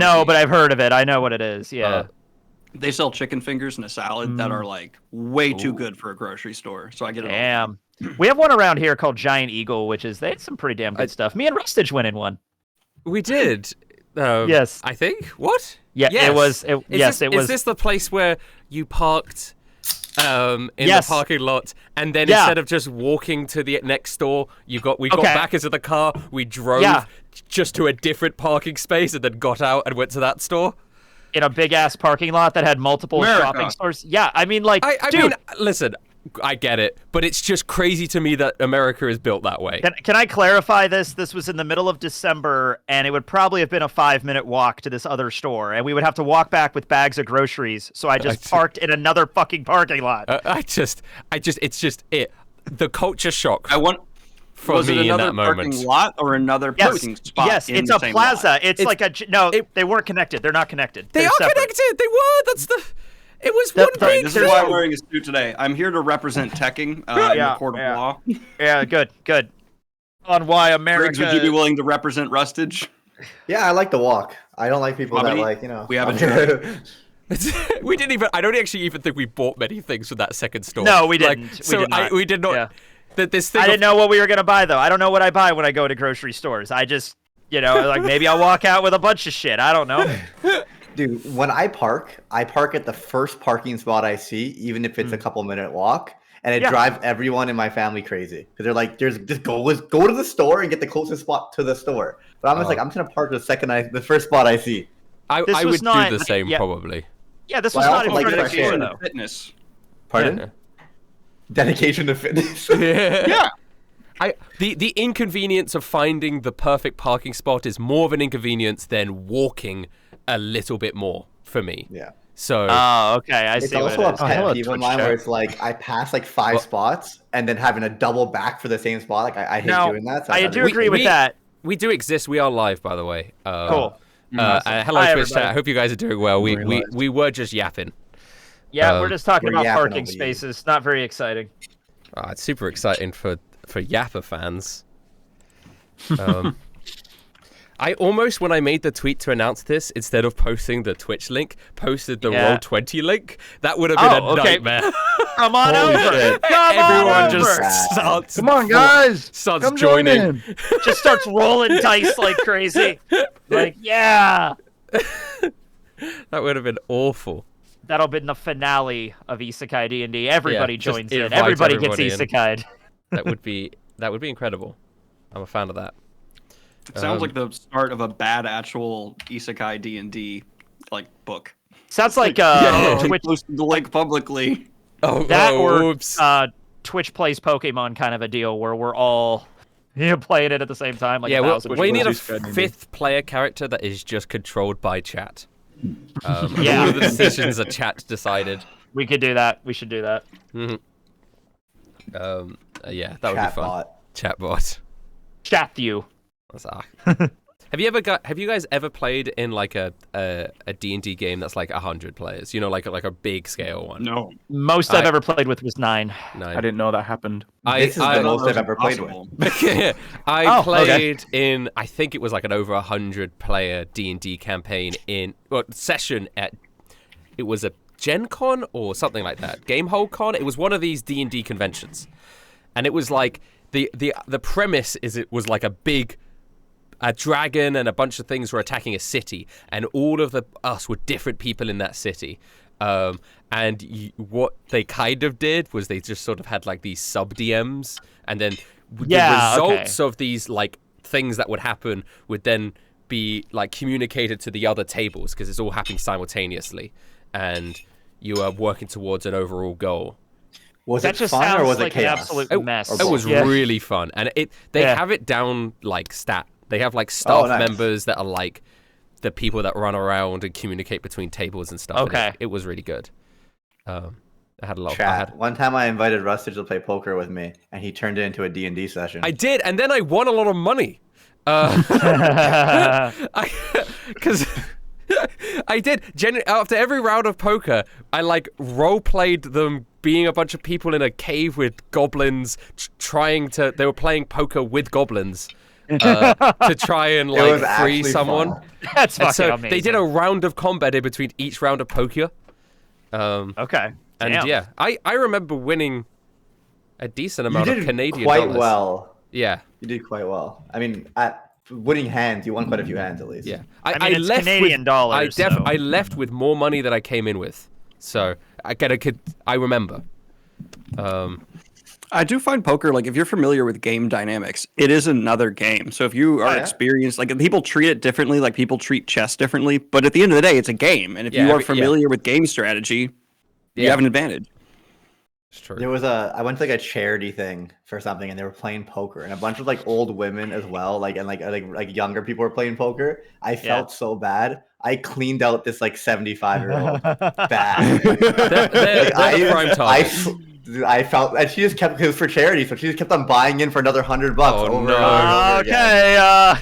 know, but I've heard of it. I know what it is. Yeah. They sell chicken fingers and a salad that are like way too good for a grocery store. So I get it. Damn. We have one around here called Giant Eagle, which is they had some pretty damn good stuff. Me and Rustage went in one. We did. Yes. I think. What? Yeah. Yes. It was. It was. Is this the place where you parked in the parking lot, and then instead of just walking to the next store, we got back into the car, we drove just to a different parking space, and then got out and went to that store? In a big-ass parking lot that had multiple shopping stores. Yeah, I mean, like, I mean, listen, I get it, but it's just crazy to me that America is built that way. Can I clarify this? This was in the middle of December, and it would probably have been a 5-minute walk to this other store, and we would have to walk back with bags of groceries, so I just parked in another fucking parking lot. It's just it. The culture shock. Was it another parking lot or another parking spot? Yes, it's a plaza. They weren't connected. They're not connected. They are connected. They were. It was one big. This is why I'm wearing a suit today. I'm here to represent teching in the court of law. Yeah, good. On why America. Briggs, would you be willing to represent Rustage? Yeah, I like the walk. I don't like people that We haven't tried. We didn't even. I don't actually even think we bought many things from that second store. No, we didn't. We did not. Yeah. This thing I didn't know what we were gonna buy though. I don't know what I buy when I go to grocery stores. I just, like maybe I'll walk out with a bunch of shit. I don't know. Dude, when I park at the first parking spot I see, even if it's a couple-minute walk, and it drives everyone in my family crazy because they're like, just go to the store and get the closest spot to the store. But I'm just like, I'm just gonna park the first spot I see. I would do the same probably. Yeah, this was not in front of the store though. Fitness. Pardon? Yeah. Dedication to fitness. Yeah. The inconvenience of finding the perfect parking spot is more of an inconvenience than walking a little bit more for me. Yeah. So. Oh, okay. I it's see. Also a pet peeve of mine where it's like I pass like 5 spots and then having to double back for the same spot. Like I hate doing that. So I do agree with that. We do exist. We are live, by the way. Cool. Hello, Twitch chat. I hope you guys are doing well. We were just yapping. Yeah, we're just talking about parking spaces. Not very exciting. It's super exciting for Yapper fans. I almost, when I made the tweet to announce this, instead of posting the Twitch link, posted the Roll20 link. That would have been a nightmare. Come on over. Everyone just starts. Come on, guys. Starts joining. Just starts rolling dice like crazy. Like, yeah. That would have been awful. That'll be the finale of Isekai D&D. Everybody joins in. Everybody gets Isekai'd. That would be incredible. I'm a fan of that. It sounds like the start of a bad actual Isekai D&D book. Sounds like Twitch posted the link publicly. Twitch plays Pokemon kind of a deal where we're all playing it at the same time. We need a 5th player character that is just controlled by chat. All of the decisions are chat decided. We could do that. We should do that. Mm-hmm. That would be fun. Chatbot. Chat you. Have you guys ever played in like a D&D game that's like 100 players? Like a big scale one? No. Most I've ever played with was 9. I didn't know that happened. This is the most I've ever played with. I played in, I think it was like an over 100 player D&D campaign session it was a Gen Con or something like that. Gamehole Con. It was one of these D&D conventions. And it was like, the premise is it was like a dragon and a bunch of things were attacking a city, and all of us were different people in that city. What they kind of did was they just sort of had like these sub DMs, and then the results of these like things that would happen would then be like communicated to the other tables because it's all happening simultaneously, and you are working towards an overall goal. Was that it fun or was it chaos? An absolute mess. It was really fun, and they have it down like stat. They have like staff members that are like the people that run around and communicate between tables and stuff. Okay, it was really good. I had a lot. One time I invited Rustage to play poker with me, and he turned it into a D&D session. I did, and then I won a lot of money. Because I did. After every round of poker, I like role played them being a bunch of people in a cave with goblins, they were playing poker with goblins. to try and It was like free actually someone. fun. That's And fucking so amazing. they did a round of combat in between each round of poker. Okay. And Damn. yeah, I remember winning a decent You amount of did Canadian quite dollars. well. Yeah, You did quite well. I mean, at winning hands, you won quite a few hands at least. yeah. I mean, it's Canadian dollars, so- I left with more money than I came in with, so I remember. I do find poker, like, if you're familiar with game dynamics, it is another game. So if you are yeah. experienced, like, people treat it differently, like people treat chess differently, but at the end of the day, it's a game. And if Yeah, you are familiar with game strategy, you have an advantage. It's true. There was I went to like a charity thing for something, and they were playing poker, and a bunch of like old women as well, like younger people were playing poker. I felt so bad. I cleaned out this like 75-year-old bad. They're the prime targets. I felt, and she just kept, it was for charity, so she just kept on buying in for another $100 Oh, over no. and over again.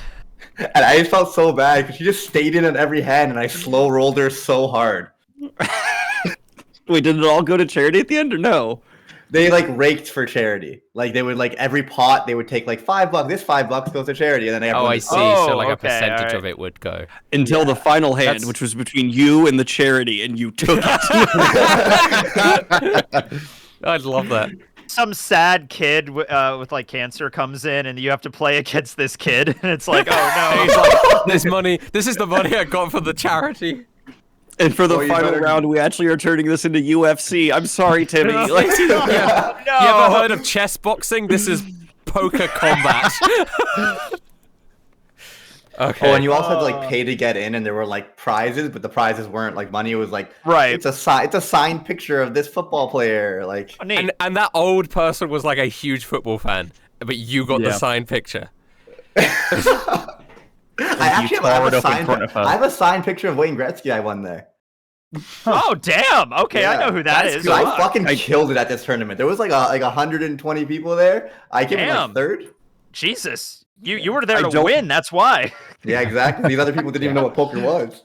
Okay. And I just felt so bad because she just stayed in on every hand, and I slow rolled her so hard. Wait, did it all go to charity at the end or no? They like raked for charity. Like they would like every pot they would take like $5. This $5 goes to charity, and then they have. Oh, I see. So Oh, like a okay, percentage alright. of it would go. Until the final hand, That's- which was between you and the charity, and you took it. I'd love that. Some sad kid with like cancer comes in, and you have to play against this kid, and it's like, oh He's no. like, this is the money I got for the charity. And for the Oh, you final better- round, we actually are turning this into UFC. I'm sorry, Timmy. Like, Yeah. No. You ever heard of chess boxing? This is poker combat. Okay. Oh, and you also had to like pay to get in, and there were like prizes, but the prizes weren't like money. It was like Right. It's a signed picture of this football player. Like Oh, neat. and that old person was like a huge football fan, but you got the Yeah. signed picture. I actually have tore it a up in signed. front of her. I have a signed picture of Wayne Gretzky. I won there. Oh damn. Okay, I Yeah. know who that That's is. Dude, I fucking killed it at this tournament. There was like 120 people there. I came in Damn. like third. Jesus. You were there I to don't- win. That's why. Yeah, exactly. These other people didn't even know what poker was.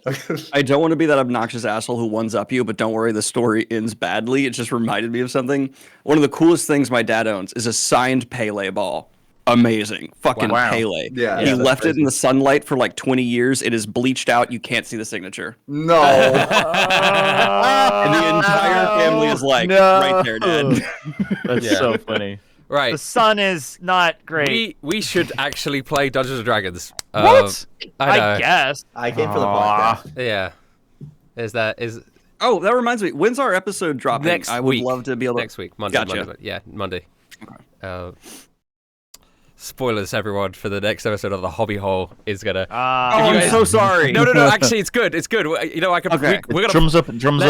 I don't want to be that obnoxious asshole who ones up you, but don't worry, the story ends badly. It just reminded me of something. One of the coolest things my dad owns is a signed Pele ball. Amazing. Fucking Wow. Pele. Yeah, He that's left it crazy. in the sunlight for like 20 years. It is bleached out. You can't see the signature. No. And the entire family is like, No. right there, Dad. That's Yeah. so funny. Right. The sun is not great. We should actually play Dungeons and Dragons. What? I know. guess. I came for the Aw. podcast. Yeah. Is Oh, that reminds me. When's our episode dropping? next I would week. love to be able to. Next week, Monday. Gotcha. Monday. Yeah, Monday. Spoilers, everyone, for the next episode of the Hobby Hole is gonna. Oh, Uh, you I'm guys- so sorry. No. Actually, it's good. It's good. You know, I can. Okay. We're gonna Drums up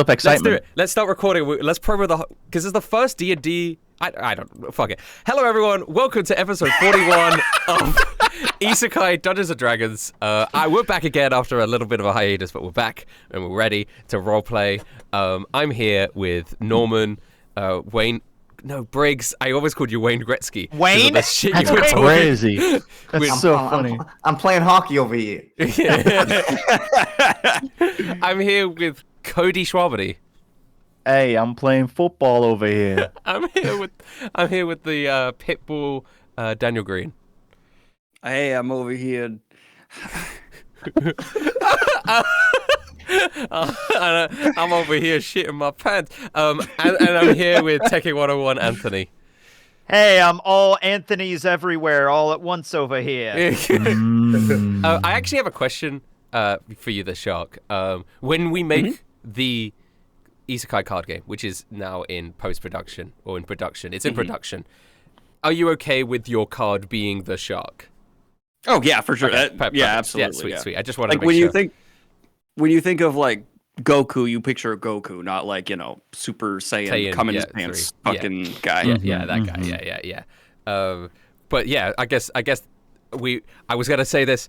excitement. Let's do it. Let's start recording. Let's promo the because it's the first D&D. I don't fuck it. Hello everyone. Welcome to episode 41 of Isekai Dungeons and Dragons. We're back again after a little bit of a hiatus, but we're back and we're ready to roleplay. I'm here with Norman, Wayne. No, Briggs. I always called you Wayne Gretzky. 'cause of Wayne? the shit That's you were talking. Crazy. That's With- so funny. I'm playing hockey over here. I'm here with Cody Schwabity. Hey, I'm playing football over here. I'm here with the pitbull Daniel Green. Hey, I'm over here. I'm over here shitting my pants. And I'm here with Techie 101 Anthony. Hey, I'm all Anthony's everywhere, all at once over here. Mm. I actually have a question for you, the Shark. When we make the Isekai card game, which is now in post-production, or in production, it's in production, are you okay with your card being the Shark? Oh yeah, for sure. Okay, Yeah, perfect. absolutely. Yeah, sweet. I just wanted Like to make when sure. when you think of like Goku, you picture a Goku, not like Super Saiyan Saiyan, come in his yeah, pants 3. fucking guy. Yeah, that guy. Yeah. But yeah, I guess I was gonna say this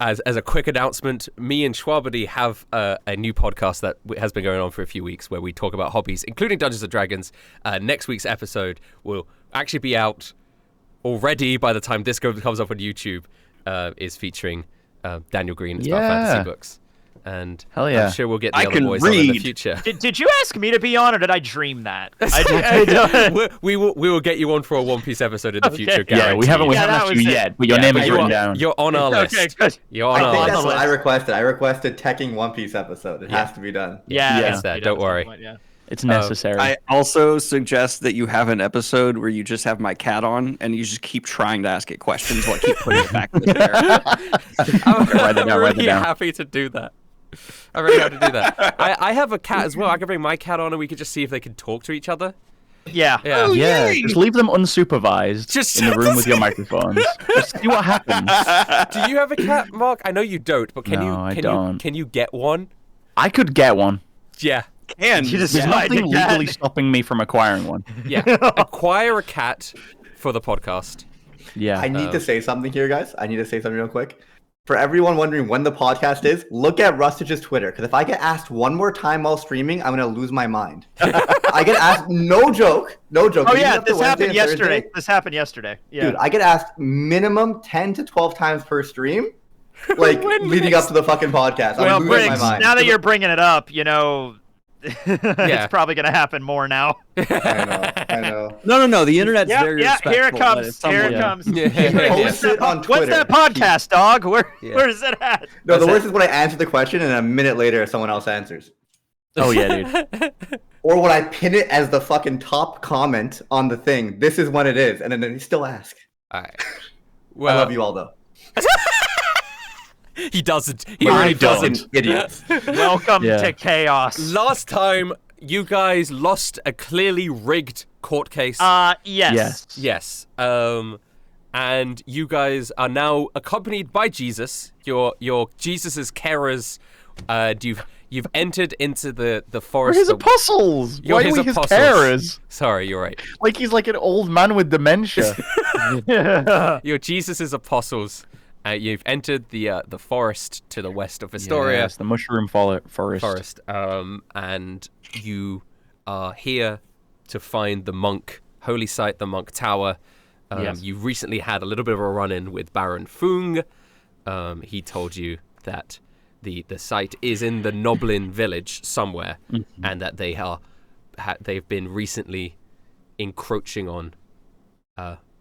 as a quick announcement. Me and Schwabity have a new podcast that has been going on for a few weeks where we talk about hobbies, including Dungeons and Dragons. Next week's episode will actually be out already by the time this comes up on YouTube. Is featuring Daniel Green about fantasy books. And Hell yeah. I'm sure we'll get the I other can boys on in the read. future. Did you ask me to be on, or did I dream that? we will get you on for a One Piece episode in the future. Yeah, we haven't Yeah, that asked you was it. yet, but your Yeah, name but is you written are- down. You're on our list. Okay, good. You're on I our think on that's the what I list. requested. I requested teching One Piece episode. It has to be done. Yeah, it's there. Don't worry. Yeah. It's necessary. I also suggest that you have an episode where you just have my cat on and you just keep trying to ask it questions while I keep putting it back in the chair. I'm Write it down, write it really down. happy to do that. I'm really happy to do that. I have a cat as well. I can bring my cat on and we could just see if they can talk to each other. Yeah. Yeah. Yeah, just leave them unsupervised Just- in the room with your microphones. Just see what happens. Do you have a cat, Mark? I know you don't, but can No, you? I Can don't. you? Can you get one? I could get one. Yeah. And You just There's find nothing a cat. legally stopping me from acquiring one. Yeah. Acquire a cat for the podcast. Yeah. I need to say something here, guys. I need to say something real quick. For everyone wondering when the podcast is, look at Rustage's Twitter. Because if I get asked one more time while streaming, I'm going to lose my mind. I get asked, no joke. Oh leading yeah, up to this happened Wednesday and yesterday. Thursday, This happened yesterday. Yeah. Dude, I get asked minimum 10 to 12 times per stream, like leading up to the fucking podcast. Well, I'm losing my Briggs, mind. now that you're bringing it up, it's probably gonna happen more now. I know. no. The internet's very Yeah, respectful. here it but comes. it's Here it someone- comes. Yeah. Post it on What's Twitter. that podcast, dog? Where's it at? No, the That's worst is when I answer the question and a minute later someone else answers. Oh yeah, dude. Or when I pin it as the fucking top comment on the thing. This is when it is, and then they still ask. All right. I Well, love you all though. he doesn't. He I really don't. doesn't. Idiots. Welcome Yeah. to chaos. Last time, you guys lost a clearly rigged court case. Yes. Yes. Yes. And you guys are now accompanied by Jesus. Your Jesus's carers. You've entered into the We're forest. his apostles. You're Why his are we his apostles. carers? Sorry, you're right. Like he's like an old man with dementia. You're Jesus's apostles. You've entered the forest to the west of Astoria. Yes, the mushroom forest. And you are here to find the monk, holy site, the monk tower. Yes. You recently had a little bit of a run-in with Baron Fung. He told you that the site is in the Noblin village somewhere, and that they've been recently encroaching on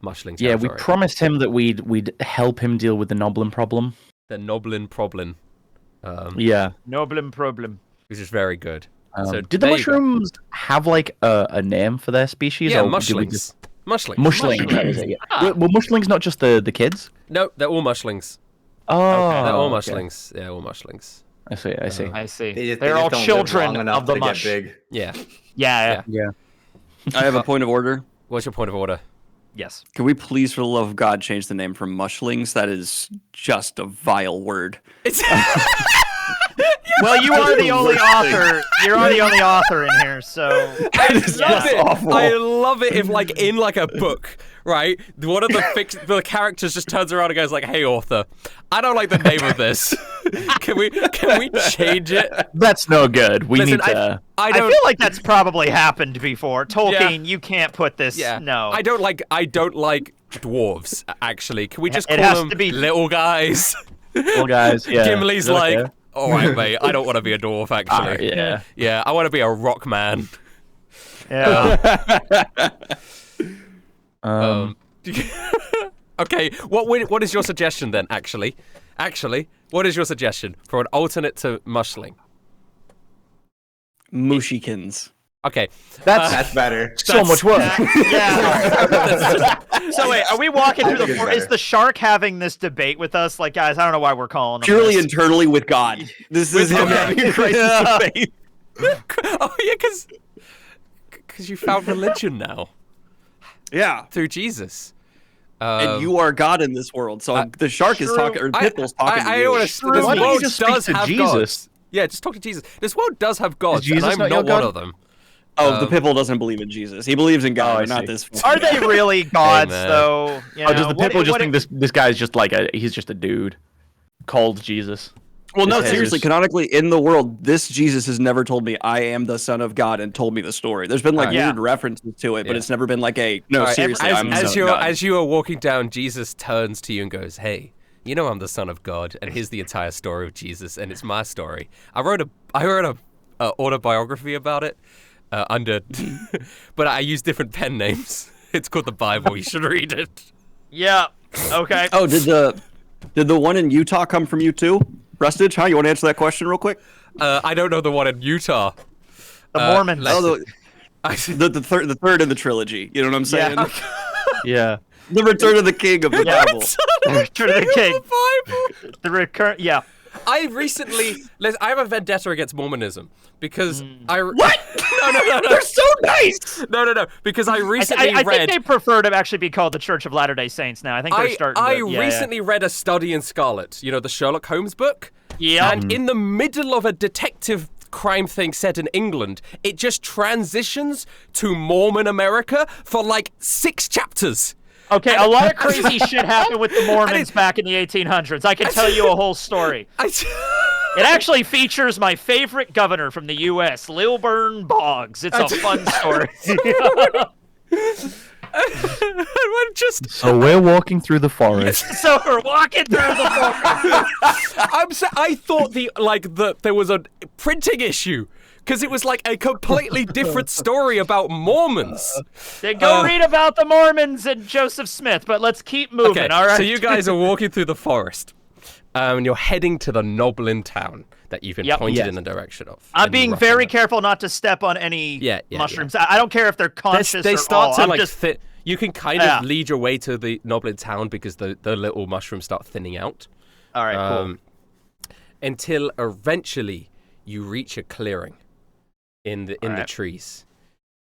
Mushling Yeah, we territory. promised him that we'd help him deal with the Noblin problem. The Noblin problem. Yeah. Noblem problem. Which is very good. So Did the there you go. mushrooms have like a name for their species? Yeah, or did we mushlings. just- Mushlings. Mushlings. That was it, yeah. Were mushlings not just the kids? No, they're all mushlings. Oh, They're all okay. mushlings. Yeah, all mushlings. I see. I see. I see. They They're just all don't live children long enough of the to get mush. big. Yeah. Yeah. Yeah. I have a point of order. What's your point of order? Yes. Can we please, for the love of God, change the name from mushlings? That is just a vile word. It's Well, you are the only author. You're the only author in here, so I love it. awful. I love it if, like, in like a book, right? One of the characters just turns around and goes like, "Hey, author, I don't like the name of this. Can we change it?" That's no good. We Listen, need to. I I don't. feel like that's probably happened before. Tolkien, you can't put this. Yeah. No. I don't like dwarves. Actually, can we just It call has them to be- little guys? Well, guys, yeah. Gimli's Is that like, okay? "All right, mate. I don't want to be a dwarf. Actually, Yeah. yeah, I want to be a rock man." Yeah. Okay, what is your suggestion then? Actually, what is your suggestion for an alternate to mushling? Mushikins. Okay, That's better. so much work. Yeah. So wait, are we walking I through think the it's forest? Is better. the shark having this debate with us? Like, guys, I don't know why we're calling him Purely this. internally with God. This is him okay. having a crisis of faith. oh yeah, because you found religion now Yeah. through Jesus. And you are God in this world. So the shark is true. talking, or the pitbull's talking to I you. don't wanna- True. this Why don't you world just speak does to have Jesus? gods. Yeah, just talk to Jesus. This world does have gods, Jesus and I'm not your not one God? of them. Oh, the pitbull doesn't believe in Jesus. He believes in God, Oh, I but not see. this. Are they really gods, man. though? You Oh, does know, the people just think this guy's just like he's just a dude called Jesus? Well, no, This seriously. is- Canonically, in the world, this Jesus has never told me I am the Son of God and told me the story. There's been like Yeah. weird references to it, but Yeah. it's never been like a no. All right, Seriously, I'm the Son as of you're God. as you are walking down, Jesus turns to you and goes, "Hey, you know I'm the son of God, and here's the entire story of Jesus, and it's my story. I wrote a autobiography about it under, but I use different pen names. It's called the Bible. You should read it. Yeah. Okay. Oh, did the one in Utah come from you too? Rustage, huh? You want to answer that question real quick? I don't know the one in Utah. The Mormons. The third in the trilogy. You know what I'm saying? Yeah. Yeah. The Return of the King of the Bible. Return of the King. The recurrent. Yeah. I have a vendetta against Mormonism because What? No. They're so nice. No. Because I recently I read. think they prefer to actually be called the Church of Latter-day Saints now. I think they're starting to... I recently read A Study in Scarlet, you know, the Sherlock Holmes book. Yeah. And in the middle of a detective crime thing set in England, it just transitions to Mormon America for like 6 chapters. Okay, a lot of crazy shit happened with the Mormons back in the 1800s. I can tell you a whole story. It actually features my favorite governor from the U.S., Lilburn Boggs. It's a fun story. So we're walking through the forest. So we're walking through the forest. I thought there was a printing issue because it was like a completely different story about Mormons. Then go read about the Mormons and Joseph Smith, but let's keep moving, Okay, all right? so you guys are walking through the forest, and you're heading to the Noblin town that you've been pointed in the direction of. I'm and being roughly very know. careful not to step on any mushrooms. Yeah. I don't care if they're conscious They or start all. to I'm like just... you can kind of lead your way to the Noblin town because the little mushrooms start thinning out. All right, cool. Until eventually you reach a clearing in the trees,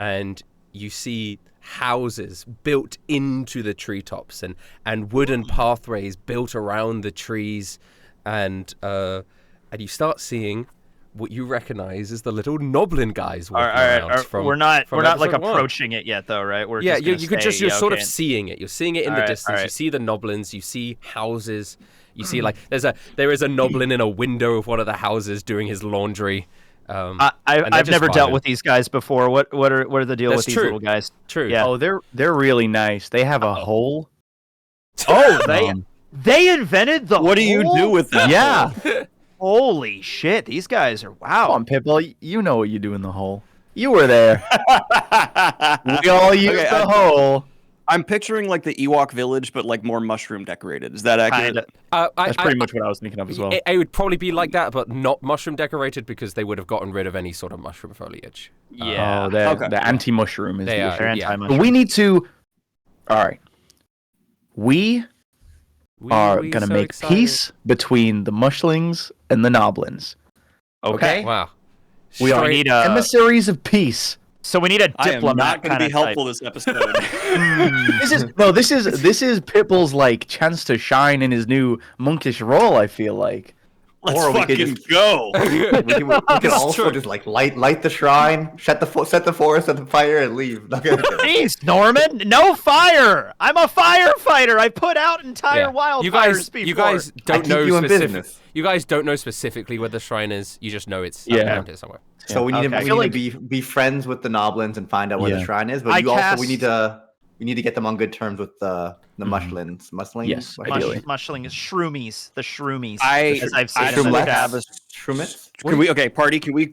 and you see houses built into the treetops and wooden pathways built around the trees, and you start seeing what you recognize as the little Noblin guys walking around. We're not like episode 1. approaching it yet, though, right? We're Yeah, just you're sort of seeing it. You're seeing it in the distance. right. You see the Noblins. You see houses. You see there is a Noblin in a window of one of the houses doing his laundry. I've never dealt with these guys before. What are the deal with these little guys? True. Yeah. Oh, they're really nice. They have a hole. Oh, they invented the. What do you do with that? Yeah. Holy shit! These guys are wow. Come on, Pitbull. You know what you do in the hole. You were there. We all use the hole. I'm picturing like the Ewok village, but like more mushroom decorated. Is that accurate? That's pretty much what I was thinking of as well. It would probably be like that, but not mushroom decorated because they would have gotten rid of any sort of mushroom foliage. Yeah. Oh, the anti-mushroom is They the are, issue. They're yeah. anti-mushroom. But we need to. All right. We are We gonna so make excited. peace between the mushlings and the noblins. Okay. Wow. We are We need emissaries of peace. So we need a I am diplomat not going to be kinda helpful this episode. This is Pitbull's like chance to shine in his new monkish role. I feel like. Let's Or we could fucking just- go. We can also just like light the shrine, set the forest on fire, and leave. Jeez, Norman, no fire. I'm a firefighter. I put out entire wildfires before. You guys don't keep know you in business. You guys don't know specifically where the shrine is. You just know it's around here somewhere. So we need Okay. I to, feel we need to be friends with the Noblins and find out where the Yeah. shrine is. But we need to get them on good terms with the mushlings. Mushlings? Yes, What- ideally. Mushling is shroomies. The shroomies. As I've seen I in the don't chat. have a. Shroomites? Can we? Okay, party. Can we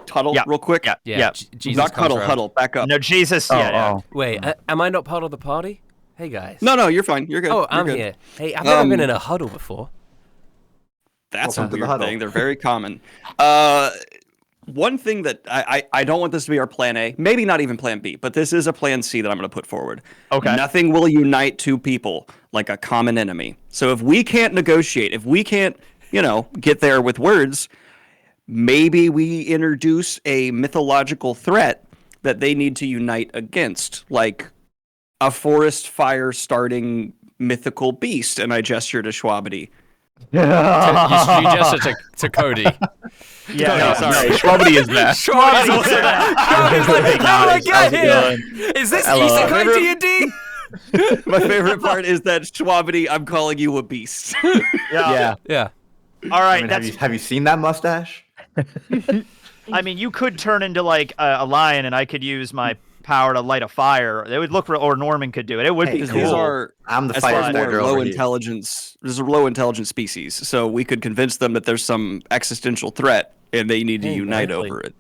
huddle Yeah. real quick? Yeah. Yeah. Jesus Not comes cuddle, around. huddle. Back up. No, Jesus. yeah. Wait, am I not part of the party? Hey guys. No, you're fine. You're good. Oh, You're I'm good. here. Hey, I've never been in a huddle before. That's Welcome a to the weird huddle. thing. They're very common. One thing that I don't want this to be our plan A, maybe not even plan B, but this is a plan C that I'm going to put forward. Okay. Nothing will unite two people like a common enemy. So if we can't negotiate, if we can't, get there with words, maybe we introduce a mythological threat that they need to unite against, like a forest fire starting mythical beast. And I gesture to Schwabity. You gesture to Cody. Yeah. No, sorry. Schwabity is that. Schwab's also there. Schwab's like, how did I get How's it here? going? Is this Hello. Isekai D&D? My favorite part is that Schwabity, I'm calling you a beast. Yeah. Yeah. All right. Have you seen that mustache? I mean, you could turn into like a lion, and I could use my power to light a fire. They would look for, or Norman could do it. It would be Because cool. these are I'm the as far fire as more starter low over here. intelligence. This is a low intelligence species, so we could convince them that there's some existential threat and they need to unite Exactly. over it.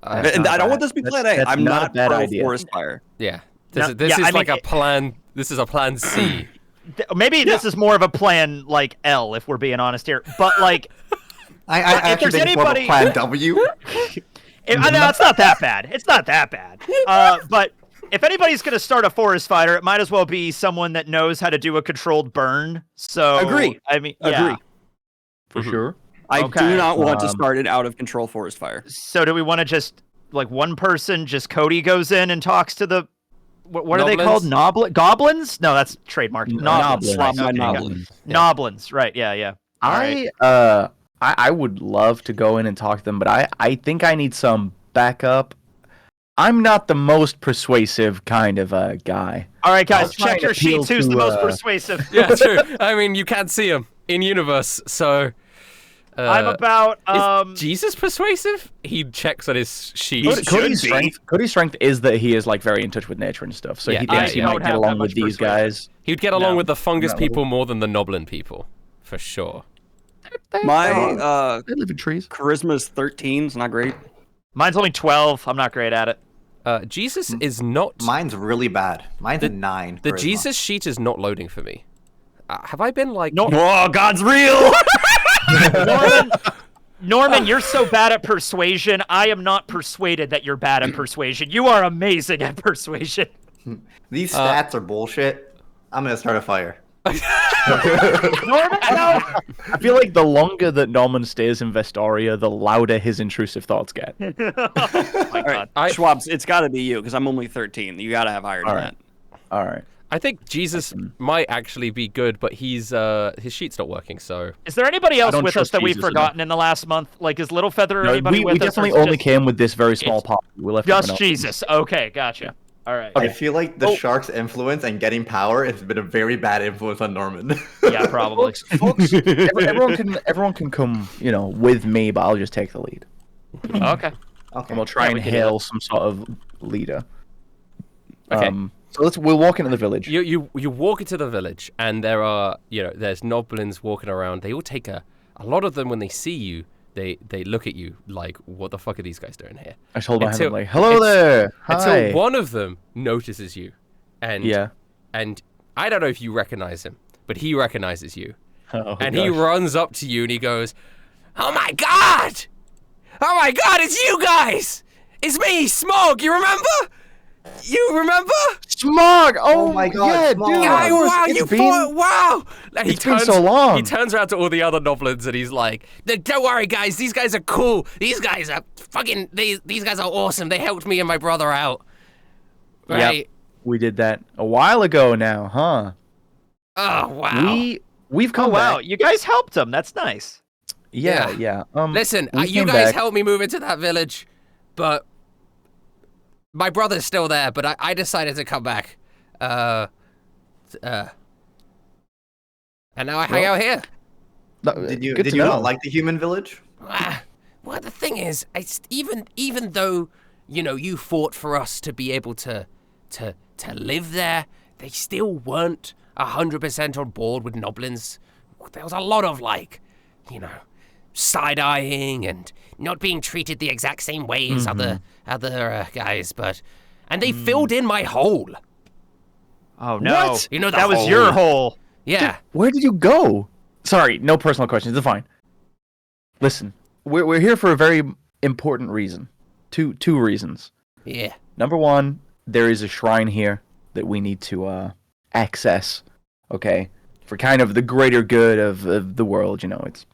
That's And not I don't bad. want this to be Plan A. That's I'm not not a bad pro idea. forest fire. Yeah. No, This yeah, is I like mean, a plan. This is a plan C. Maybe this is more of a plan like L, if we're being honest here. But like, I if actually there's think more of a anybody- plan W. I know it's not that bad. It's not that bad. But if anybody's gonna start a forest fire, it might as well be someone that knows how to do a controlled burn. So Agree. I mean, yeah. Agree. For sure. I Okay. do not want to start an out of control forest fire. So do we want to just like one person? Just Cody goes in and talks to the. What are they called? Goblins? No, that's trademarked. Noblins. Swap my Okay, noblins. Noblins. Right. Yeah. All right. I would love to go in and talk to them, but I think I need some backup. I'm not the most persuasive kind of guy. All right, guys, I'll try check and your appeal sheets. Who's to, the most persuasive? Yeah, true. I mean, you can't see him in universe, so. I'm about. Is Jesus persuasive? He checks on his sheet. Cody's strength is that he is like very in touch with nature and stuff, so Yeah, he thinks he don't might have get that along much with these persuasion. guys. He'd get along No. with the fungus No. people more than the Noblin people, for sure. My They live in trees. charisma is 13. It's not great. Mine's only 12. I'm not great at it. Jesus is not. Mine's really bad. Mine's a 9. The charisma. Jesus sheet is not loading for me. Have I been like? No. Oh, God's real. Norman, you're so bad at persuasion. I am not persuaded that you're bad at persuasion. You are amazing at persuasion. These stats are bullshit. I'm gonna start a fire. Norman, no. I feel like the longer that Norman stays in Vestoria, the louder his intrusive thoughts get. Oh my God. Schwabs, it's got to be you because I'm only 13. You got to have higher than right. that. All right. I think Jesus might actually be good, but his sheet's not working. So Is there anybody else don't with us trust that we've Jesus forgotten in the last month? Like, is Little Feather or anybody we with us? or definitely it's only just- came with this very small party. We left everyone Just else. Jesus. Okay, gotcha. All right. I feel like the shark's influence and getting power has been a very bad influence on Norman. Yeah, probably. Folks, everyone can come, with me, but I'll just take the lead. Okay. Okay. And we'll try Yeah, and we can do hail some sort of leader. Okay. So we'll walk into the village. you walk into the village, and there's Noblins walking around. They all take a lot of them when they see you. They look at you like, what the fuck are these guys doing here? I just hold my hand Until- up like, hello there. Hi. Until one of them notices you, and Yeah. and I don't know if you recognize him, but he recognizes you, Oh, and he gosh. runs up to you and he goes, "Oh my god! Oh my god, it's you guys! It's me, Smog. You remember? You remember? Smog! Oh my God, yeah, Smog. dude. Yeah, of course, wow, it's you been- fought, wow!" And It's been so long. He turns around to all the other Noblins and he's like, "Don't worry, guys. These guys are cool. These guys are fucking. These guys are awesome. They helped me and my brother out." Right? We did that a while ago now, huh? Oh wow. We've Oh, come wow. back. You guys helped him. That's nice. Yeah. Listen, we you came guys back. helped me move into that village, but my brother's still there. But I decided to come back, and now I hang out here. No, Did you good to not know. like the human village? Well, the thing is, even though you fought for us to be able to live there, they still weren't 100% on board with Noblins. There was a lot of side-eyeing and not being treated the exact same way as other guys, and they filled in my hole. Oh, no. What? You know, the that was hole. your hole. Yeah. Where did you go? Sorry, no personal questions. It's fine. Listen, we're here for a very important reason. Two reasons. Yeah. Number one, there is a shrine here that we need to access. Okay, for kind of the greater good of the world. It's.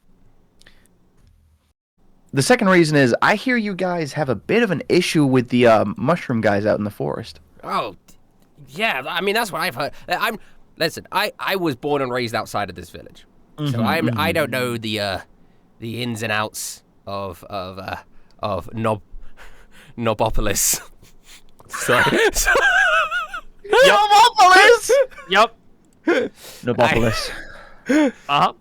The second reason is I hear you guys have a bit of an issue with the mushroom guys out in the forest. Oh, yeah. I mean, that's what I've heard. Listen. I was born and raised outside of this village, so I don't know the ins and outs of Nobopolis. Sorry. Nobopolis! Yep. Nobopolis. Uh-huh.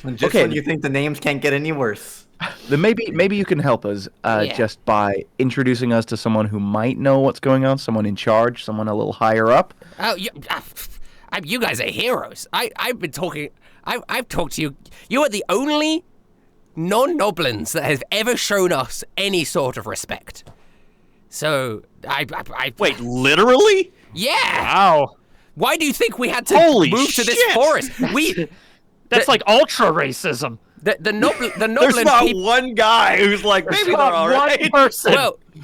Just Okay. when you think the names can't get any worse. Then maybe you can help us just by introducing us to someone who might know what's going on, someone in charge, someone a little higher up. Oh, you guys are heroes. I've been talking. I've talked to you. You are the only non-noblins that have ever shown us any sort of respect. So I Wait, literally? Yeah. Wow. Why do you think we had to Holy move to this shit. forest? That's like ultra racism. The There's Noblin not people. one guy who's like, maybe they're Not all one right. person.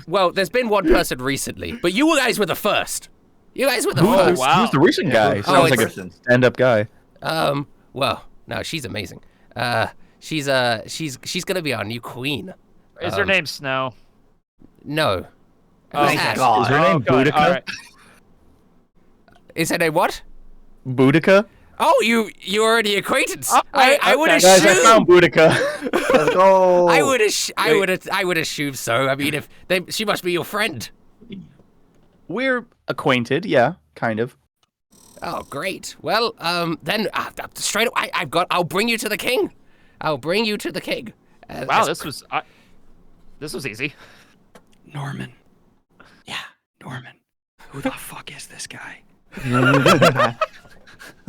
Well, there's been one person recently, but you guys were the first. You guys were the first. wow. Who's the recent guy? Sounds like a person. stand-up guy. Well, no, she's amazing. She's gonna be our new queen. Is her name Snow? No. Thank Ash. God. Is her name God. Boudica? All right. Is her name what? Boudica? Oh, you already acquaintance. Oh, I would okay. Guys, I assume. found Boudica. Let's go. I would assume so. I mean, she must be your friend. We're acquainted, yeah, kind of. Oh, great. Well, then straight away, I'll bring you to the king. I'll bring you to the king. Wow, this was easy. Norman. Yeah, Norman. Who the fuck is this guy?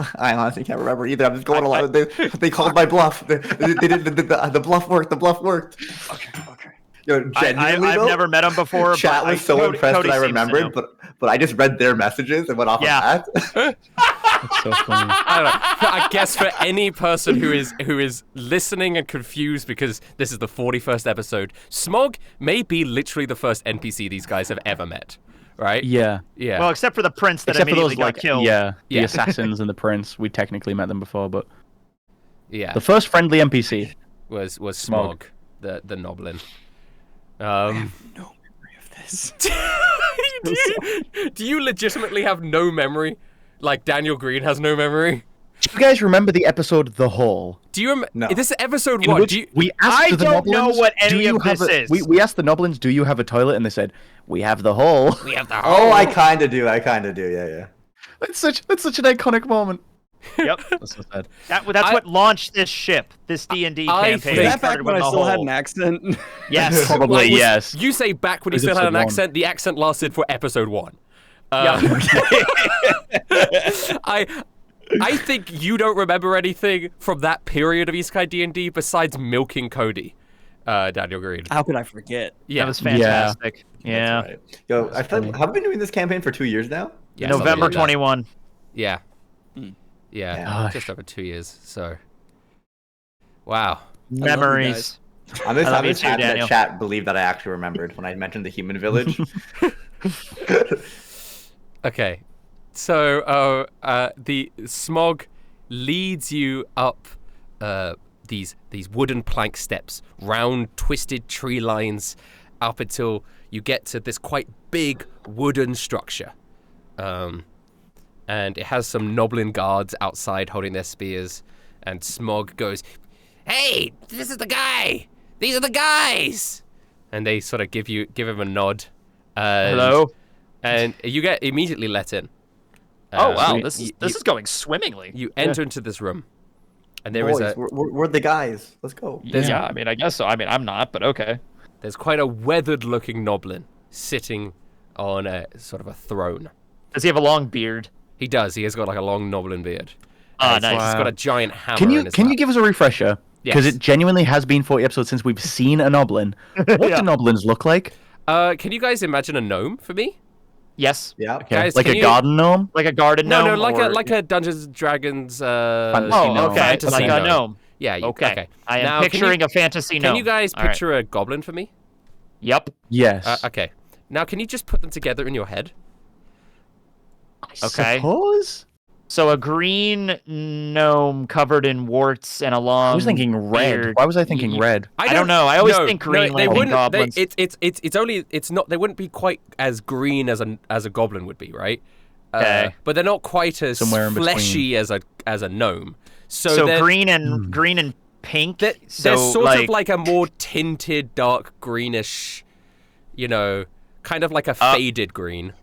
I honestly can't remember either. I'm just going along. They called my bluff. They did the bluff worked. The bluff worked. Okay. Yo, I've though, never met him before. Chat but was so impressed Cody that I seems to know. remembered, but I just read their messages and went off Yeah. of that. That's so funny. I don't know. I guess for any person who is listening and confused because this is the 41st episode, Smog may be literally the first NPC these guys have ever met, right? Yeah. Yeah. Well, except for the prince that Except for immediately those, got like, killed. yeah, the Yeah. assassins and the prince. We technically met them before, but yeah. the first friendly NPC. was Smog. Smog, the Noblin. I have no memory of this. Do you legitimately have no memory? Like Daniel Green has no memory? Do you guys remember the episode The Hall? Do you remember? No. This is episode In one. which Do you, we asked I the don't know Noblins, what "Do any you of have this a-" is. We asked the Noblins, do you have a toilet? And they said, we have the hole. we have the Oh, I kind of do. Yeah. That's such an iconic moment. Yep. That's so sad. That's I- what launched this ship, this D&D I campaign. think- Is that started back when with I the still had whole- an accent? Yes. Probably, Like, yes. You say back when he Was still had an episode one. accent. The accent lasted for episode one. Yeah. I think you don't remember anything from that period of Isekai D&D besides milking Cody, Daniel Green. How could I forget? Yeah, That was fantastic. Yeah. Right. Yo, I feel like, have we been doing this campaign for 2 years now? yeah, November something like that. 21. Yeah. Yeah, Gosh. just over 2 years. So, wow. Memories. I'm just I love you happy too, that Daniel. chat believed that I actually remembered when I mentioned the human village. Okay, so the Smog leads you up these wooden plank steps, round twisted tree lines, up until you get to this quite big wooden structure, and it has some Noblin guards outside holding their spears. And Smog goes, "Hey, this is the guy. These are the guys." And they sort of give him a nod. Hello. And you get immediately let in. Oh wow, you- this you- is going swimmingly. You enter into this room, and there is Boys, we're the guys. Let's go. Yeah, I mean, I guess so. I mean, I'm not, but okay. there's quite a weathered-looking Noblin sitting on a sort of a throne. Does he have a long beard? He does. He has got like a long Noblin beard. Ah, And nice. He's got a giant hammer. Can in his you lap. give us a refresher? Because Yes. it genuinely has been 40 episodes since we've seen a Noblin. What Yeah. do Noblins look like? Can you guys imagine a gnome for me? Yes. Yeah. Okay. Guys, like can a you- garden gnome? Like a garden gnome. No, like or... a Dungeons and Dragons. Fantasy Oh, gnome. okay. Fantasy Like a gnome. gnome. Yeah. Okay. I am Now, picturing a fantasy gnome. Can you guys All right. picture a goblin for me? Yep. Yes. Okay. Now, can you just put them together in your head? Okay. Suppose? So a green gnome covered in warts and a long. I was thinking red. beard. Why was I thinking red? I don't know. I always think green they lantern wouldn't. goblins. It's not. They wouldn't be quite as green as a goblin would be, right? Okay. But they're not quite as Somewhere in fleshy as a gnome. So they're- green and pink. They're so sort of like a more tinted, dark greenish, kind of like a faded green.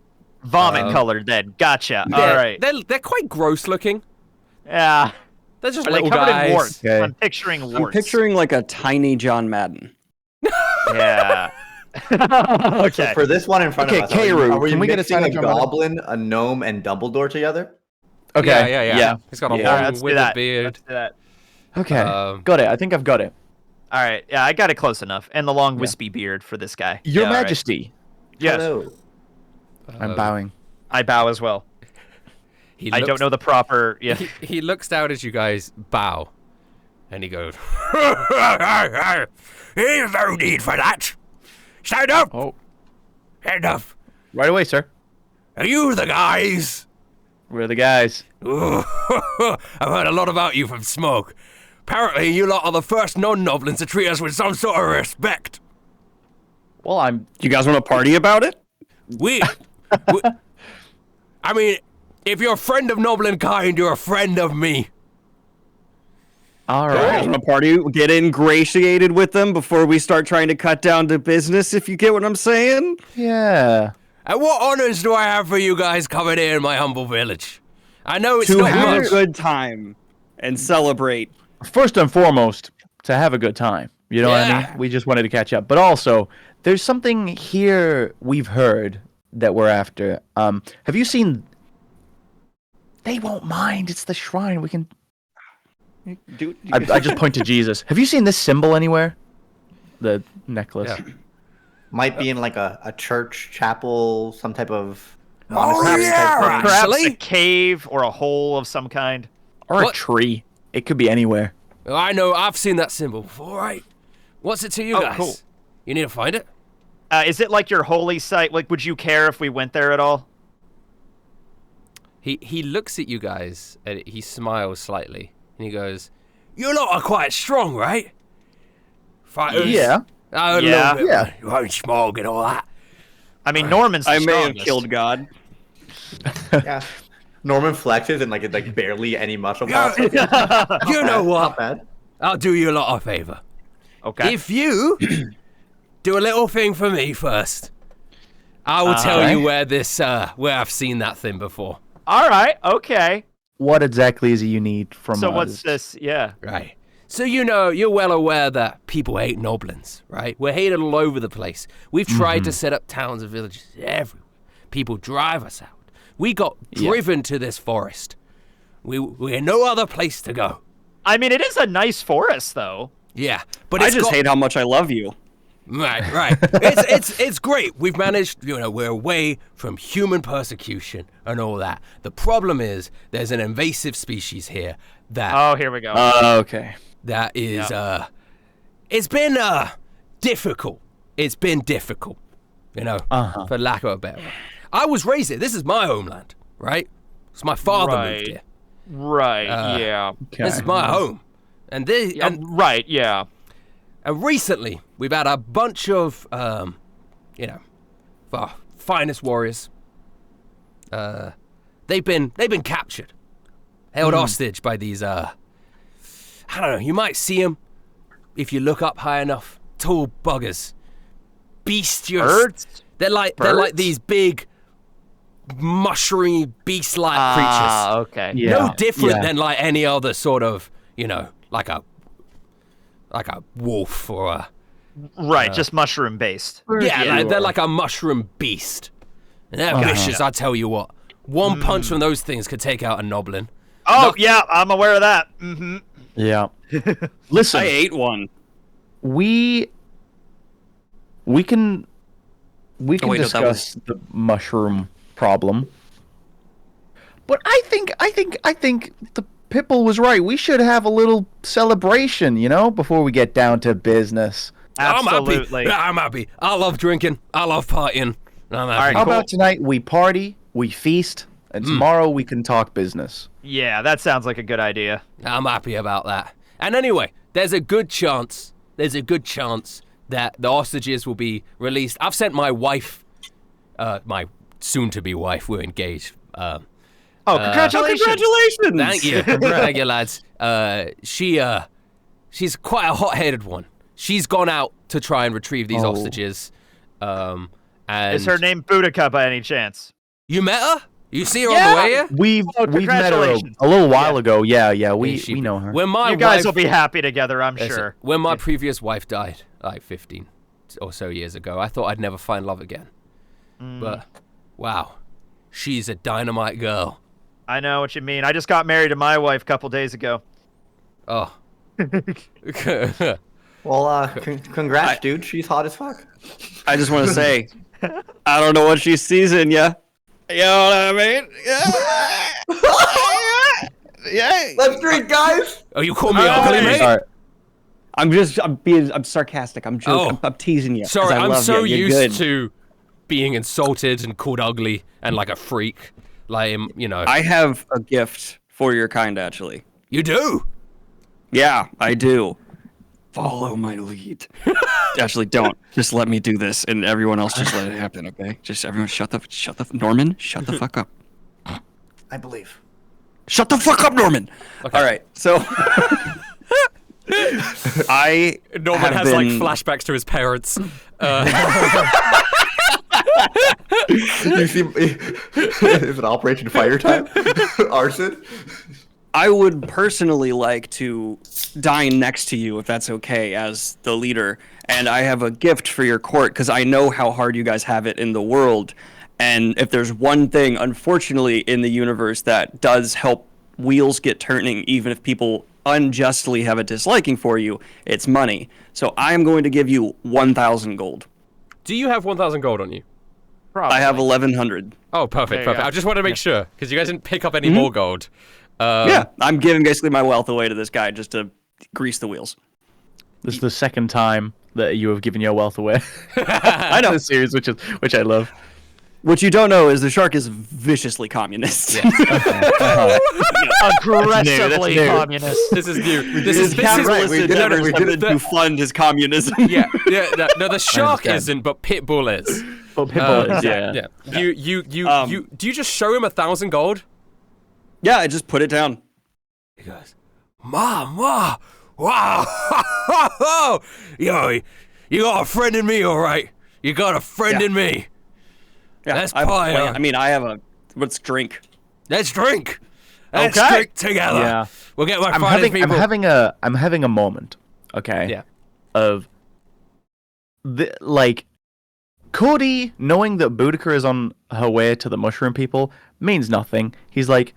vomit colored. Then gotcha. All They're- right. They're quite gross looking. Yeah. They're just Are they little covered guys. in warts? Okay. I'm picturing warts. I'm picturing like a tiny John Madden. Yeah. So Okay. for this one in front Okay, of us, Keiru, are we can we get a mixing tiny a John Madden? goblin, a gnome, and Dumbledore together? Okay. Yeah. He's got a Yeah. long Let's do withered that. beard. Let's do that. Okay. Got it. I think I've got it. All right. Yeah, I got it close enough. And the long wispy beard for this guy. Your Yeah, all right. Majesty. Yes. Hello. I'm bowing. I bow as well. I don't know the proper. Yeah. He looks down as you guys bow, and he goes, "There's no need for that. Stand up. Oh. Stand up. Right away, sir. Are you the guys? We're the guys. I've heard a lot about you from Smoke. Apparently, you lot are the first non-noblins to treat us with some sort of respect. Well, I'm. You guys want to party about it? I mean, if you're a friend of Noblin kind, you're a friend of me. All You guys right. want to party? Get ingratiated with them before we start trying to cut down to business, if you get what I'm saying? Yeah. And what honors do I have for you guys coming here in my humble village? I know it's To not have much. a good time and celebrate. First and foremost, to have a good time. You know what I Yeah. mean? We just wanted to catch up. But also, there's something here we've heard that we're after. Have you seen? They won't mind. It's the shrine. We can. I just point to Jesus. Have you seen this symbol anywhere? The necklace. Yeah. Might be in like a church, chapel, some type of. Oh, monastery yeah, type thing. right. Perhaps Actually? a cave or a hole of some kind. Or What? a tree. It could be anywhere. Well, I know, I've seen that symbol before, right? What's it to you Oh, guys? cool. You need to find it? Is it like your holy site? Like, would you care if we went there at all? He looks at you guys, and he smiles slightly, and he goes, "You lot are quite strong, right? Fighters? Yeah. A Yeah. little bit, Yeah. You won't smog and all that. I mean, Norman's the I may have strongest. killed God. Yeah. Norman flexes and like barely any muscle pops. Yeah. You know Not what? bad. I'll do you a lot of favor. Okay. If you do a little thing for me first, I will tell you where where I've seen that thing before. All right. Okay. What exactly is it you need from So us? what's this? Yeah. Right. So you know, you're well aware that people hate Noblins, right? We're hated all over the place. We've tried to set up towns and villages everywhere. People drive us out. We got driven to this forest. We had no other place to go. I mean, it is a nice forest, though. Yeah, but I it's just got, hate how much I love you. Right. It's great. We've managed, we're away from human persecution and all that. The problem is there's an invasive species here that Oh, here we go. Okay. that is it's been difficult. It's been difficult, for lack of a better word. I was raised here. This is my homeland, right? It's my father moved Right. here. right. Yeah. Okay. This is my home. And this Right. Yeah. and recently we've had a bunch of our finest warriors. They've been captured, held hostage by these I don't know, you might see them if you look up high enough. Tall buggers. Bestious. Birds? They're like Birds? these big mushroomy beast-like Ah, creatures. okay. Yeah. No different yeah. than like any other sort of, like a wolf or a Right. Just mushroom based. they're like a mushroom beast. And they're vicious, I tell you what. One punch from those things could take out a Noblin. Oh, yeah. I'm aware of that. Mm-hmm. Yeah. Listen, I ate one. we can wait, no, that discuss the mushroom problem. But I think the Pipple was right. We should have a little celebration, before we get down to business. Absolutely. I'm happy. I love drinking. I love partying. I'm happy. right, How cool. about tonight we party, we feast, and tomorrow we can talk business. Yeah, that sounds like a good idea. I'm happy about that. And anyway, there's a good chance that the hostages will be released. I've sent my wife, my soon-to-be wife, we're engaged. Congratulations. Congratulations! Thank you. Thank you, lads. She's quite a hot-headed one. She's gone out to try and retrieve these hostages. And Is her name Boudica by any chance? You met her? You see her on the way here? We've met her congratulations. a little while ago. Yeah, we know her. When my You guys wife, will be happy together, I'm listen, sure. when my previous wife died, like 15 or so years ago, I thought I'd never find love again. But, wow, she's a dynamite girl. I know what you mean. I just got married to my wife a couple days ago. Oh. Well, congrats, dude. She's hot as fuck. I just want to say, I don't know what she sees in ya. You know what I mean? Yeah. Let's drink, guys. Oh, you call me ugly, mate? Sorry. I'm sarcastic. I'm joking. I'm teasing you. 'cause Sorry, I I'm love so you. You're used good. to being insulted and called ugly and like a freak. Like, you know. I have a gift for your kind, actually. You do? Yeah, I do. Follow my lead. Actually, don't. Just let me do this, and everyone else just let it happen, okay? Just everyone shut the Norman, shut the fuck up. I believe. Shut the fuck up, Norman. Okay. All right, so Norman has like flashbacks to his parents. You see, is it Operation Fire Time? Arson? I would personally like to dine next to you, if that's okay, as the leader. And I have a gift for your court, because I know how hard you guys have it in the world. And if there's one thing, unfortunately, in the universe that does help wheels get turning, even if people unjustly have a disliking for you, it's money. So I am going to give you 1,000 gold. Do you have 1,000 gold on you? Probably. I have 1,100. Oh, perfect. There you go. I just wanted to make sure, because you guys didn't pick up any more gold. Yeah, I'm giving basically my wealth away to this guy just to grease the wheels. This is the second time that you have given your wealth away. I know. The series, which I love. What you don't know is the shark is viciously communist. Aggressively new. communist. This is new. This His is capitalist we did it, endeavors we have did been it. to fund his communism. yeah. No, the shark understand. isn't, but Pitbull is. But Pitbull is, yeah. Yeah. You do you just show him 1,000 gold? Yeah, I just put it down. He goes, Mom, wow, yo, you got a friend in me, all right. You got a friend Yeah. in me. Yeah, That's I pie, huh? I mean, I have a. Let's drink. Let's drink. Let's Okay. drink together. Yeah. We'll get my I'm finest people. I'm having a moment, okay? Yeah. Of like Cody knowing that Boudica is on her way to the mushroom people means nothing. He's like,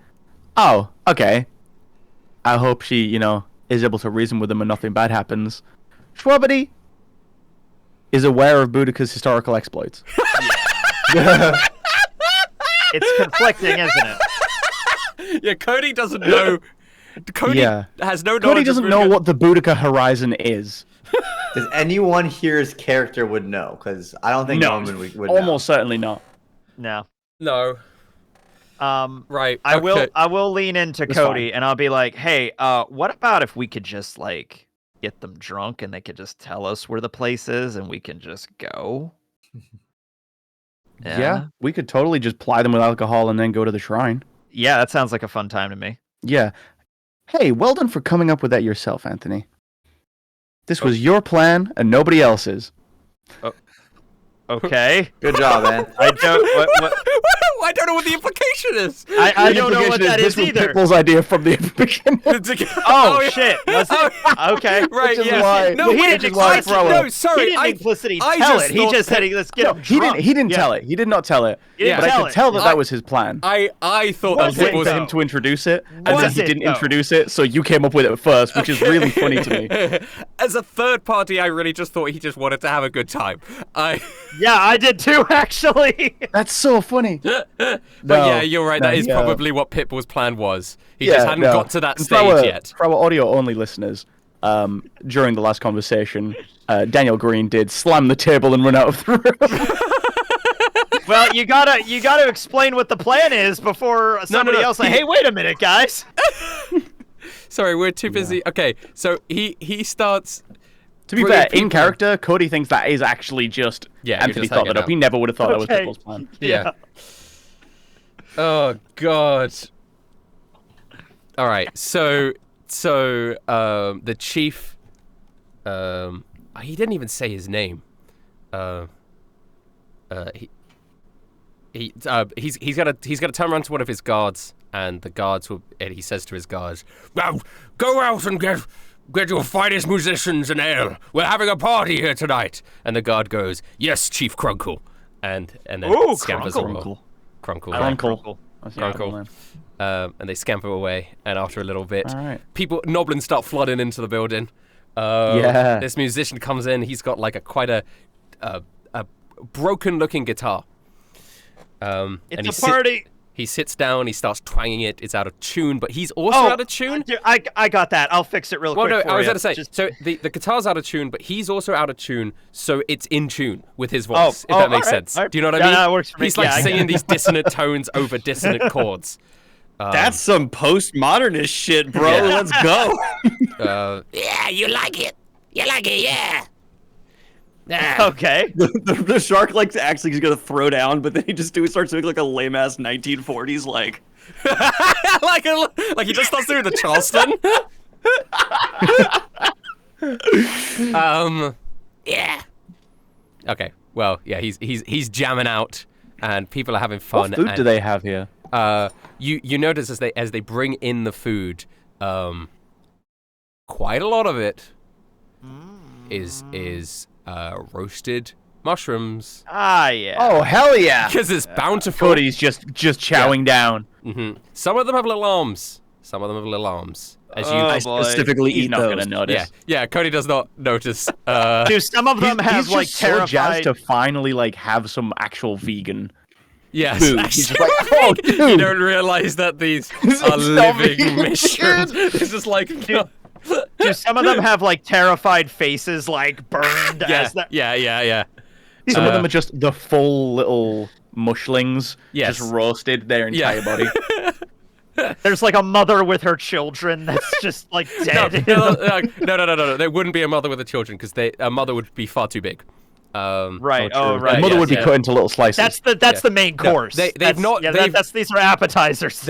oh, okay. I hope she, is able to reason with them and nothing bad happens. Schwabbity is aware of Boudica's historical exploits. It's conflicting, isn't it? Yeah, Cody doesn't know. Cody has no knowledge. Cody doesn't of know Boudica. what the Boudica horizon is. Does anyone here's character would know? Because I don't think Norman would know. Almost certainly not. No. No. Right. I okay. will lean into That's Cody and I'll be like, hey, what about if we could just like get them drunk and they could just tell us where the place is and we can just go? Yeah, we could totally just ply them with alcohol and then go to the shrine. Yeah, that sounds like a fun time to me. Yeah. Hey, well done for coming up with that yourself, Anthony. This was your plan and nobody else's. Okay. Good job, man. I don't. What? I don't know what the implication is. I don't know what that is this either. was Pitbull's idea from the beginning. Oh, yeah. shit! Was it? Okay. Right. Which is Yeah. why- No, he wait, didn't I- throw it. no, sorry. He didn't I implicitly I tell just it. He thought just said, that- "Let's get No, him he drunk." didn't Yeah. tell it. He did not tell it. He didn't But I tell could it. tell that was his plan. I thought that Was Pitbull it, was For though? him to introduce it, and then Was he it, didn't though? introduce it, so you came up with it first, which is really funny to me. As a third party, I really just thought he just wanted to have a good time. Yeah, I did too, actually. That's so funny. But No, yeah, you're right. no, That is yeah. probably what Pitbull's plan was. He just hadn't got to that And stage yet. For our audio-only listeners, during the last conversation, Daniel Green did slam the table and run out of the room. Well, you gotta explain what the plan is before somebody else. Like, hey, wait a minute, guys. Sorry, we're too busy. Okay, so he starts. To be bringing fair, in people- character, Cody thinks that is actually just Yeah, you're Anthony just thought that hanging up. out. He never would have thought that was Okay. Pitbull's plan. Yeah. Oh God. All right. So the chief. He didn't even say his name. he's gonna turn around to one of his guards, and he says to his guards, "Now go out and get your finest musicians and ale. We're having a party here tonight." And the guard goes, "Yes, Chief Crunkle," and then scampers away. Crunkle. I like Crunkle. Crunkle. And they scamper away, and after a little bit, noblins start flooding into the building. This musician comes in. He's got like quite a broken-looking guitar. It's a party. He sits down. He starts twanging it. It's out of tune, but he's also out of tune. I got that. I'll fix it real quick. Well, no, for I was you. going to say. So the guitar's out of tune, but he's also out of tune. So it's in tune with his voice. If that makes sense. Right. Do you know what I mean? No, it works for me. He's like singing these dissonant tones over dissonant chords. That's some postmodernist shit, bro. Let's go. Yeah, you like it. You like it, yeah. Okay. The shark acts like he's gonna throw down, but then he just starts doing like a lame ass 1940s like. like he just starts doing the Charleston. Yeah. Okay. Well, yeah, he's jamming out, and people are having fun. What food do they have here? You notice as they bring in the food, quite a lot of it is roasted mushrooms. Ah, yeah. Oh, hell yeah! Because it's bountiful. Cody's just chowing down. Mm-hmm. Some of them have little arms. As I specifically He's eat not those. gonna notice. Yeah, Cody does not notice. Dude, some of them have he's like just so terrified. jazzed to finally have some actual vegan. Yes, food. He's just like, oh, dude. You don't realize that these are living missions. It's just like, Dude, some of them have like terrified faces, like burned as that. Yeah. Some of them are just the full little mushlings, Yes. just roasted their entire body. There's like a mother with her children that's just like dead. No. There wouldn't be a mother with the children because a mother would be far too big. Right. Oh, right. The mother yes, would be yeah. cut into little slices. That's the main course. These are appetizers.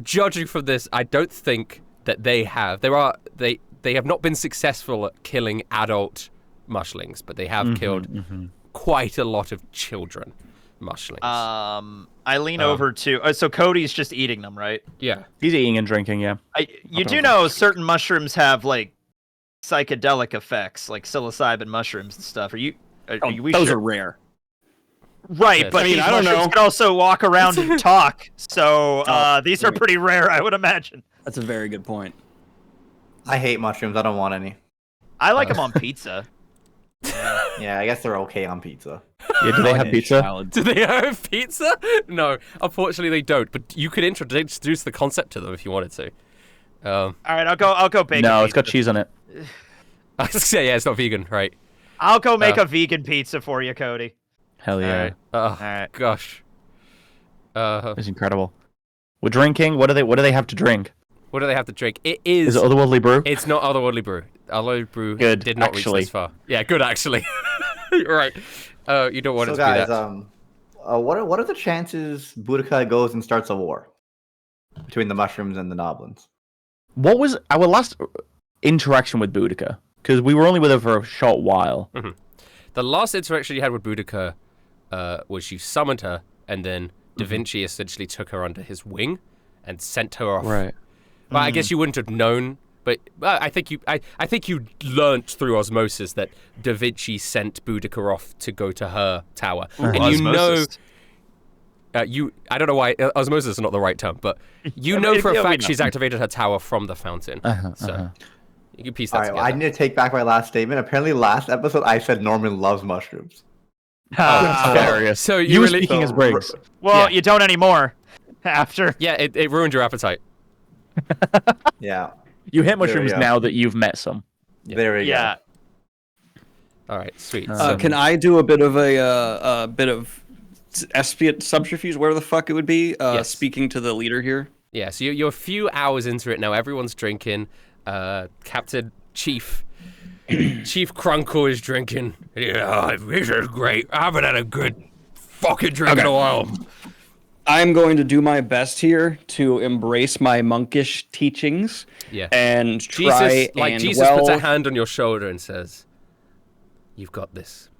Judging from this, I don't think that they have. They have not been successful at killing adult mushlings, but they have killed quite a lot of children mushlings. I lean over to. So Cody's just eating them, right? Yeah. He's eating and drinking, yeah. You do know certain mushrooms have like psychedelic effects, like psilocybin mushrooms and stuff. Are Those are rare. Right, Yes. but I mean, these I don't mushrooms know. can also walk around and talk. So these are pretty rare, I would imagine. That's a very good point. I hate mushrooms. I don't want any. I like them on pizza. Yeah, I guess they're okay on pizza. Yeah, do they have pizza? Do they have pizza? No, unfortunately they don't. But you could introduce the concept to them if you wanted to. All right, I'll go bake. No, it's got cheese on it. Yeah, it's not vegan, right? I'll go make a vegan pizza for you, Cody. Hell yeah. Oh right. gosh. It's incredible. We're drinking. What do they have to drink? What do they have to drink? Is it Otherworldly Brew? It's not Otherworldly Brew. Otherworldly Brew Good, did not actually. reach this far. Yeah, good actually. Right. You don't want So it to guys, be that. what are the chances Boudica goes and starts a war between the mushrooms and the noblins? What was our last interaction with Boudica? Because we were only with her for a short while. Mm-hmm. The last interaction you had with Boudica was you summoned her, and then Da Vinci essentially took her under his wing and sent her off. Right. Well, I guess you wouldn't have known, but I think you learnt through osmosis that Da Vinci sent Boudica off to go to her tower, and you know. I don't know why osmosis is not the right term, but you know for a fact she's activated her tower from the fountain. So you can piece that together. I need to take back my last statement. Apparently, last episode I said Norman loves mushrooms. Hilarious. So you were really, speaking as Briggs. Well, you don't anymore. After. Yeah, it ruined your appetite. Yeah. You hit mushrooms go. now that you've met some. There we Yeah. go. All right, sweet. Can I do a bit of a bit of espiate subterfuge, wherever the fuck it would be? Yes. Speaking to the leader here. Yeah, so you're a few hours into it now. Everyone's drinking. Captain Chief Crunkle is drinking. Yeah, this is great. I haven't had a good fucking drink in a while. I'm going to do my best here to embrace my monkish teachings. Yeah. And try Jesus puts a hand on your shoulder and says, "You've got this."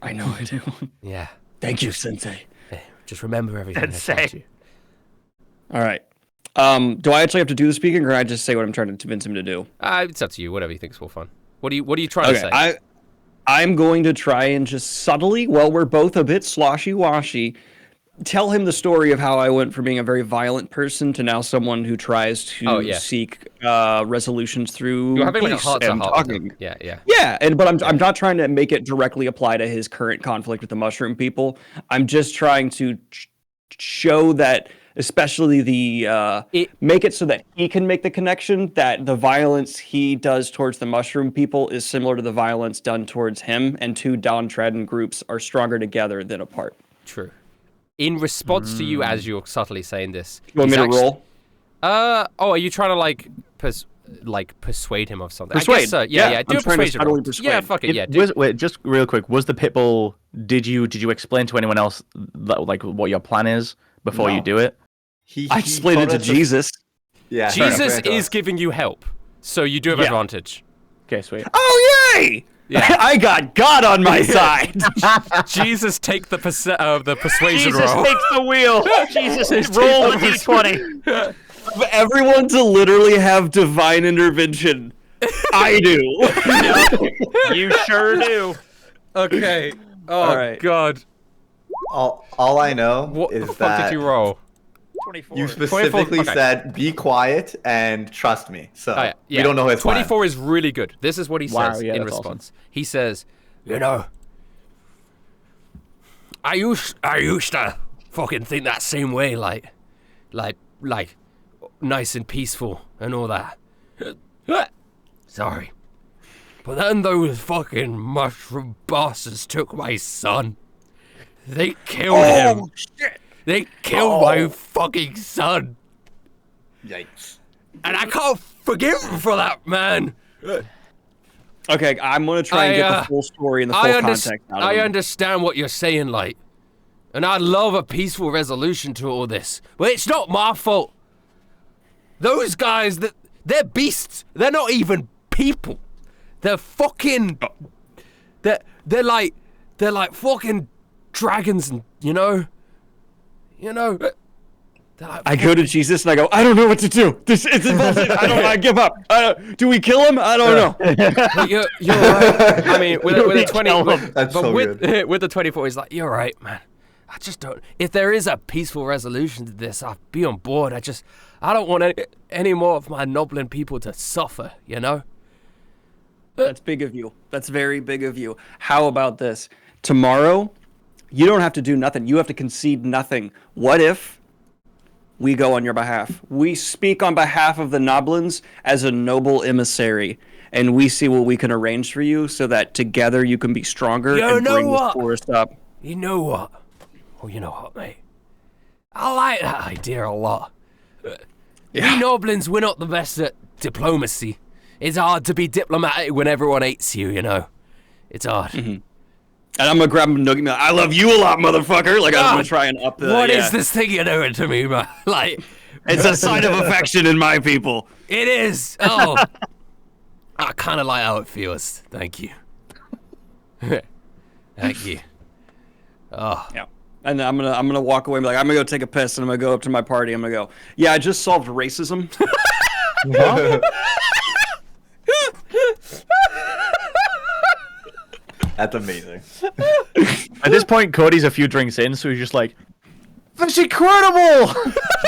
I know I do. Yeah. Thank you, Sensei. Hey, just remember everything I Sensei. told you. All right. Do I actually have to do the speaking, or I just say what I'm trying to convince him to do? It's up to you. Whatever you think's more fun. What are you trying to say? I'm going to try and just subtly, while we're both a bit sloshy-washy, tell him the story of how I went from being a very violent person to now someone who tries to seek resolutions through You're having like a peace heart to and heart. talking. Yeah. Yeah, but I'm not trying to make it directly apply to his current conflict with the mushroom people. I'm just trying to show that, especially make it so that he can make the connection that the violence he does towards the mushroom people is similar to the violence done towards him, and two downtrodden groups are stronger together than apart. True. In response to you, as you're subtly saying this, You want me to roll? are you trying to persuade him of something? I Persuade. guess so. Yeah, Yeah. Do I'm a trying to persuasion subtly roll. persuade. Yeah, fuck it. Yeah. Wait, just real quick. Was the pit bull? Did you explain to anyone else like what your plan is before you No. do it? I explained it to Jesus. Yeah. Jesus is giving you help, so you do have advantage. Okay, sweet. Oh, yay! Yeah. I got God on my side. Jesus, take the persuasion Jesus roll. takes the wheel. Jesus, roll the d20. For everyone to literally have divine intervention, I do. You sure do. Okay. Oh All right. God. All I know What is the fuck that did you roll? 24. you specifically okay. said be quiet and trust me. So Oh, yeah. we don't know his 24 is really good. This is what he Wow, says yeah, in that's response. He says, you know, I used to fucking think that same way, like nice and peaceful and all that. Sorry. But then those fucking mushroom bastards took my son. They killed him. Shit. They killed my fucking son. Yikes. And I can't forgive him for that, man. Okay, I'm going to try and get the full story and the full context out of I him. understand what you're saying, like, and I'd love a peaceful resolution to all this, but it's not my fault. Those guys, they're beasts. They're not even people. They're fucking. They're like fucking dragons, and you know. Like I go to Jesus and I go, I don't know what to do. This is bullshit. I give up. Do we kill him? I don't know. But you're right. I mean, with a 20, That's but so with good. with the 24, he's like, you're right, man. I just don't. If there is a peaceful resolution to this, I'll be on board. I don't want any more of my Noblin people to suffer. You know. That's big of you. That's very big of you. How about this? Tomorrow, you don't have to do nothing. You have to concede nothing. What if we go on your behalf? We speak on behalf of the Noblins as a noble emissary, and we see what we can arrange for you so that together you can be stronger and know bring what? this forest up. You know what? Oh, you know what, mate? I like that idea a lot. We Noblins, we're not the best at diplomacy. It's hard to be diplomatic when everyone hates you, you know? It's hard. Mm-hmm. And I'm going to grab him and nugget me. I love you a lot, motherfucker. Like, I'm going to try and up the... What is this thing you're doing to me, man? Like... It's a sign of affection in my people. It is! Oh! I kind of like how it feels. Thank you. Thank you. Oh. Yeah. And I'm gonna walk away and be like, I'm gonna go take a piss, and I'm gonna go up to my party. I'm gonna go, yeah, I just solved racism. That's amazing. At this point, Cody's a few drinks in, so he's just like, "That's incredible!"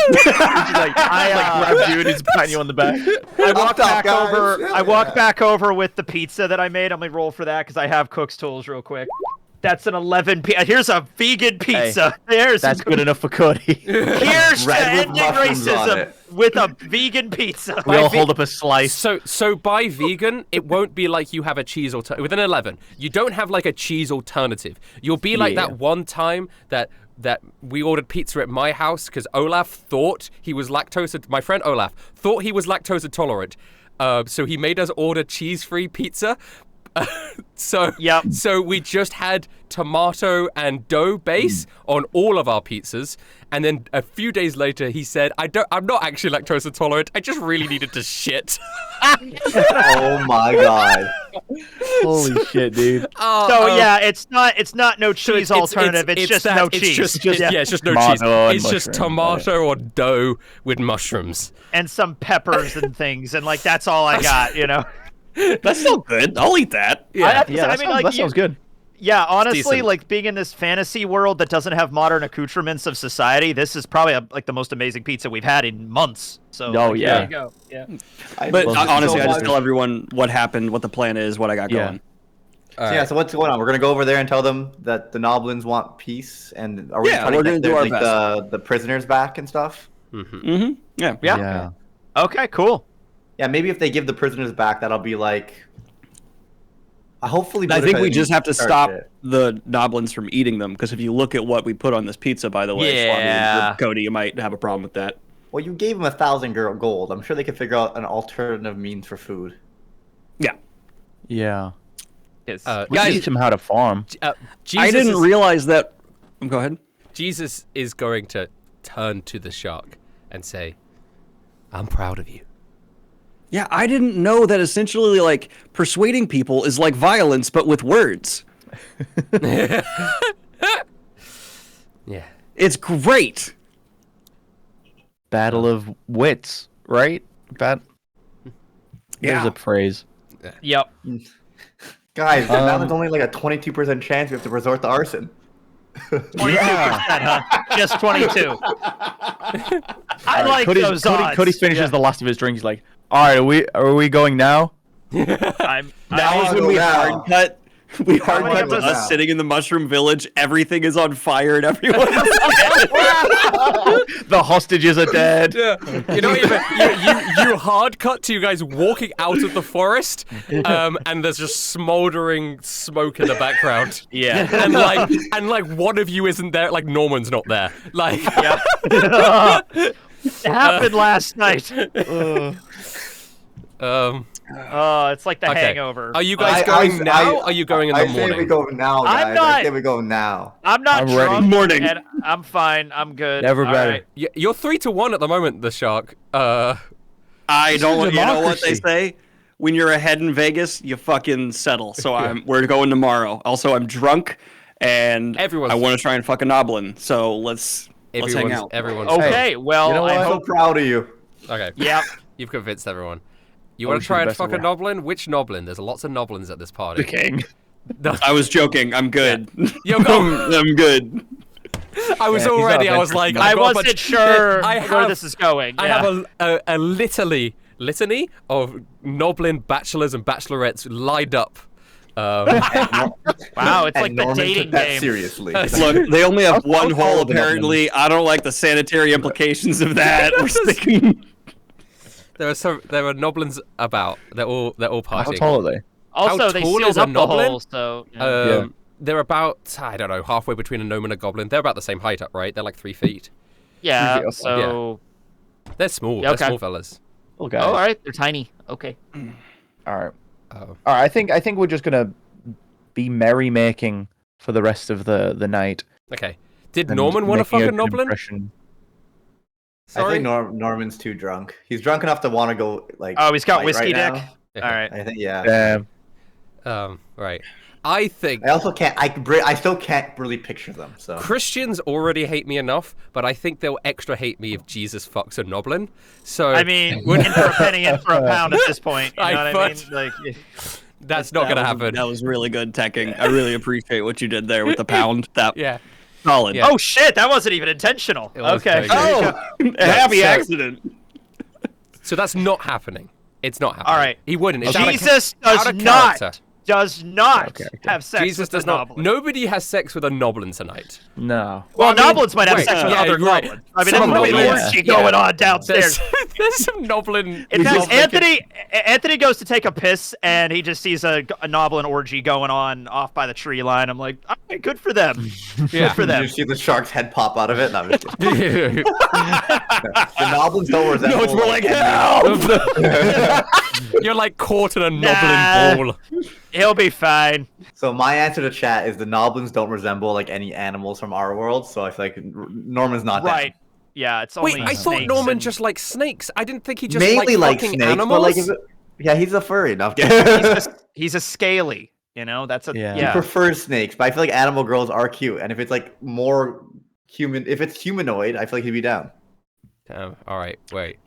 He's like, grabs you and he's patting you on the back. I walk top, back guys. over. Yeah. I walk back over with the pizza that I made. I'm gonna roll for that because I have cook's tools real quick. That's an 11. Here's a vegan pizza. There's That's good enough for Cody. Here's to Bread with ending mushrooms on racism it. with a vegan pizza. We all hold up a slice. So by vegan, it won't be like you have a cheese alternative. With an 11, you don't have like a cheese alternative. You'll be like that one time that we ordered pizza at my house because Olaf thought he was my friend Olaf thought he was lactose intolerant. So he made us order cheese-free pizza. So Yep. so we just had tomato and dough base on all of our pizzas, and then a few days later he said, I'm not actually lactose intolerant. I just really needed to shit. Oh my god. Holy shit, dude. So yeah, it's not no cheese alternative. It's just that, no it's cheese. Just, it's just no cheese. Tomato and It's just mushrooms, tomato or dough with mushrooms. And some peppers and things, and like that's all I got. You know. That's still good. I'll eat that. I have to Yeah, say, that, I mean, sounds, like that sounds good. Yeah, honestly, decent. like being in this fantasy world that doesn't have modern accoutrements of society, this is probably like the most amazing pizza we've had in months. So, Oh, like, yeah. there you go. Yeah. But love it honestly, so I just much. tell everyone what happened, what the plan is, what I got Yeah. going. Yeah, so what's going on? We're gonna go over there and tell them that the Noblins want peace, and are we Yeah, trying we're to gonna get do our their, the prisoners back and stuff? Mm-hmm. Yeah. Yeah. Yeah. Okay, cool. Yeah, maybe if they give the prisoners back, that'll be like. Hopefully, I think we Buddha just have to start stop it. the Noblins from eating them, because if you look at what we put on this pizza, by the way, Swami Yeah. and Cody, you might have a problem with that. Well, you gave them 1,000 gold. I'm sure they could figure out an alternative means for food. Yeah. Yeah. We Guys- teach him how to farm. Jesus I didn't is, realize that. Go ahead. Jesus is going to turn to the shark and say, "I'm proud of you." Yeah, I didn't know that essentially, like, persuading people is like violence, but with words. Yeah. It's great. Battle of wits, right? There's Yeah. a phrase. Yep. Guys, now there's only like a 22% chance we have to resort to arson. 22%, huh? Just 22. I like those odds. Cody finishes the last of his drink. He's like, "All right, are we going now?" That I'll was when go we now. hard cut. We hard many cut of to us us now? sitting in the mushroom village. Everything is on fire and everyone. The hostages are dead. Yeah. You know, you hard cut to you guys walking out of the forest, and there's just smoldering smoke in the background. Yeah. And like one of you isn't there. Like Norman's not there. Like It happened last night. It's like the okay. Hangover. Are you guys going now? Or are you going in the I morning? say we go now, I'm guys. not- I say we go now. I'm not I'm ready. drunk. Morning. And I'm fine. I'm good. Never All better. right. You're 3-1 at the moment. The shark. I This don't. is You know what they democracy. say? When you're ahead in Vegas, you fucking settle. So we're going tomorrow. Also, I'm drunk, and Everyone's- I want to try and fuck a Noblin. So let's hang out. Everyone's Okay. Well, You know I what? I'm so hope. proud of you. Okay. Yep. You've convinced everyone. You I want wish to you try the and best of fuck a luck. Noblin? Which Noblin? There's lots of Noblins at this party. The king. I was joking. I'm good. Yo, go. I'm good. I was Yeah, he's already. not I was that like, good. I I got a wasn't bunch- sure I where have- this is going. I yeah. have a litany of Noblin bachelors and bachelorettes lined up. Wow, it's And like the Norman dating took that game. seriously. Look, they only have one I'll follow hole. them up Apparently, I don't like the sanitary implications of that. We're sticking. There are Noblins about. They're all How partying. tall are they? Also, How they tall sealed is a up the Noblin? hole, so. yeah. Yeah. They're about, I don't know, halfway between a gnome and a goblin. They're about the same height up, right? They're like 3 feet. Yeah, okay. so. They're small. Yeah, They're okay. small fellas. Little guys. Oh, all right, they're tiny. Okay. All right. Oh. All right. I think we're just gonna be merrymaking for the rest of the night. Okay. Did and Norman want to making fuck a good Noblin? impression. I Sorry. think Norman's too drunk. He's drunk enough to want to go like. Oh, he's got fight whiskey right dick? now. Yeah. All right. I think yeah. Right. I think I also can't. I still can't really picture them. So Christians already hate me enough, but I think they'll extra hate me if Jesus fucks a Noblin. So I mean, in for a penny, in for a pound at this point. You I know what I mean? thought- Like, that's not gonna happen. That was really good teching. I really appreciate what you did there with the pound. That Yeah. solid. Yeah. oh shit, that wasn't even intentional. It was Okay. very good. Oh, a happy so- accident. So that's not happening. It's not happening. All right. He wouldn't. It's out of- Jesus out does of not character. Okay. have sex Jesus with does the not. Noblin. Nobody has sex with a Noblin tonight. No. Well, I mean, Noblins might have wait, sex with yeah, other you're right. Noblins. I mean, Some there's probably an Noblins, orgy yeah. going on downstairs. There's some Noblin. In fact, Noblin- Anthony goes to take a piss and he just sees a Noblin orgy going on off by the tree line. I'm like, all right, good for them. Yeah. Good for Did them. you see the shark's head pop out of it? No, I'm just kidding. The Noblins don't resemble. No, it's more like any- hell. You're like caught in a Nah. Noblin ball. He'll be fine. So my answer to chat is the Noblins don't resemble like any animals from our world, so I feel like Norman's not Right. Yeah, it's only Wait, I thought snakes Norman and- just likes snakes. I didn't think he just mainly like fucking snakes, animals. but like yeah, he's a furry enough. he's a scaly, you know? That's a He yeah. prefers snakes, but I feel like animal girls are cute, and if it's like more human, if it's humanoid, I feel like he'd be down. Damn. All right. Wait.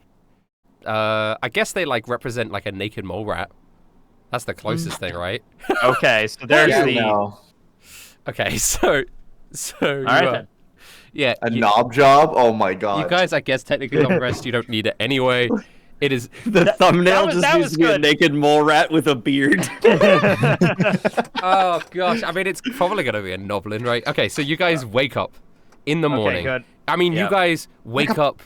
I guess they like represent like a naked mole rat. That's the closest thing, right? Okay, so there's Yeah, the no. Okay, so All right then. yeah, A knob job? Oh my god. you guys, I guess technically long rest. You don't need it anyway. It is The thumbnail that just needs was to be a good. naked mole rat with a beard. Oh gosh, I mean it's probably gonna be a noblin, right? Okay, so you guys wake up in the morning. good. I mean, you Yep. guys wake up.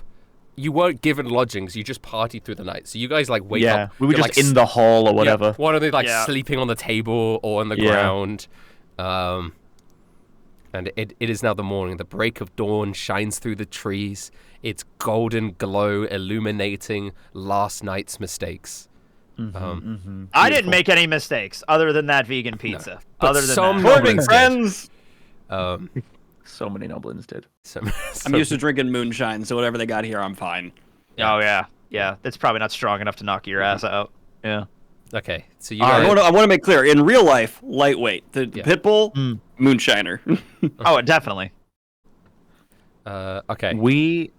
You weren't given lodgings. You just partied through the night. So you guys like wake Yeah, up. we were you're, just like, in the hall or whatever. Yeah, one of them like Yeah. sleeping on the table or on the Yeah. ground. And it is now the morning. The break of dawn shines through the trees. Its golden glow illuminating last night's mistakes. I didn't make any mistakes other than that vegan pizza. But Other than some that. noblins did. friends. So many noblins did. I'm used to drinking moonshine, so whatever they got here, I'm fine. Oh yeah. Yeah, that's probably not strong enough to knock your ass out. Yeah. Okay, so you I guys. want to make clear, in real life, lightweight. The Yeah. Pitbull, moonshiner. Oh, definitely. Okay. We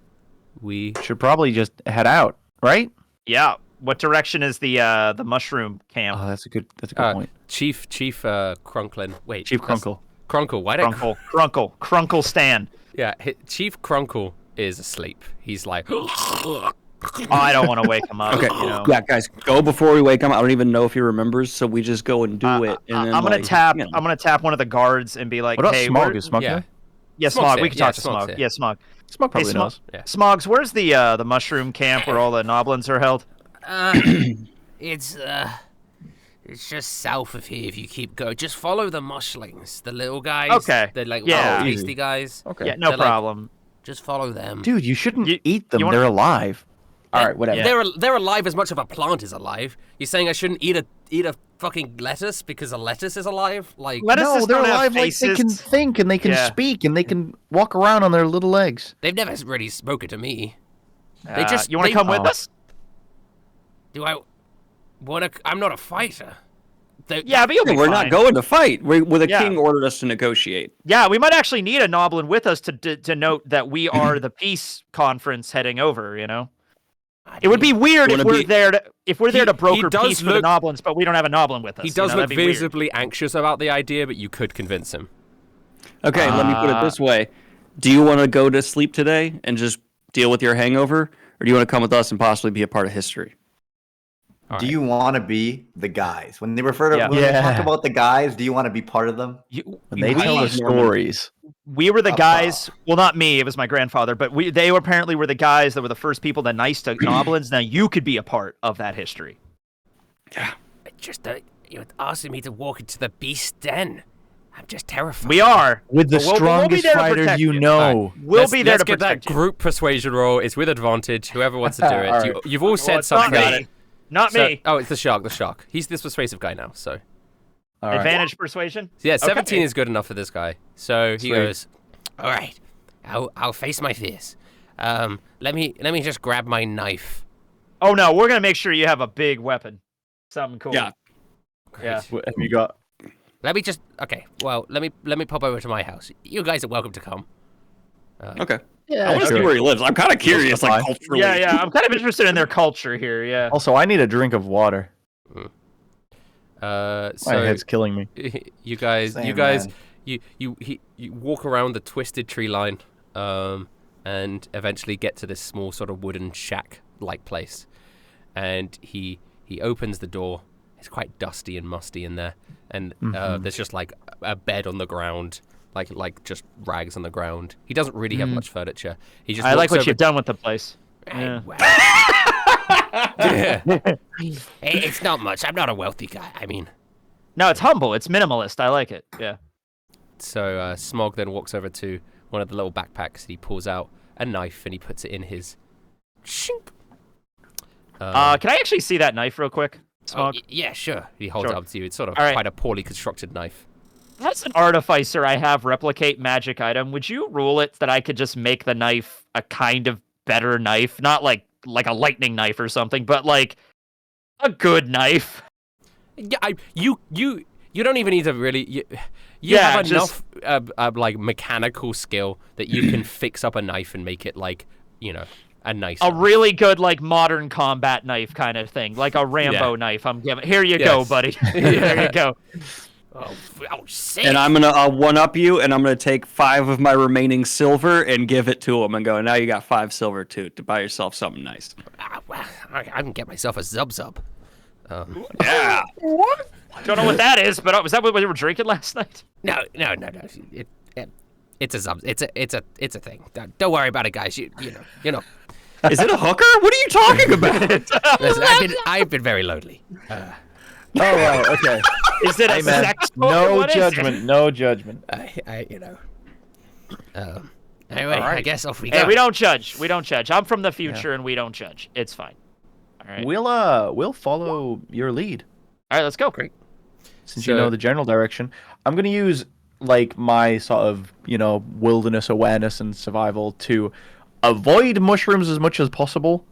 We should probably just head out, right? Yeah. What direction is the mushroom camp? Oh, that's a good point. Chief Crunklin. Wait, Chief that's- Crunkle. Crunkle. Why don't? Crunkle stand. Yeah, Chief Crunkle is asleep. He's like. Oh, I don't want to wake him up. Okay, You know? yeah, guys, go before we wake him. I don't even know if he remembers, so we just go and do it. And then, I'm gonna like, tap. you know. I'm gonna tap one of the guards and be like, What about "Hey, Smog? where- Is Smog Yeah. there? yeah, Smog's Smog. here. We can Yeah, talk to Smog's Smog. here. Yeah, Smog. Smog probably Smog. knows. Yeah. Smogs, where's the mushroom camp where all the noblins are held? It's just south of here if you keep going. Just follow the mushlings, the little guys. Okay. They're like Yeah. little tasty guys. Okay. Yeah, no They're like- problem. Just follow them. Dude, you shouldn't You- eat them. you wanna- They're alive. All right, whatever. Yeah. They're alive as much as a plant is alive. You're saying I shouldn't eat a fucking lettuce because a lettuce is alive? Like Lettuces No, they're don't have alive. Like they can faces. think and they can Yeah. speak and they can walk around on their little legs. They've never really spoken to me. They just- You want they- to come with Oh. us? Do I want to? I'm not a fighter. Yeah, but you'll be We're fine. not going to fight. The Yeah. king ordered us to negotiate. Yeah, we might actually need a noblin with us to denote that we are the peace conference heading over. You know, it would be weird if Wanna we're be- there to He broker does peace for the look- noblins, but we don't have a noblin with us. he does you know, look that'd be weird. visibly anxious about the idea, but you could convince him. Okay, let me put it this way. Do you want to go to sleep today and just deal with your hangover? Or do you want to come with us and possibly be a part of history? Do you want to be the guys? When they refer to Yeah. when they Yeah. talk about the guys, do you want to be part of them? When they tell the we- stories. We were the guys. Well, not me. It was my grandfather. But they apparently were the guys that were the first people that nice to noblins. Now you could be a part of that history. Just you're asking me to walk into the beast den. I'm just terrified. We are. With the But we'll be strongest there to fighter protect you you. know. We'll Let's- be there let's to get that protect you. group persuasion roll. It's with advantage. Whoever wants to do it. All right. You've all said Well, it's not something. me. Not So- me. oh, it's the shark. The shark. He's this persuasive guy now. So All right. Advantage persuasion. yeah, Okay. 17 is good enough for this guy. So he Sweet. goes. All right, I'll face my fears. Let me just grab my knife. Oh no, we're gonna make sure you have a big weapon. Something cool. Yeah. Yeah. What have you got? Let me just okay. Well, let me pop over to my house. You guys are welcome to come. Okay. Yeah, I want to see where he lives. I'm kind of curious, like, culturally. Yeah, yeah. I'm kind of interested in their culture here. Yeah. Also, I need a drink of water. So My head's killing me. you guys, Same, man. you walk around the twisted tree line, and eventually get to this small sort of wooden shack-like place, and he opens the door. It's quite dusty and musty in there, and there's just like a bed on the ground, like just rags on the ground. He doesn't really have much furniture. He just I like walks what over- you've done with the place. Yeah. It's not much. I'm not a wealthy guy. I mean, No, it's humble. It's minimalist. I like it. Yeah. So Smog then walks over to one of the little backpacks and he pulls out a knife and he puts it in his. Shink. Can I actually see that knife real quick? Smog? Yeah, sure. He holds Sure. it up to you. It's sort of All right. quite a poorly constructed knife. As an artificer, I have replicate magic item. Would you rule it that I could just make the knife a kind of better knife? Not like a lightning knife or something, but like a good knife. Yeah, you don't even need to really. You have enough like mechanical skill that you can fix up a knife and make it like a nice. A really good like modern combat knife kind of thing, like a Rambo knife. I'm giving. Here you go, buddy. There you go. Oh, sick. And I'm gonna one up you, and I'm gonna take 5 of my remaining silver and give it to him, and go. Now you got 5 silver too to buy yourself something nice. Well, I can get myself a Zub. Yeah. What? Don't know what that is, but was that what we were drinking last night? No. It's a Zub. It's a thing. Don't worry about it, guys. You know. Is it a hooker? What are you talking about? Listen, I've been very lonely. Oh, wow, okay. Is it a man, sex? no What is it? judgment, no judgment. Anyway, right. I guess off we go. Hey, we don't judge. We don't judge. I'm from the future, and we don't judge. It's fine. All right. We'll follow your lead. All right, let's go. Great. Since you know the general direction. I'm gonna use like my sort of, wilderness awareness and survival to avoid mushrooms as much as possible.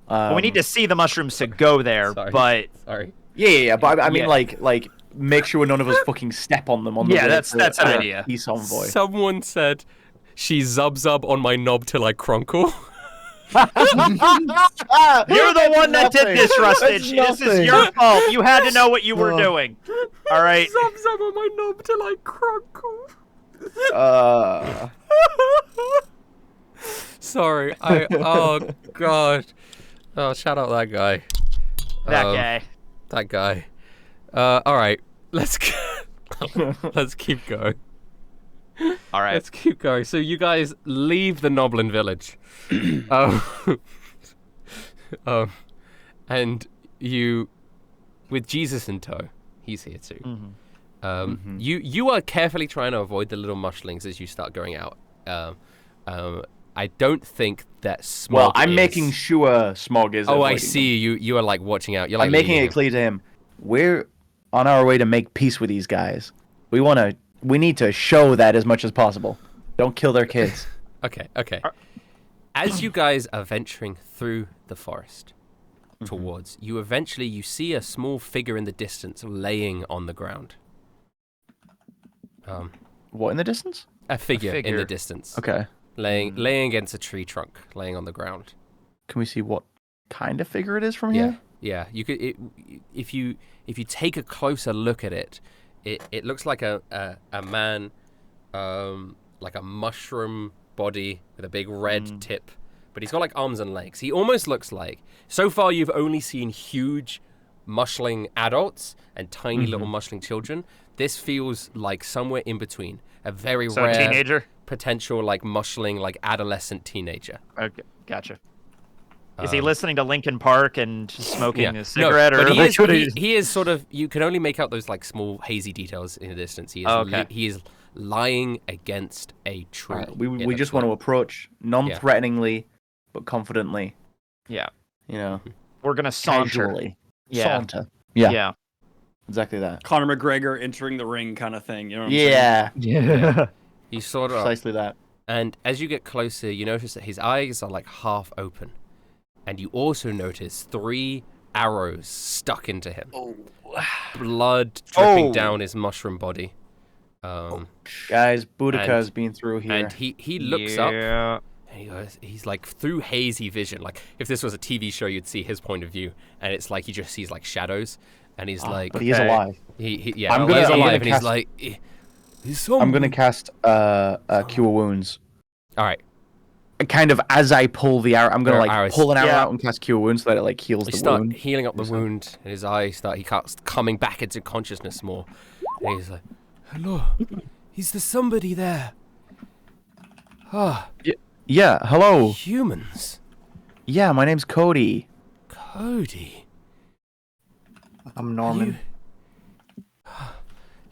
Well, we need to see the mushrooms to go there, but Sorry. Yeah, but I mean, like, make sure none of us fucking step on them on the way that's an idea. Peace envoy. Someone said she zub on my knob till I crunkle. you're the one that did this, Rustage. This is your fault. You had to know what you were doing. All right. Zub on my knob till I crunkle. Sorry. Oh god. Oh, shout out that guy. That guy. All right. Let's keep going. All right. Let's keep going. So you guys leave the Noblin village. And you, with Jesus in tow, he's here too. You are carefully trying to avoid the little mushlings as you start going out. I don't think that Smog Well, I'm making sure Smog is. Oh, I avoiding see. them. You are like watching out. You're like I'm making leading it clear to him. We're on our way to make peace with these guys. We need to show that as much as possible. Don't kill their kids. Okay. As you guys are venturing through the forest towards, you see a small figure in the distance laying on the ground. What in the distance? A figure in the distance. Okay. Laying against a tree trunk, laying on the ground. Can we see what kind of figure it is from here? Yeah. You could if you take a closer look at it, it looks like a man, like a mushroom body with a big red tip, but he's got like arms and legs. He almost looks like. So far, you've only seen huge mushling adults and tiny little mushling children. This feels like somewhere in between. A very rare teenager? potential like mushling, like adolescent teenager. Okay, gotcha. Is he listening to Linkin Park and smoking a No, cigarette? but or he is sort of. You can only make out those like small hazy details in the distance. He is he is lying against a tree. Right, we just want to approach non-threateningly, but confidently. Yeah. We're gonna saunter. Casually. Yeah. Saunter. Yeah. Yeah. Exactly that. Conor McGregor entering the ring kind of thing. You know what I'm saying? Yeah. You sort of Precisely that. And as you get closer, you notice that his eyes are like half open. And you also notice 3 arrows stuck into him. Blood dripping down his mushroom body. Guys, Boudica's been through here. And he looks up and he's like through hazy vision. Like if this was a TV show, you'd see his point of view. And it's like he just sees like shadows. And he's like, but he is alive. He's I'm alive. gonna And he's like, I'm gonna cast Cure Wounds. All right. Kind of as I pull the arrow, I'm gonna like arrows. pull an arrow out and cast Cure Wounds so that it like heals You the start wound. healing up the wound, and his eyes he starts coming back into consciousness more. And he's like, "Hello, is there somebody there?" Yeah, hello. Humans. Yeah, my name's Cody. Cody. I'm Norman.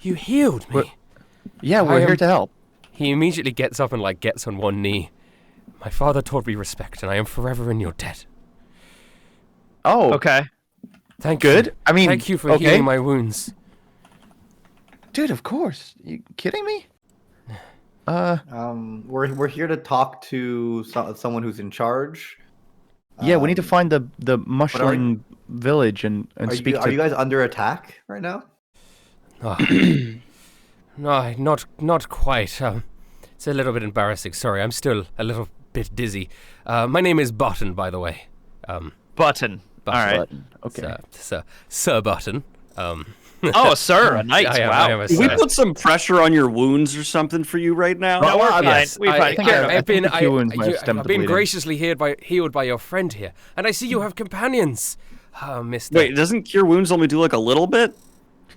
You healed me. Yeah, we're here to help. He immediately gets up and like gets on one knee. My father taught me respect, and I am forever in your debt. Oh, Okay. Thank Good. you. I mean, thank you for okay. healing my wounds. Dude, of course. You kidding me? We're here to talk to someone who's in charge. Yeah, we need to find the mushling village and speak to. Are you guys under attack right now? Oh. No, not quite. It's a little bit embarrassing. Sorry, I'm still a little bit dizzy. My name is Button, by the way. Button. All right. Okay. Sir Button. Oh, sir, a knight. I am Wow. a Can we sir. put some pressure on your wounds or something for you right now? No, we're fine. Yes, We're fine. I think the few wounds might have stemmed I've the been bleeding. graciously healed by your friend here, and I see you have companions. Oh, Mister. Wait, doesn't cure wounds only do like a little bit?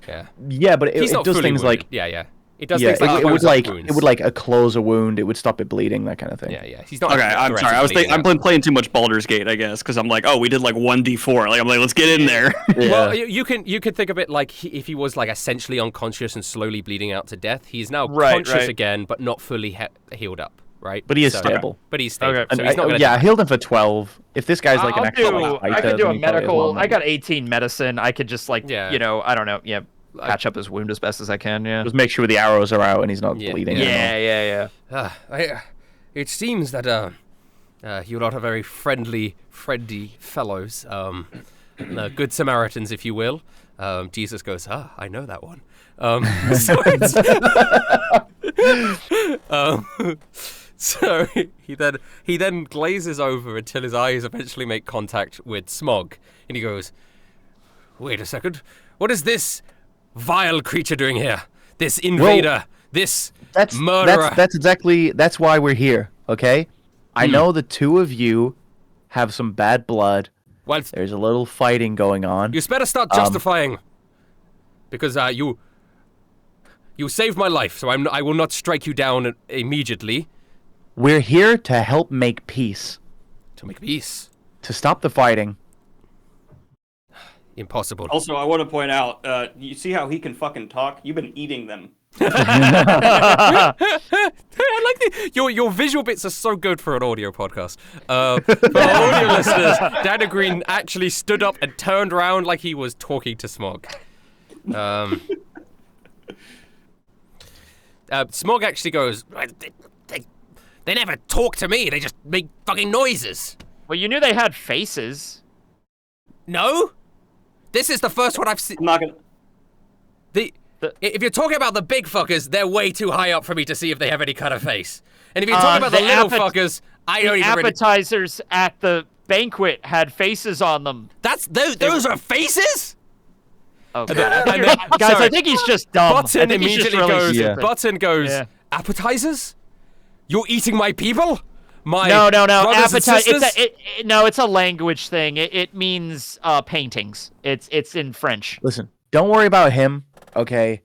Yeah. Yeah, but He's it not does fully things wounded. like Yeah. It does yeah, things like it would close up like wounds. it would like close a wound. It would stop it bleeding, that kind of thing. Yeah. He's not. Okay, I'm sorry. I was thinking I'm playing too much Baldur's Gate, I guess, because I'm like, oh, we did like 1d4. Like I'm like, let's get in there. Yeah. Well, you could think of it like if he was like essentially unconscious and slowly bleeding out to death. He's now conscious again, but not fully healed up, right? But he is So- stable. But he's stable. Okay. So he's not gonna I die. healed him for 12. If this guy's like an actual I could do a medical. I got 18 medicine. I could just like, Yeah. I don't know. Yeah, patch up his wound as best as I can. Yeah. Just make sure the arrows are out and he's not Yeah. bleeding. anymore. Yeah. It seems that you're not a very friendly fellows. Good Samaritans, if you will. Jesus goes, I know that one. So he then glazes over until his eyes eventually make contact with Smog, and he goes, "Wait a second, what is this vile creature doing here? This invader, this murderer." That's why we're here. Okay, I know the two of you have some bad blood. Well, There's a little fighting going on. you better start justifying, because you saved my life, so I will not strike you down immediately. We're here to help make peace, To make peace. to stop the fighting. Impossible. Also, I want to point out, you see how he can fucking talk? You've been eating them. I like your visual bits are so good for an audio podcast. For our audio listeners, Dana Green actually stood up and turned around like he was talking to Smog. Smog actually goes, They never talk to me. They just make fucking noises. Well, you knew they had faces. No? This is the first one I've seen. I'm not gonna. If you're talking about the big fuckers, they're way too high up for me to see if they have any kind of face. And if you're talking about the little fuckers, I don't even really... appetizers at the banquet had faces on them. Those are faces? Oh, God. Guys, I think he's just dumb. Button immediately goes, Yeah. appetizers? You're eating my people? My No. brothers and sisters? It's a language thing. It means paintings. It's in French. Listen, don't worry about him. Okay.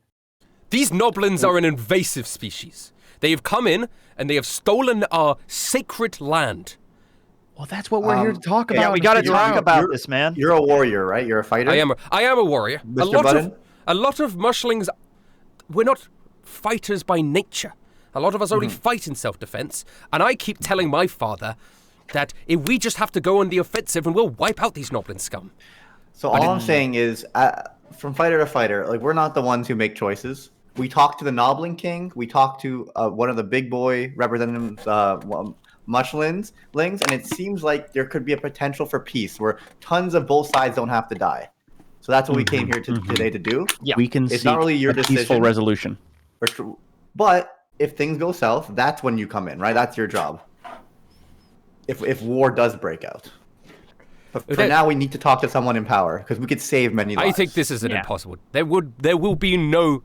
These noblins are an invasive species. They have come in and they have stolen our sacred land. Well, that's what we're here to talk about. Yeah, we got to Mr. talk Brown. about this, man. You're a warrior, right? You're a fighter. I am a warrior. Mr. Button? A lot of mushlings, we're not fighters by nature. A lot of us only fight in self-defense, and I keep telling my father that if we just have to go on the offensive and we'll wipe out these noblin scum. So all I'm saying is, from fighter to fighter, like we're not the ones who make choices. We talk to the Noblin King. We talk to one of the big boy representatives, Mushlings, and it seems like there could be a potential for peace, where tons of both sides don't have to die. So that's what we came here today to do. Yeah. We can It's seek not really your a peaceful decision. resolution. But if things go south, that's when you come in, right? That's your job. If war does break out. But for now, we need to talk to someone in power because we could save many lives. I think this is impossible. There will be no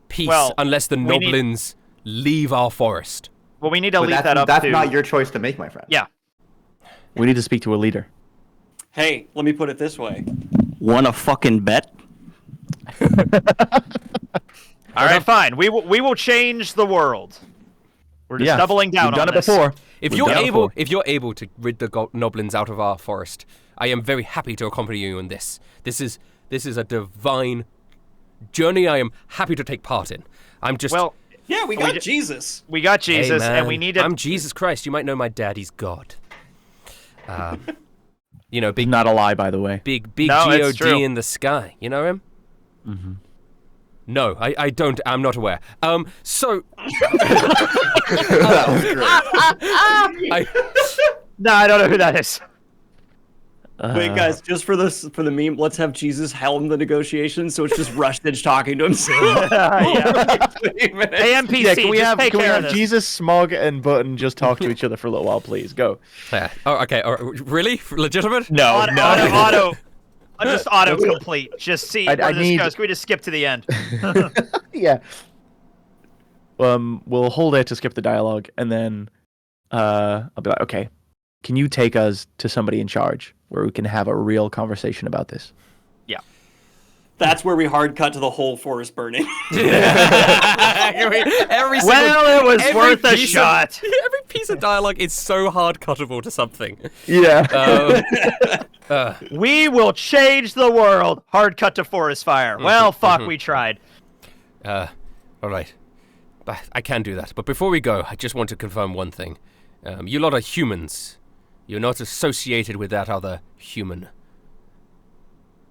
peace unless the noblins leave our forest. Well, we need to But leave that up that's to... not your choice to make, my friend. Yeah. We need to speak to a leader. Hey, let me put it this way. Wanna fucking bet? All right, fine. We will change the world. We're just doubling down We've on done this. it before. If We've you're done it able, before. if you're able to rid the noblins out of our forest, I am very happy to accompany you in this. This is a divine journey. I am happy to take part in. I'm just Yeah, we got Jesus. We got Hey, Jesus, man, and we need to... I'm Jesus Christ. You might know my daddy's God. You know, big Not a lie, by the way. big No, it's God true. in the sky. You know him? Mm-hmm. No, I don't. I'm not aware. So That was great. No, I don't know who that is. Wait, guys, just for the meme, let's have Jesus helm the negotiations, so it's just Rustage talking to himself. Yeah. Hey, NPC, Yeah, can we just have, take can we care have of this. Jesus, Smog, and Button just talk to each other for a little while, please? Go. yeah. Oh, okay. Really? Legitimate? No, Auto complete. Just see where this goes. Can we just skip to the end? Yeah. We'll hold it to skip the dialogue, and then I'll be like, okay, can you take us to somebody in charge where we can have a real conversation about this? Yeah. That's where we hard cut to the whole forest burning. Every Well, it was every worth a piece shot. Every piece of dialogue is so hard cuttable to something. Yeah. We will change the world. Hard cut to forest fire. Well, fuck, we tried. All right. I can do that. But before we go, I just want to confirm one thing. You lot are humans. You're not associated with that other human.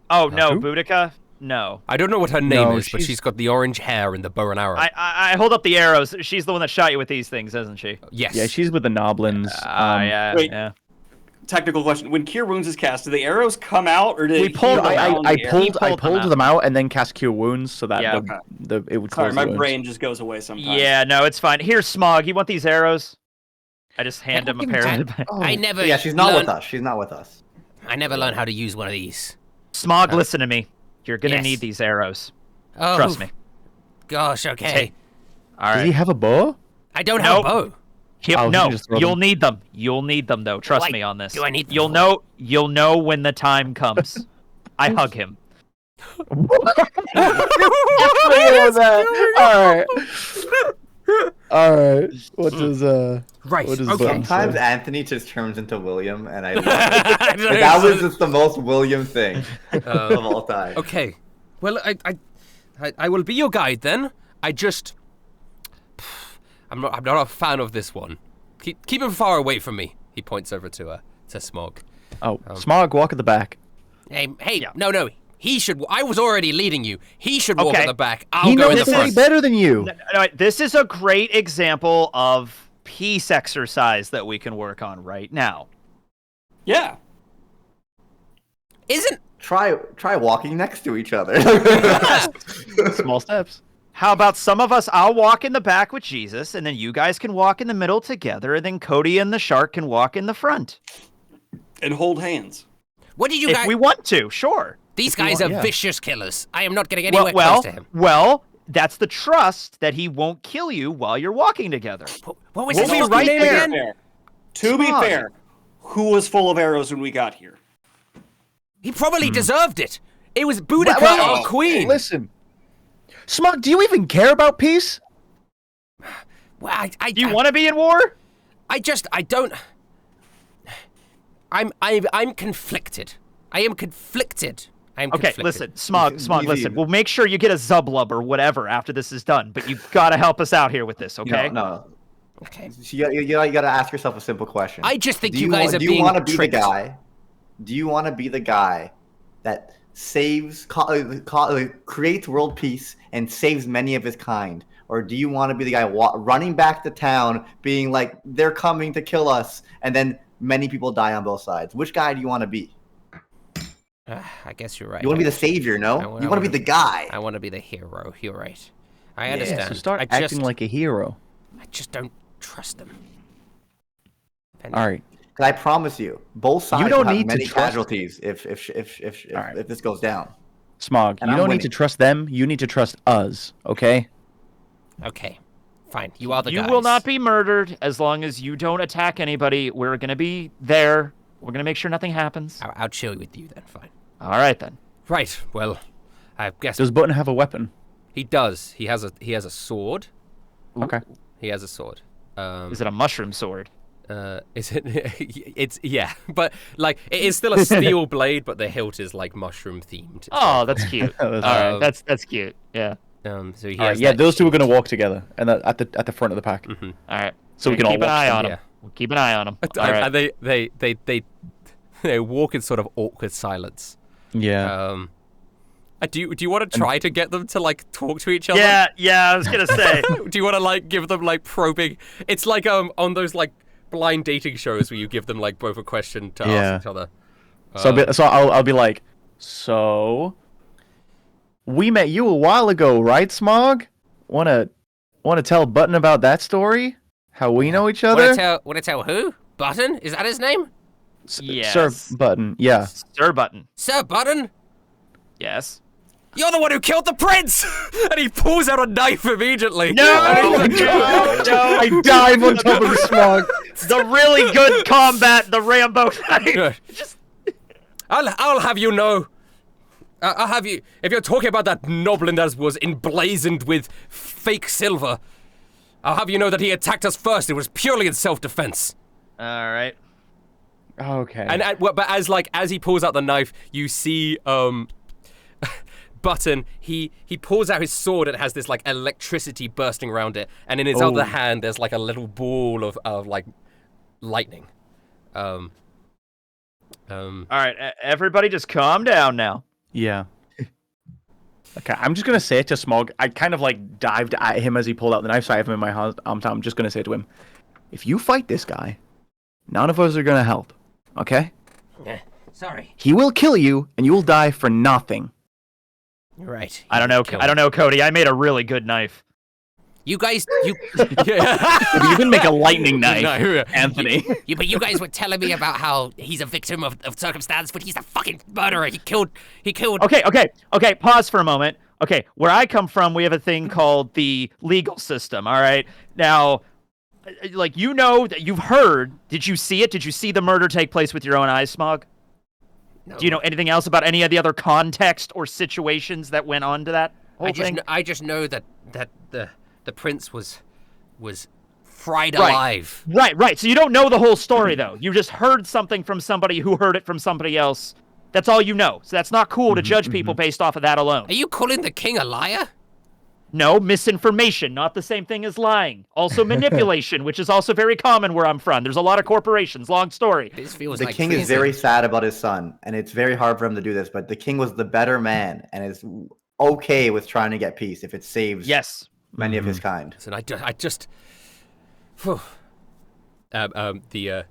Oh, no, Who? Boudica? No. I don't know what her name No, is, but she's got the orange hair and the bow and arrow. I hold up the arrows. She's the one that shot you with these things, isn't she? Yes. Yeah, she's with the Noblins. Yeah, wait. yeah. Technical question: when Cure Wounds is cast, do the arrows come out, or did We pulled them out. I He pulled pulled them out and then cast Cure Wounds so that Yeah. it would Sorry, close my the wounds. brain just goes away sometimes. Yeah, no, it's fine. Here's Smog. You want these arrows? I just hand him a pair of I never. Yeah, she's not learned, with us. She's not with us. I never learned how to use one of these. Smog, listen to me. You're gonna Yes. need these arrows. Oh, Trust me. Gosh, okay. Hey. All Does he right. have a bow? I don't have a bow. Oh, No, you just throw you'll them. need them. You'll need them though. Trust Why me on this. do I need them You'll for? know. You'll know when the time comes. I hug him. All right. What does Right, What does okay. Button Sometimes say? Anthony just turns into William, and I love it. Like, that was just the most William thing of all time. Okay. Well, I will be your guide then. I'm not a fan of this one. Keep him far away from me. He points over to Smog. Oh, Smog, walk at the back. Hey, Yeah. no. He should. I was already leading you. He should walk Okay. at the back. I'll He go in knows the way front. better than you. No, this is a great example of peace exercise that we can work on right now. Yeah. Isn't Try walking next to each other. Small steps. How about some of us? I'll walk in the back with Jesus, and then you guys can walk in the middle together, and then Cody and the shark can walk in the front. And hold hands. what did you If guys? we want to, sure. These guys are yeah. vicious killers. I am not getting anywhere close to him. Well, that's the trust that he won't kill you while you're walking together. What was We'll his be last right name there. again? To be Smog. fair, who was full of arrows when we got here? He probably deserved it. It was Boudica, Well, our queen. Listen. Smog, do you even care about peace? Well, Do you want to be in war? I don't. I'm conflicted. I am conflicted. Okay, conflicted. listen, Smog, Easy. listen. We'll make sure you get a Zublub or whatever after this is done, but you've got to help us out here with this, okay? No. Okay. You gotta ask yourself a simple question. I just think Do you guys are do you being wanna be tricked. the guy? Do you want to be the guy that saves, creates world peace and saves many of his kind, or do you want to be the guy running back to town, being like, "They're coming to kill us," and then many people die on both sides? Which guy do you want to be? I guess you're right. You want to be the savior, no? I You want to be the guy. I want to be the hero. You're right. I Yeah. understand. So start I acting like a hero. I just don't trust them. And All right. Because I promise you, both sides don't will have need to many trust- casualties if Alright. this goes down. Smog, And you I'm don't need winning. to trust them. You need to trust us, okay? Okay, fine. You are the You guys. will not be murdered as long as you don't attack anybody. We're going to be there. We're going to make sure nothing happens. I'll chill with you then. Fine. All right, then. Right. Well, I guess Does Button have a weapon? he does. He has a sword. Okay. He has a sword. Is it a mushroom sword? Is it? It's yeah, but like it is still a steel blade, but the hilt is like mushroom themed. Oh, that's cute. All right, that's cute. Yeah. So he All right, has yeah, that those two are shield. going to walk together and at the front of the pack. All right. So we can all keep an watch eye them, on him. yeah. We'll keep an eye on him. All right. And They walk in sort of awkward silence. Yeah. Do you want to try to get them to like talk to each other? Yeah, I was gonna say. Do you want to like give them like probing? It's like on those like blind dating shows where you give them like both a question to ask each other. So I'll be like, so we met you a while ago, right, Smog? Wanna tell Button about that story? How we know each other? Want to tell who? Button? Is that his name? Yes. Sir Button. Yeah. Sir Button. Sir Button? Yes. You're the one who killed the prince! And he pulls out a knife immediately. No! I dive on top of the Smog. The really good combat, the Rambo knife. I'll have you know. I'll have you. If you're talking about that noblin that was emblazoned with fake silver, I'll have you know that he attacked us first. It was purely in self-defense. All right. Okay. But as he pulls out the knife, you see Button. He pulls out his sword and it has this like electricity bursting around it, and in his other hand there's like a little ball of like lightning. All right, everybody, just calm down now. Yeah. Okay, I'm just gonna say it to Smog. I kind of like dived at him as he pulled out the knife, so I have him in my hand. I'm just gonna say to him, if you fight this guy, none of us are gonna help. Okay? Sorry. He will kill you, and you will die for nothing. You're right. I don't know, Cody. I made a really good knife. You guys, You can make a lightning knife, Anthony. but you guys were telling me about how he's a victim of circumstance, but he's a fucking murderer. He killed. Okay, pause for a moment. Okay, where I come from, we have a thing called the legal system, all right? Now, like, you know that you've heard, did you see it? Did you see the murder take place with your own eyes, Smog? No. Do you know anything else about any of the other context or situations that went on to that whole thing? I just know that the prince was fried alive. Right. So you don't know the whole story, though. You just heard something from somebody who heard it from somebody else. That's all you know. So that's not cool to judge people based off of that alone. Are you calling the king a liar? No, misinformation, not the same thing as lying. Also manipulation, which is also very common where I'm from. There's a lot of corporations, long story. This feels The like king treason. is very sad about his son, and it's very hard for him to do this, but the king was the better man and is okay with trying to get peace if it saves Yes. many of his kind. And I just. Whew. The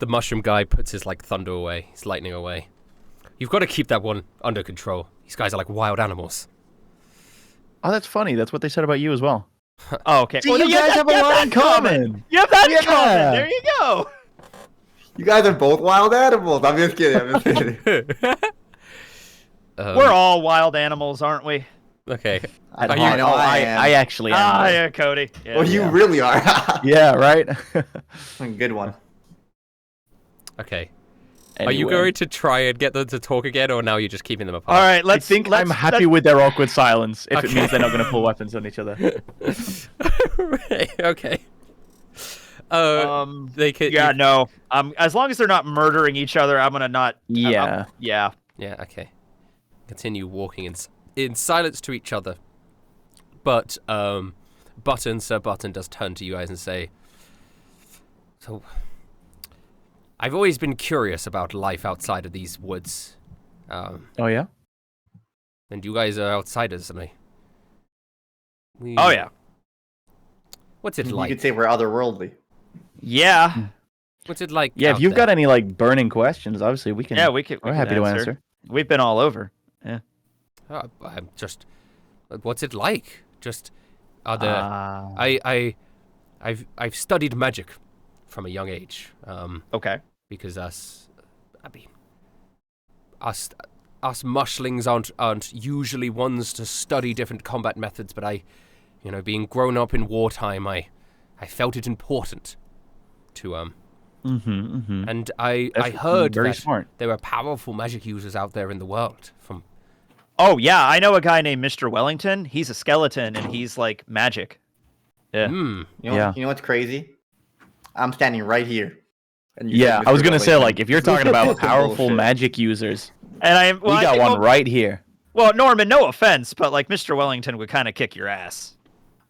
mushroom guy puts his like thunder away, his lightning away. You've got to keep that one under control. These guys are like wild animals. Oh, that's funny. That's what they said about you as well. Oh, okay. See, you guys have a lot in common. You have that in common. There you go. You guys are both wild animals. I'm just kidding. We're all wild animals, aren't we? Okay. I actually am. Ah, yeah, Cody. Yeah. Well, you really are. Yeah, right? Good one. Okay. Anyway. Are you going to try and get them to talk again, or now you're just keeping them apart? All right, I think I'm happy with their awkward silence if it Okay. means they're not going to pull weapons on each other. Okay. They could. Yeah, no. As long as they're not murdering each other, I'm gonna not. Yeah. Yeah. Yeah. Okay. Continue walking in silence to each other, but Sir Button does turn to you guys and say, "So, I've always been curious about life outside of these woods. Oh, yeah? And you guys are outsiders, aren't we? Oh yeah. What's it You like? could say we're otherworldly. Yeah. What's it like? Yeah, out if you've there? got any, like, burning questions, obviously we can... Yeah, we can. We're happy to answer. We've been all over. Yeah. I'm just. What's it like? Just. Are there? I've studied magic from a young age. Okay. Because us mushlings aren't usually ones to study different combat methods, but being grown up in wartime, I felt it important to and I heard very that smart. there are powerful magic users out there in the world. Oh yeah, I know a guy named Mr. Wellington. He's a skeleton and he's like magic. Yeah. You know what's crazy? I'm standing right here. And you Yeah, said I was Mr. going to say, Wellington. like, if you're talking about powerful Bullshit. magic users, And we got one right here. Well, Norman, no offense, but like Mr. Wellington would kind of kick your ass.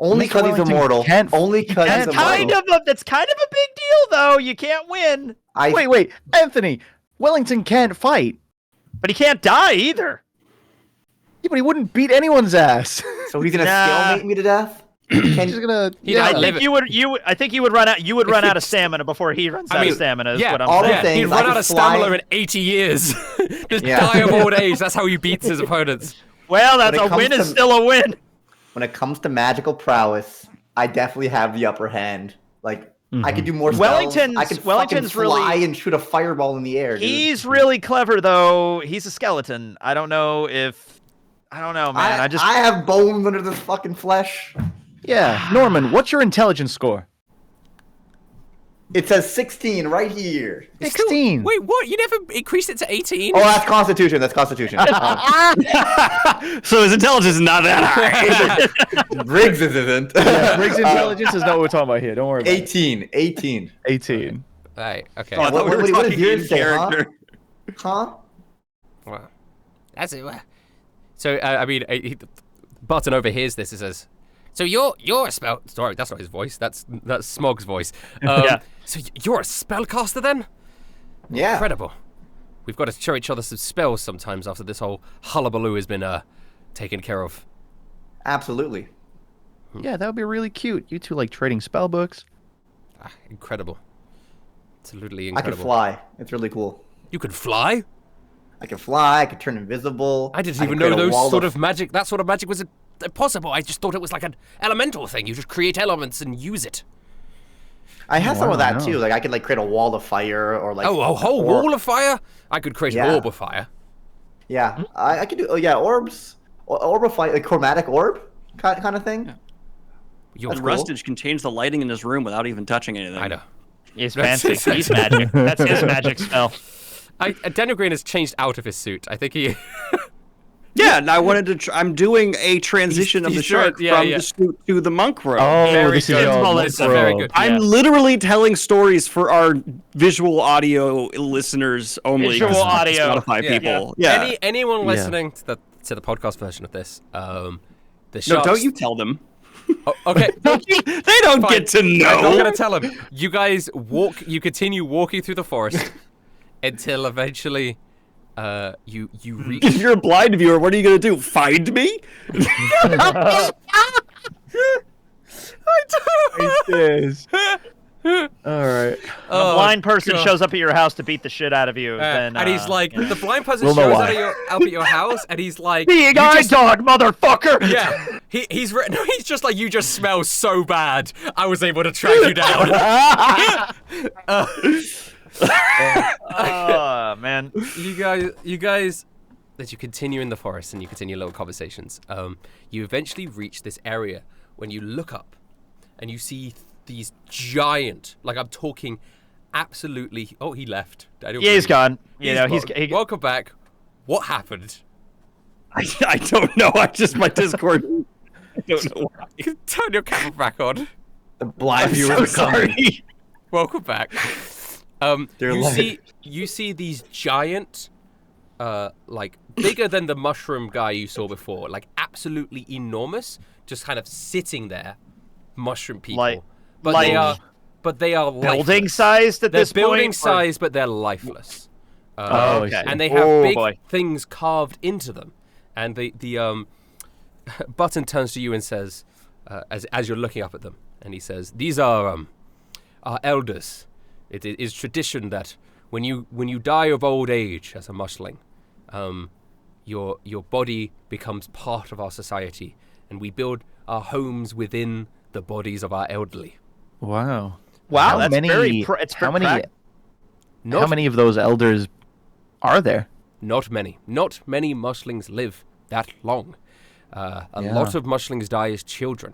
Only because he's Wellington immortal. can't- Only because he's can't immortal. That's kind of a big deal, though. You can't win, Wait, Anthony. Wellington can't fight. but he can't die either. Yeah, but he wouldn't beat anyone's ass. So he's gonna Nah. stalemate me to death? He's just gonna. Yeah, I think you would run out. You would run out of stamina before he runs out of stamina. Is yeah, what I'm all the saying. things- he'd I run could out of fly- stamina in 80 years. Just Yeah. die of old age. That's how he beats his opponents. Well, that's When it a comes win to- is still a win. When it comes to magical prowess, I definitely have the upper hand. Like I could do more spells. I could Wellington's fucking fly really- and shoot a fireball in the air. Dude. He's really clever, though. He's a skeleton. I don't know, man. I have bones under this fucking flesh. Yeah, Norman. What's your intelligence score? It says 16 right here. 16. Wait, what? You never increased it to 18? Oh, that's Constitution. That's Constitution. So his intelligence is not that high. Briggs isn't. Yeah, Briggs' intelligence is not what we're talking about here. Don't worry about it. 18. 18. Right, okay. Oh, I thought we were What talking does yours in say, huh? character. Huh? Well, that's it. So, I mean, Barton overhears this and says, so you're a spell... Sorry, that's not his voice. That's Smog's voice. Yeah. So you're a spellcaster then? Yeah. Incredible. We've got to show each other some spells sometimes after this whole hullabaloo has been taken care of. Absolutely. Yeah, that would be really cute. You two like trading spell books. Incredible. Absolutely I incredible. can fly. It's really cool. You can fly? I can fly. I can turn invisible. I didn't can even know create a those wall sort of magic. That sort of magic was possible. I just thought it was like an elemental thing. You just create elements and use it. I have some I of that don't know. too. Like I could like create a wall of fire or like Oh, a whole or- wall of fire? I could create an Yeah. orb of fire. Yeah, I could do. Oh yeah, orbs. Orb of fire, like chromatic orb kind of thing. You're That's And Rustage can change the lighting in his room without even touching anything. I know. He's fancy. He's magic. That's his magic spell. Daniel Green has changed out of his suit. I think he... Yeah, and I wanted to. I'm doing a transition of the he's doing- shark yeah, from yeah. the suit to the monk robe. Oh, Very this is good. your Melissa, monk very robe. good. I'm Yeah. literally telling stories for our visual audio listeners only. Visual 'cause audio. Spotify Yeah. people. Yeah. Anyone Yeah. listening to the podcast version of this, the No, sharks... don't you tell them. Oh, okay. They don't Fine. get to I'm not know. gonna tell him. You guys continue walking through the forest until eventually you reach... If you're a blind viewer, what are you gonna do? Find me? Yes. All right. A blind person shows up at your house to beat the shit out of you. Then, and he's like, the blind person We'll know shows why. up at your house, and he's like, Big "You eye just-" dog, motherfucker. Yeah, he's just like, you just smell so bad. I was able to track you down. Oh man. you guys, as you continue in the forest and you continue little conversations, you eventually reach this area when you look up and you see these giant, like I'm talking absolutely. Oh, he left. I don't Yeah, he's believe- gone. You know, he's. Welcome back. What happened? I don't know. My Discord. I don't know why. You can turn your camera back on. The blind I'm viewers so are coming. sorry. Welcome back. They're You see these giant, like bigger than the mushroom guy you saw before, like absolutely enormous, just kind of sitting there, mushroom people. Like- but like they are building lifeless. sized at They're this building point. size, but they're lifeless. Oh, okay. And they have Oh, big boy. things carved into them. And the Button turns to you and says, as you're looking up at them, and he says, "These are our elders. It is tradition that when you die of old age as a mushling, your body becomes part of our society, and we build our homes within the bodies of our elderly." Wow. Wow, How that's many? very. It's how very many? Not, How many of those elders are there? Not many. Not many mushlings live that long. A Yeah. lot of mushlings die as children.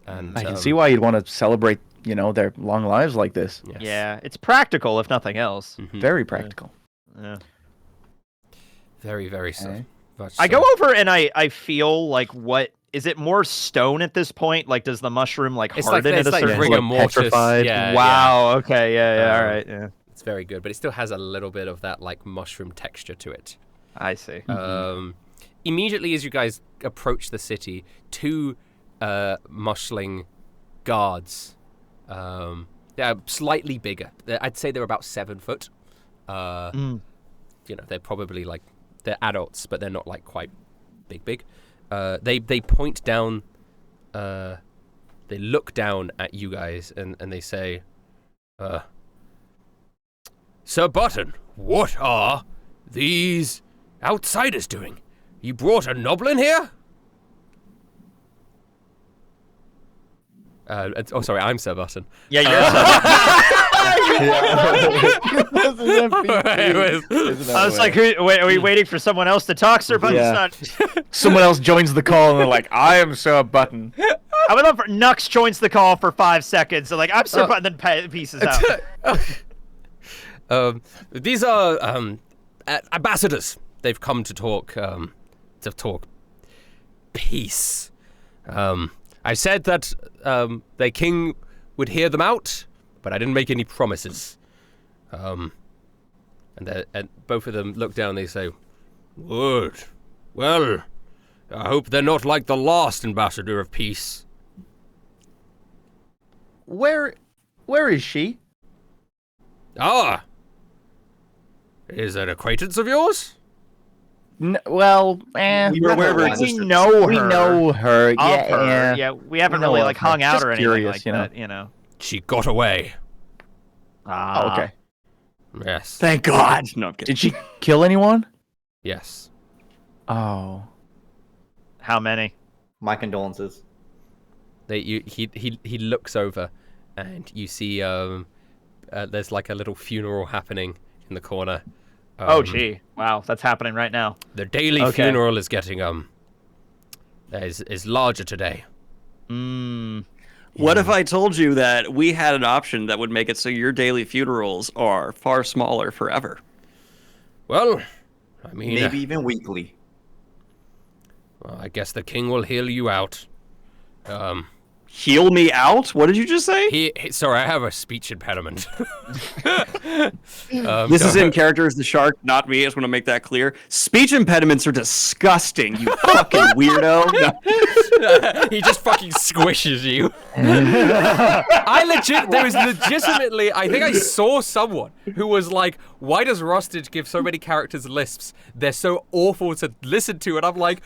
And I can see why you'd want to celebrate, their long lives like this. Yes. Yeah, it's practical if nothing else. Very practical. Yeah. Very, very so. Okay. Much I so. go over and I feel like what is it more stone at this point? Like does the mushroom like It's like, harden it's at a like certain rigor rigor point? like mortis. petrified. Yeah, Wow. Okay. Yeah. Um, All right. Yeah. It's very good, but it still has a little bit of that like mushroom texture to it. I see. Immediately as you guys approach the city, two mushling guards. They're slightly bigger. I'd say they're about 7 foot. You know, they're probably like they're adults, but they're not like quite big. They point down. They look down at you guys and they say, Sir Button, what are these outsiders doing? You brought a noblin here? Sorry, I'm Sir Button. Yeah, you're Sir Button. I was like, wait, are we waiting for someone else to talk, Sir Button? Yeah. It's not... Someone else joins the call and they're like, I am Sir Button. I would love for Nux joins the call for 5 seconds. And like, I'm Sir Button, then pieces out. These are ambassadors. They've come to talk peace. I said that their king would hear them out, but I didn't make any promises. And both of them look down and they say, Good. Well, I hope they're not like the last ambassador of peace. Where is she? Ah. Is that an acquaintance of yours? Well, We were aware of her We existence. know her. we know her. Of Yeah, her. yeah. We haven't We know really of like her. hung out Just or anything curious, like you know. that, you know. She got away. Oh, okay. Yes. Thank God. No, I'm kidding. Did she kill anyone? Yes. Oh. How many? My condolences. He looks over, and you see there's like a little funeral happening in the corner. Oh, gee. Wow, that's happening right now. The daily Okay. funeral is getting is larger today. What if I told you that we had an option that would make it so your daily funerals are far smaller forever? Well, I mean, Maybe even weekly. well, I guess the king will heal you out. Heal me out? What did you just say? Sorry, I have a speech impediment. This is in character as the shark, not me. I just want to make that clear. Speech impediments are disgusting, you fucking weirdo. No. He just fucking squishes you. There was legitimately, I think I saw someone who was like, why does Rustage give so many characters lisps? They're so awful to listen to. And I'm like,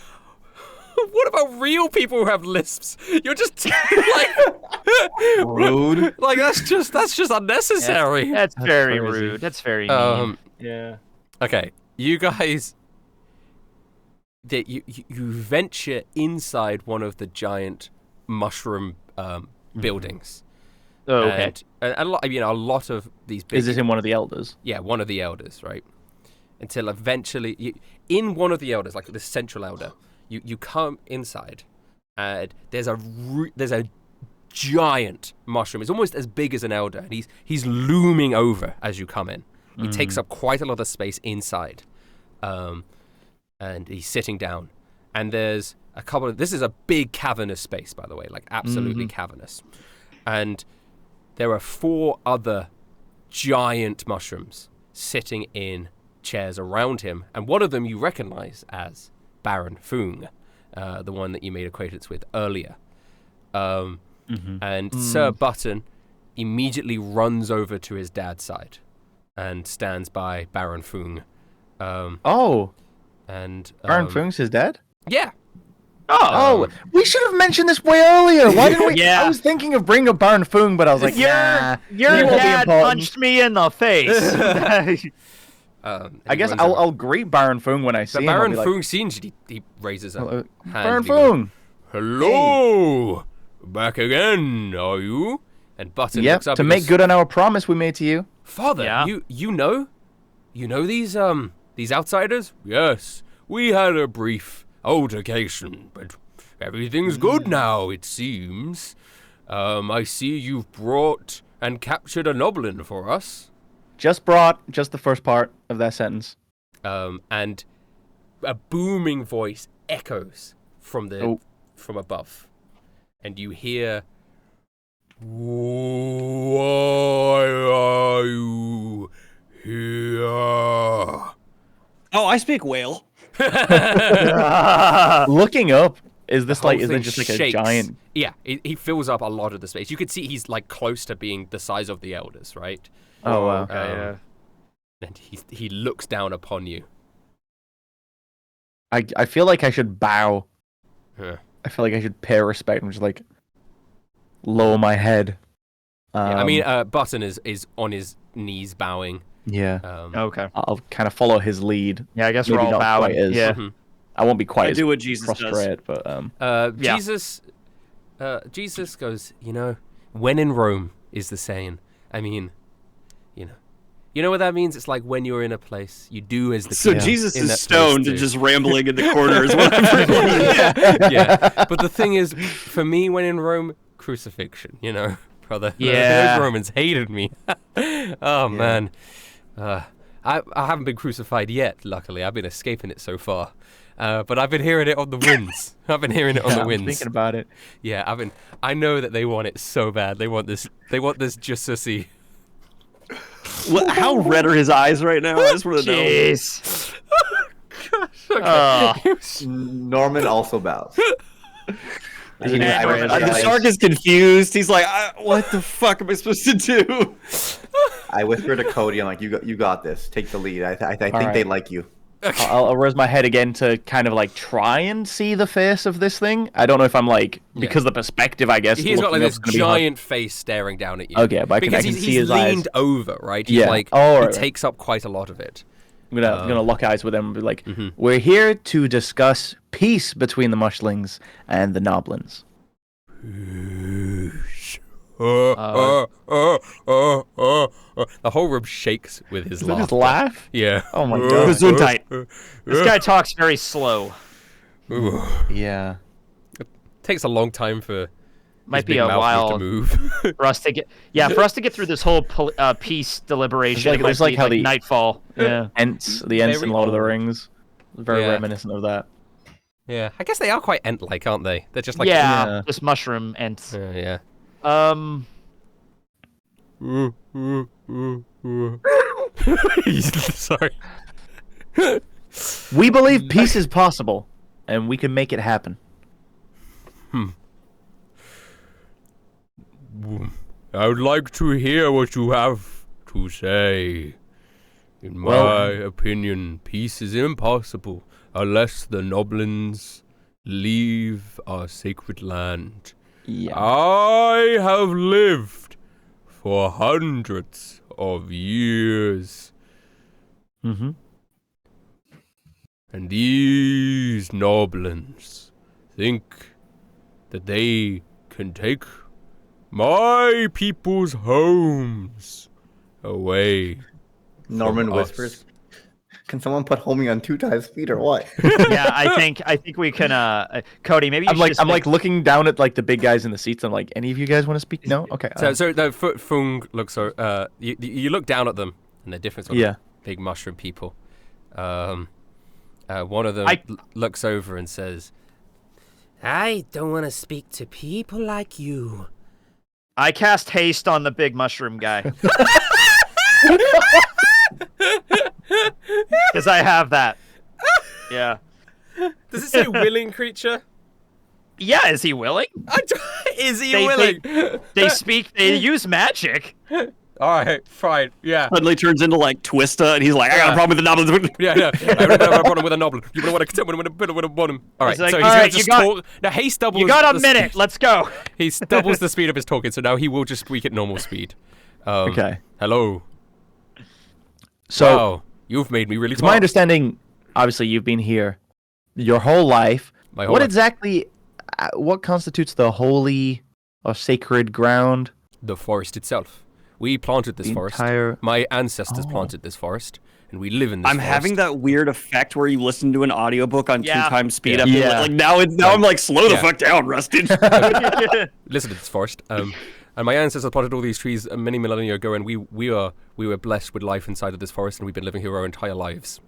what about real people who have lisps? You're just like Rude. Like that's just unnecessary. That's very crazy. rude. That's very mean. Yeah. Okay, you guys. You venture inside one of the giant mushroom buildings. Oh, okay. And a lot of these big. Is this in one of the elders? Yeah, one of the elders, right? Until eventually, in one of the elders, like the central elder, you come inside, and there's a giant mushroom. It's almost as big as an elder, and he's looming over as you come in. He takes up quite a lot of space inside, and he's sitting down. And there's a couple of. This is a big cavernous space, by the way, like absolutely cavernous. And there are 4 other giant mushrooms sitting in chairs around him, and one of them you recognize as Baron Fung, the one that you made acquaintance with earlier. And Sir Button immediately runs over to his dad's side and stands by Baron Fung. And Baron Fung's his dad? Yeah. Oh, we should have mentioned this way earlier. Why didn't we? Yeah. I was thinking of bringing up Baron Fung, but I was like, Your he won't be dad important. punched me in the face. I guess I'll greet Baron Fung when I see him. I'll Baron be like, Fung sees you. He raises a hand. Baron and he goes, Fung. Hello, back again, are you? And Button Yep, looks up to and make goes, good on our promise we made to you. Father, Yeah. you know these outsiders? Yes, we had a brief altercation, but everything's good now, it seems. I see you've brought and captured a noblin for us. Just the first part of that sentence. And a booming voice echoes from above, and you hear, "Why are you here?" Oh, I speak whale. Looking up, Is this The whole is it thing just like a shakes. giant? Yeah, he fills up a lot of the space. You could see he's like close to being the size of the elders, right? Oh wow. And he looks down upon you. I feel like I should bow. Yeah. I feel like I should pay respect and just like lower my head. Yeah, I mean, Button is on his knees bowing. Yeah. Okay. I'll kind of follow his lead. Yeah, I guess Maybe we're all not bowing. quite as- Yeah. Mhm. I won't be quite I as do what Jesus does. prostrate, but Yeah. Jesus goes, when in Rome is the saying. I mean, you know what that means? It's like when you're in a place, you do as the So king Jesus in is that place stoned do. and just rambling in the corner is what I'm reading. Yeah. But the thing is, for me, when in Rome, crucifixion, brother. Yeah. Those Romans hated me. Oh, man. I haven't been crucified yet, luckily. I've been escaping it so far. But I've been hearing it on the winds. I've been hearing it on the I'm winds. thinking about it. Yeah, I know that they want it so bad. They want this Jussusi. How red are his eyes right now? I just want to know. Jeez. Norman also bows. The shark is confused. He's like, what the fuck am I supposed to do? I whisper to Cody, I'm like, you got this. Take the lead. I think right. they like you. I'll raise my head again to kind of like try and see the face of this thing. I don't know if I'm like because of the perspective, I guess. He's got like looking this up's gonna be hard. giant face staring down at you. Okay, but I because can he's see his eyes. leaned over, right? He's Yeah. like Oh, he right. takes up quite a lot of it. I'm gonna lock eyes with him and be like, "We're here to discuss peace between the Mushlings and the Noblins." The whole room shakes with his Is that his laughter. laugh? Yeah. Oh my god. Gesundheit. This guy talks very slow. Yeah. Takes a long time for Might his be big a mouth while to move. for us to get. Yeah, for us to get through this whole peace deliberation. It's like- it might it's like be how the- nightfall. Yeah. Ents, the Ents in Very Lord of the old. Rings. Very Yeah. reminiscent of that. Yeah, I guess they are quite ant-like, aren't they? They're just like yeah, just mushroom and yeah. Sorry. We believe peace is possible, and we can make it happen. I would like to hear what you have to say. In my Well- opinion, peace is impossible unless the Noblins leave our sacred land. Yeah. I have lived for hundreds of years, Mm-hmm. and these Noblins think that they can take my people's homes away. Norman From us. whispers, "Can someone put homie on 2 times speed or what?" yeah, I think we can. Cody, maybe you I'm should like just I'm make- like looking down at like the big guys in the seats. I'm like, any of you guys want to speak? No. Okay. So no, Fung looks. You look down at them, and they're different sort Yeah. of big mushroom people. One of them looks over and says, "I don't want to speak to people like you." I cast haste on the big mushroom guy. Because I have that. Yeah. Does it say willing creature? Yeah, is he willing? Is he They- willing? They speak. They use magic. All right, fine. Yeah. Suddenly turns into like Twista, and he's like, I got a problem with the Noblins. Yeah, no. I have a problem with a noble. You want to contend with a bottom. All right, He's like, so he's "All going right, to you just got- talk. Now, haste doubles. You got a the minute. speed. Let's go. He doubles the speed of his talking, so now he will just speak at normal speed. Okay. Hello. So Wow, you've made me really it's my smart. understanding. Obviously, you've been here your whole life. My whole What life. exactly? What constitutes the holy or sacred ground? The forest itself. We planted this The forest. entire- My ancestors Oh. planted this forest, and we live in this I'm forest. having that weird effect where you listen to an audiobook on Yeah. 2 times speed. Yeah. After, Yeah. Like now I'm like, slow the Yeah. fuck down, Rustage. Listen to this forest. And my ancestors planted all these trees many millennia ago, and we were blessed with life inside of this forest, and we've been living here our entire lives.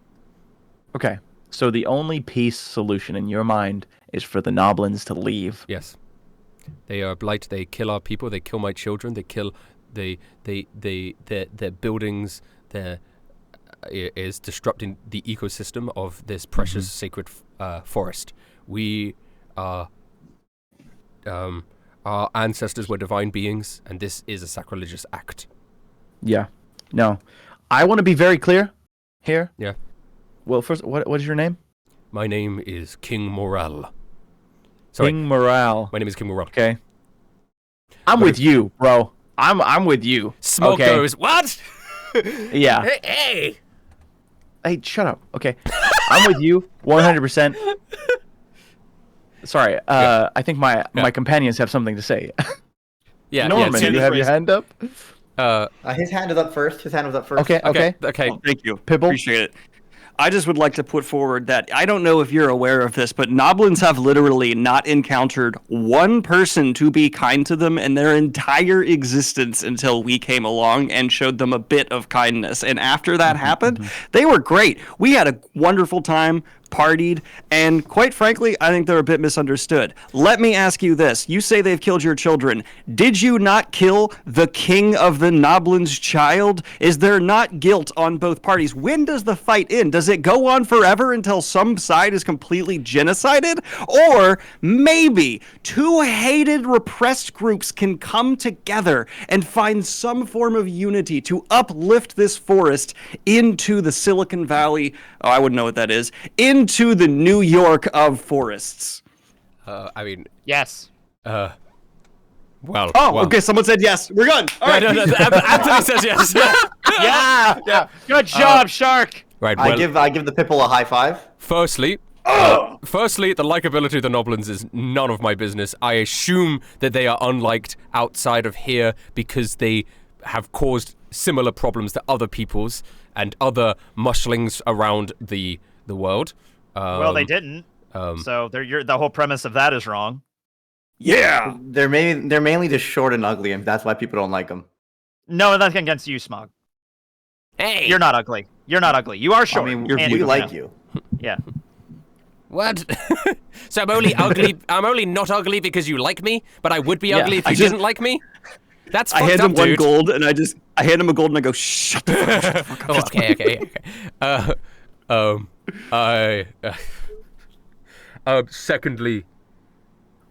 Okay. So the only peace solution in your mind is for the Noblins to leave. Yes. They are blight. They kill our people. They kill my children. They kill their buildings. Their is disrupting the ecosystem of this precious sacred forest. We our ancestors were divine beings, and this is a sacrilegious act. Yeah. No. I want to be very clear here. Yeah. Well, first, what is your name? My name is King Morel. Sorry, King Morale. my name is King Morel. Okay. I'm with you, bro. I'm with you. Smoke okay? goes, what? Yeah. Hey! Hey, shut up. Okay. I'm with you 100%. Sorry. I think my companions have something to say. Yeah, Norman, yeah, you have your hand up? His hand is up first. His hand was up first. Okay. Okay. Oh, thank you. Pibble? Appreciate it. I just would like to put forward that I don't know if you're aware of this, but Noblins have literally not encountered one person to be kind to them in their entire existence until we came along and showed them a bit of kindness. And after that happened, they were great. We had a wonderful time, partied, and quite frankly, I think they're a bit misunderstood. Let me ask you this. You say they've killed your children. Did you not kill the king of the Noblins' child? Is there not guilt on both parties? When does the fight end? Does it go on forever until some side is completely genocided? Or maybe two hated, repressed groups can come together and find some form of unity to uplift this forest into the Silicon Valley, oh, I wouldn't know what that is, into the New York of forests. I mean, Yes. well. Oh, well. okay, someone said yes. We're good. All right. No, Anthony says yes. Yeah. Good job, Shark. Right, well, I give the Pipple a high five. firstly, the likability of the Noblins is none of my business. I assume that they are unliked outside of here because they have caused similar problems to other peoples and other mushlings around the world. Well, they didn't. So the whole premise of that is wrong. Yeah. They're mainly just short and ugly, and that's why people don't like them. No, that's against you, Smog. Hey! You're not ugly. You're not ugly. You are I short. mean, and we you like know. you. Yeah. What? So I'm only ugly. I'm only not ugly because you like me, but I would be ugly if you didn't like me. That's I fucked hand up, him one dude. gold, and I hand him a gold, and I go, shut the fuck up. Okay. Secondly,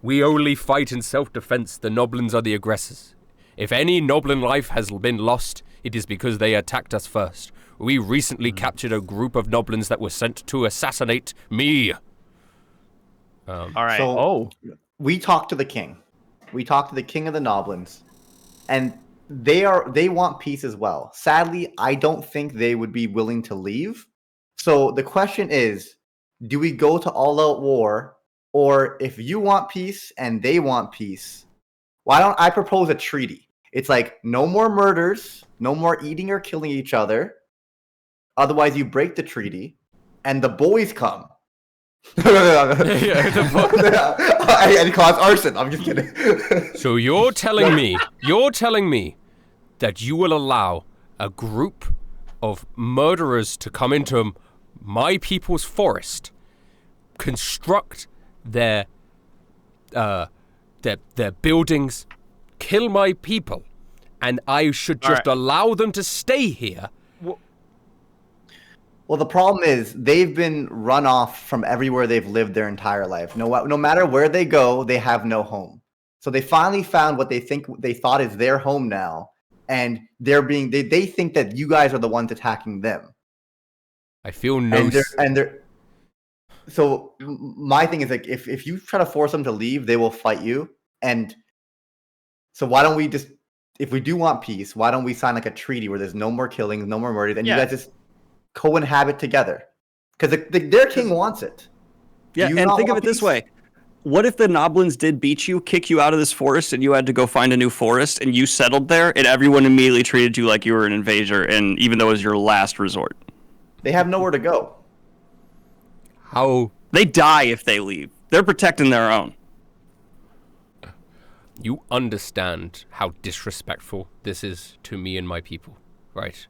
we only fight in self-defense. The Noblins are the aggressors. If any Noblin life has been lost, it is because they attacked us first. We recently captured a group of Noblins that were sent to assassinate me. All right. So we talked to the king. We talked to the king of the Noblins, and they want peace as well. Sadly, I don't think they would be willing to leave. So the question is, do we go to all-out war, or if you want peace and they want peace, why don't I propose a treaty? It's like no more murders, no more eating or killing each other. Otherwise, you break the treaty, and the boys come. And cause arson. I'm just kidding. So you're telling me that you will allow a group of murderers to come into my people's forest, construct their buildings, kill my people, and I should just allow them to stay here? Well, the problem is they've been run off from everywhere they've lived their entire life. No matter where they go, they have no home. So they finally found what they thought is their home now, and they think that you guys are the ones attacking them. I feel no. So my thing is, like, if you try to force them to leave, they will fight you. And so why don't we just, if we do want peace, why don't we sign like a treaty where there's no more killings, no more murders, and you guys just co-inhabit together? Because their king wants it. Yeah, and think of it this way. What if the Noblins did beat you, kick you out of this forest, and you had to go find a new forest, and you settled there, and everyone immediately treated you like you were an invader, and even though it was your last resort? They have nowhere to go. How? They die if they leave. They're protecting their own. You understand how disrespectful this is to me and my people, right?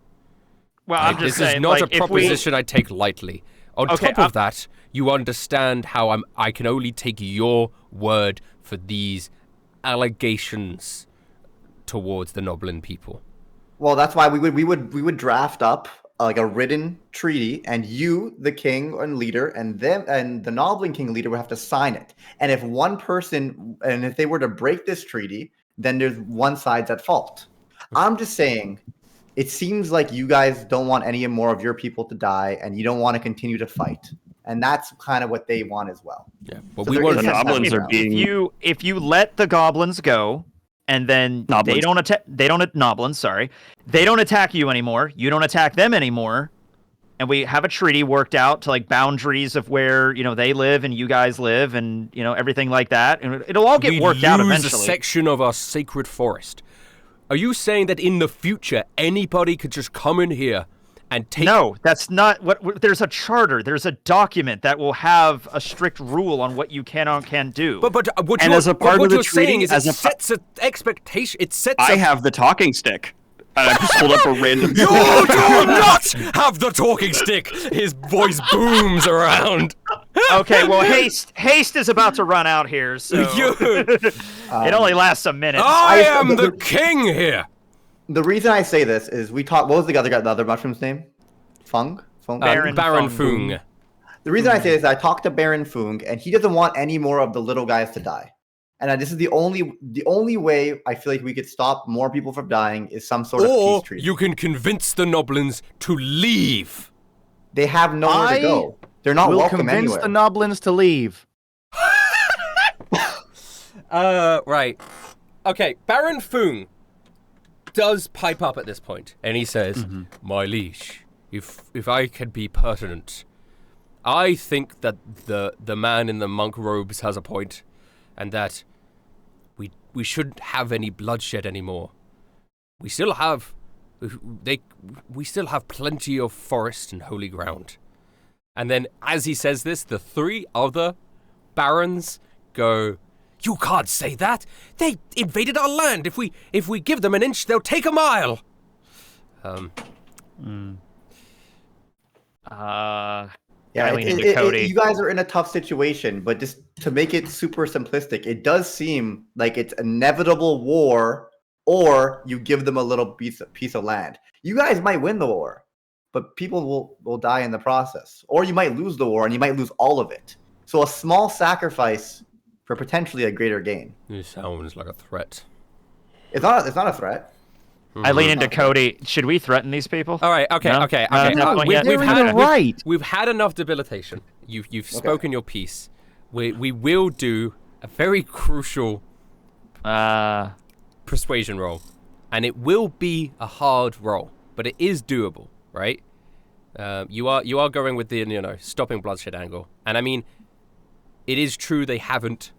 Well, I'm just saying, this is not like, a proposition I take lightly. On top of that, you understand how I can only take your word for these allegations towards the Noblin people. Well, that's why we would draft up a written treaty, and you, the king and leader, and them and the Noblin King leader would have to sign it. And if one person, and if they were to break this treaty, then there's one side's at fault. I'm just saying, it seems like you guys don't want any more of your people to die, and you don't want to continue to fight. And that's kind of what they want as well. Yeah, but So we there want is The a goblins second are round. being If you let the goblins go, and then Noblins. they don't attack, Noblins, sorry, they don't attack you anymore. You don't attack them anymore, and we have a treaty worked out to like boundaries of where they live and you guys live, and everything like that, and it'll all get worked out lose eventually. a section of our sacred forest. Are you saying that in the future anybody could just come in here and take? No, that's not what. There's a charter. There's a document that will have a strict rule on what you can or can't do. But what And you're, as a part what of the you're saying treaty, is as it a sets an expectation. It sets. I have the talking stick. And I just hold up a random. You do not have the talking stick. His voice booms around. Okay, well, haste is about to run out here, so it only lasts a minute. I am the king here. The reason I say this is we talked. What was the other mushroom's name? Fung. Baron Baron Fung. Fung. The reason I say this is I talked to Baron Fung, and he doesn't want any more of the little guys to die. And this is the only way I feel like we could stop more people from dying is some sort of Or peace treaty. you can convince the Noblins to leave. They have nowhere to go. They're not We'll welcome convince anywhere. the Noblins to leave. Right. Okay, Baron Fung does pipe up at this point, and he says, "My liege, if I can be pertinent, I think that the man in the monk robes has a point, and that we shouldn't have any bloodshed anymore. We still have plenty of forest and holy ground." And then, as he says this, the three other barons go, "You can't say that. They invaded our land. If we give them an inch, they'll take a mile." Yeah, I lean into Cody. you guys are in a tough situation, but just to make it super simplistic, it does seem like it's inevitable war, or you give them a little piece of land. You guys might win the war, but people will die in the process, or you might lose the war and you might lose all of it. So a small sacrifice for potentially a greater gain. This sounds like a threat. It's not a threat. I lean into Cody. Should we threaten these people? All right. Okay. No? Okay. No, Okay. no, yet. They're in the right. We've had enough debilitation. You've spoken your piece. We will do a very crucial persuasion roll, and it will be a hard roll, but it is doable, right? You are going with the stopping bloodshed angle, and I mean, it is true they haven't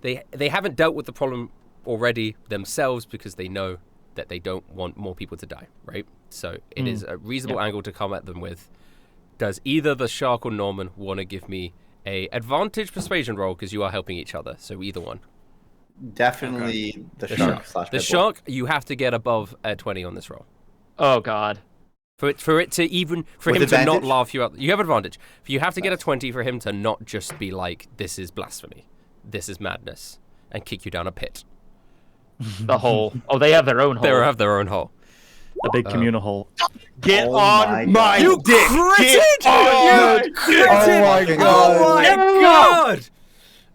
dealt with the problem already themselves because they know that they don't want more people to die, right? So it is a reasonable angle to come at them with. Does either the Shark or Norman want to give me a advantage persuasion roll because you are helping each other? So either one. Definitely the shark. / The pitbull. Shark, you have to get above a 20 on this roll. Oh God. For it to even for With him to not advantage? laugh you out. You have advantage. You have to get a 20 for him to not just be like, "This is blasphemy. This is madness," and kick you down a pit. The hole. Oh, they have their own hole. They have their own hole. A big communal hole. Get Oh on my my God. dick. Critted! on You critted! my Oh God. my god!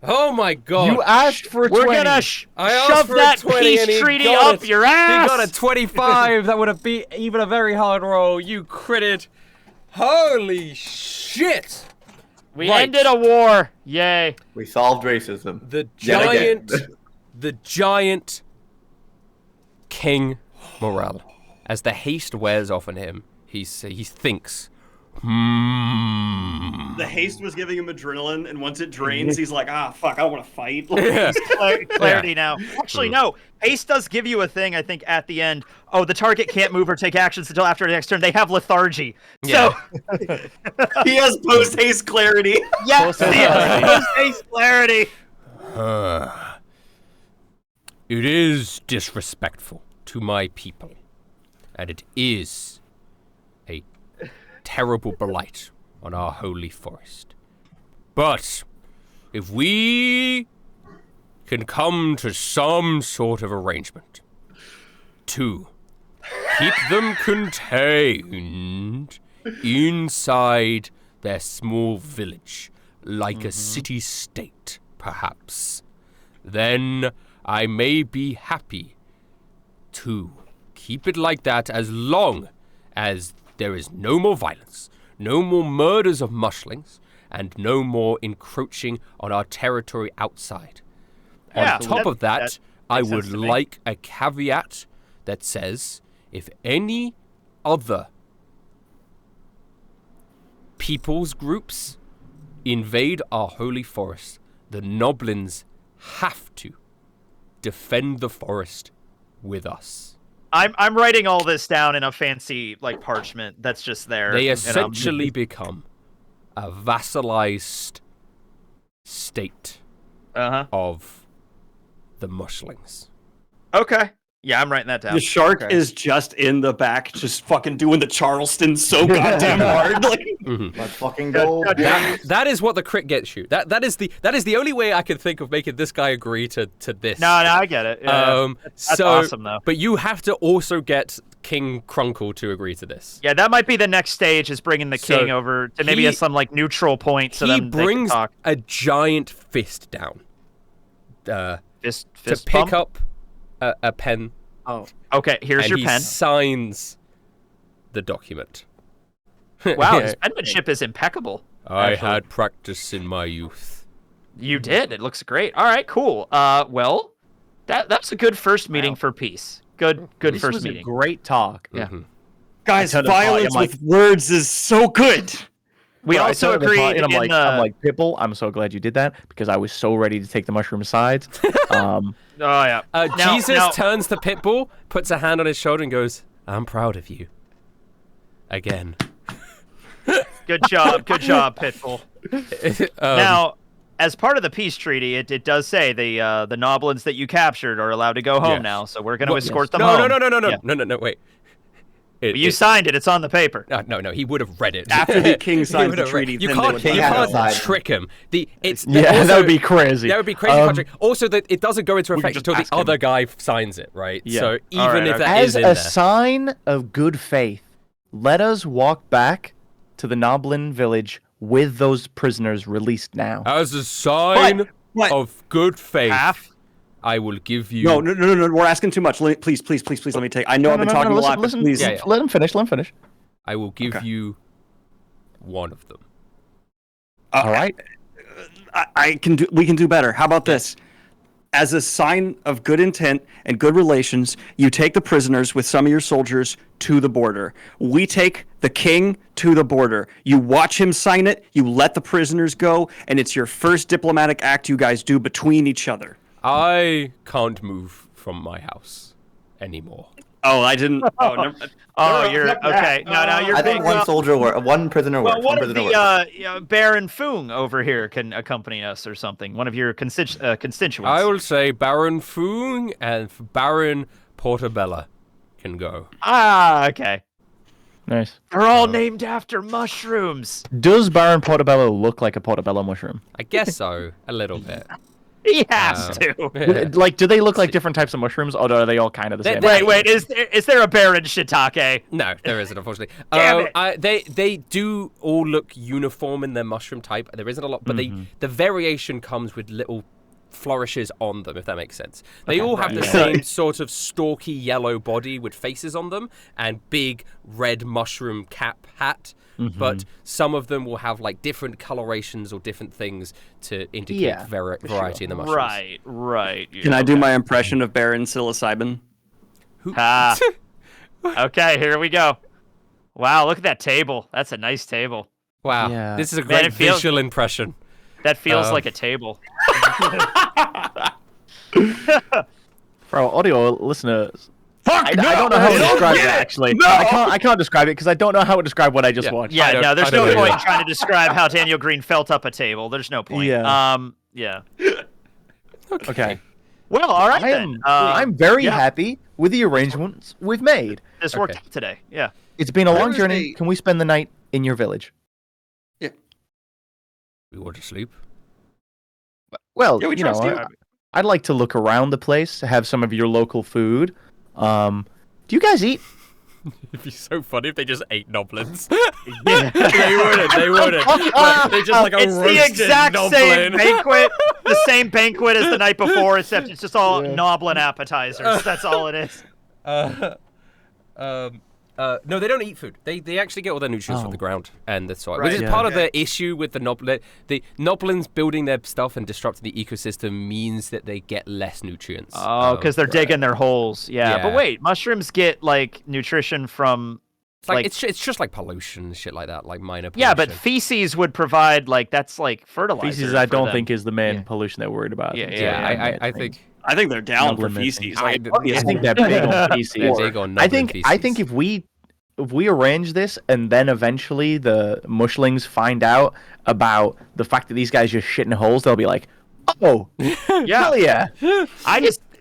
Oh my god! You asked for a 20. We're gonna I asked shove for a that 20 and peace he treaty got up it. your ass. He got a 25. That would have been even a very hard roll. You critted. Holy shit! We Right. ended a war. Yay. We solved racism. The Yet again. giant King Morale. As the haste wears off on him, he thinks, The haste was giving him adrenaline, and once it drains, he's like, fuck, I don't want to fight. Clarity now. Actually, no. Haste does give you a thing, I think, at the end. Oh, the target can't move or take actions until after the next turn. They have lethargy. Yeah. So, He has post-haste clarity. yes, haste clarity. It is disrespectful to my people, and it is a terrible blight on our holy forest. But if we can come to some sort of arrangement to keep them contained inside their small village, like a city-state, perhaps. Then I may be happy to keep it like that as long as there is no more violence, no more murders of mushlings, and no more encroaching on our territory outside. Yeah, On top of that, I makes would sense to me. like a caveat that says if any other people's groups invade our holy forest, the Noblins have to defend the forest with us. I'm writing all this down in a fancy like parchment that's just there. They and, essentially become a vassalized state of the mushlings. Okay. Yeah, I'm writing that down. The shark Okay. is just in the back, just fucking doing the Charleston so goddamn hard. Like, Let's fucking go. That is what the crit gets you. That is the only way I can think of making this guy agree to this. No, I get it. Yeah. That's awesome, though. But you have to also get King Crunkle to agree to this. Yeah, that might be the next stage is bringing the So king over to maybe he- some like neutral point so he then they can brings talk. a giant fist down Fist to pick bump? up a pen, Oh, okay. Here's and your he pen. signs the document. Wow, his penmanship is impeccable. I actually. had practice in my youth. You did. It looks great. All right, cool. Well, that's a good first meeting for peace. Good This first was meeting. a great talk. Yeah. guys, tell the party, violence I'm like- with words is so good. We Well, I also told the party, agreed and I'm in like, the. I'm like, Pipple, I'm so glad you did that because I was so ready to take the mushroom aside. Oh yeah. Now- Jesus now- turns to Pitbull, puts a hand on his shoulder, and goes, "I'm proud of you." Again. Good job, Pitbull. Now, as part of the peace treaty, it does say the Noblins that you captured are allowed to go home Yes. now, so we're going to Well, escort them no, home. no, wait. You signed it. It's on the paper. No, he would have read it. After the king He signs would the have read- treaty, You then they can't, would you King have had can't to sign. trick him. Yeah, also, that would be crazy. That would be crazy. Um, Patrick. Also, that it doesn't go into effect just until the ask him. other guy signs it, right? Yeah. So even Alright, if okay. that is As in a there, sign of good faith, let us walk back to the Noblin village with those prisoners released now. as a sign What? of good faith, Half? I will give you. No, we're asking too much. Please, let me take. I know I've been talking a lot, but listen, please. Yeah, yeah. Let him finish. Let him finish. I will give Okay. you one of them. All right. We can do better. How about this? As a sign of good intent and good relations, you take the prisoners with some of your soldiers to the border. We take the king to the border. You watch him sign it, you let the prisoners go, and it's your first diplomatic act you guys do between each other. I can't move from my house anymore. Oh, I didn't. Oh, never, Oh, you're okay. No, you're I think being, one prisoner well, works. one One of prisoner the works. Baron Foong over here can accompany us or something. One of your constituents. I will say Baron Foong and Baron Portabella can go. Ah, okay. Nice. They're all named after mushrooms. Does Baron Portobello look like a Portobello mushroom? I guess so, a little bit. He has to. Yeah. Like, do they look like different types of mushrooms, or are they all kind of the They- same? they- Wait, is there a Baron Shiitake? No, there isn't, unfortunately. Damn it. They do all look uniform in their mushroom type. There isn't a lot, but the variation comes with little flourishes on them, if that makes sense. They all have the same sort of stalky yellow body with faces on them and big red mushroom cap hat. But some of them will have like different colorations or different things to indicate variety in the mushrooms. Right. can I do my impression of Baron psilocybin? Ah. Okay, here we go. Wow, look at that table. That's a nice table. Wow, Yeah. this is a Man, great it feels- visual impression. That feels like a table. For our audio listeners, I don't know how to describe it. Actually, I can't describe it because I don't know how to describe what I just watched. Yeah, I don't- no, there's I don't no know point either. trying to describe how Daniel Green felt up a table. There's no point. Yeah. Yeah. Okay. Well, all right then. I'm very yeah. happy with the arrangements we've made. This worked Okay. out today. Yeah. It's been a long was journey. a- Can we spend the night in your village? We want to sleep. Well, Yeah, we you know, trust you. I'd like to look around the place, have some of your local food. Do you guys eat? It'd be so funny if they just ate noblins. Yeah. They wouldn't. But they just like a It's the roasted exact same noblin. banquet, the same banquet as the night before, except it's just all noblin appetizers. That's all it is. No, they don't eat food. They actually get all their nutrients from the ground and the soil, Right. which is part of the issue with the noblin. The noblins building their stuff and disrupting the ecosystem means that they get less nutrients. Oh, because they're digging their holes. Yeah. But Yeah. wait, mushrooms get like nutrition from it's just like pollution and shit like that, like minor pollution. yeah, but feces would provide like that's like fertilizer. Feces, I for don't them. think is the main pollution that we're worried about. Yeah, I think I think they're down for Noblin feces. I- Like, I I think they're big on feces. they're big on I noblin think feces. if we arrange this and then eventually the mushlings find out about the fact that these guys just shit in holes, they'll be like, "Oh, hell yeah!"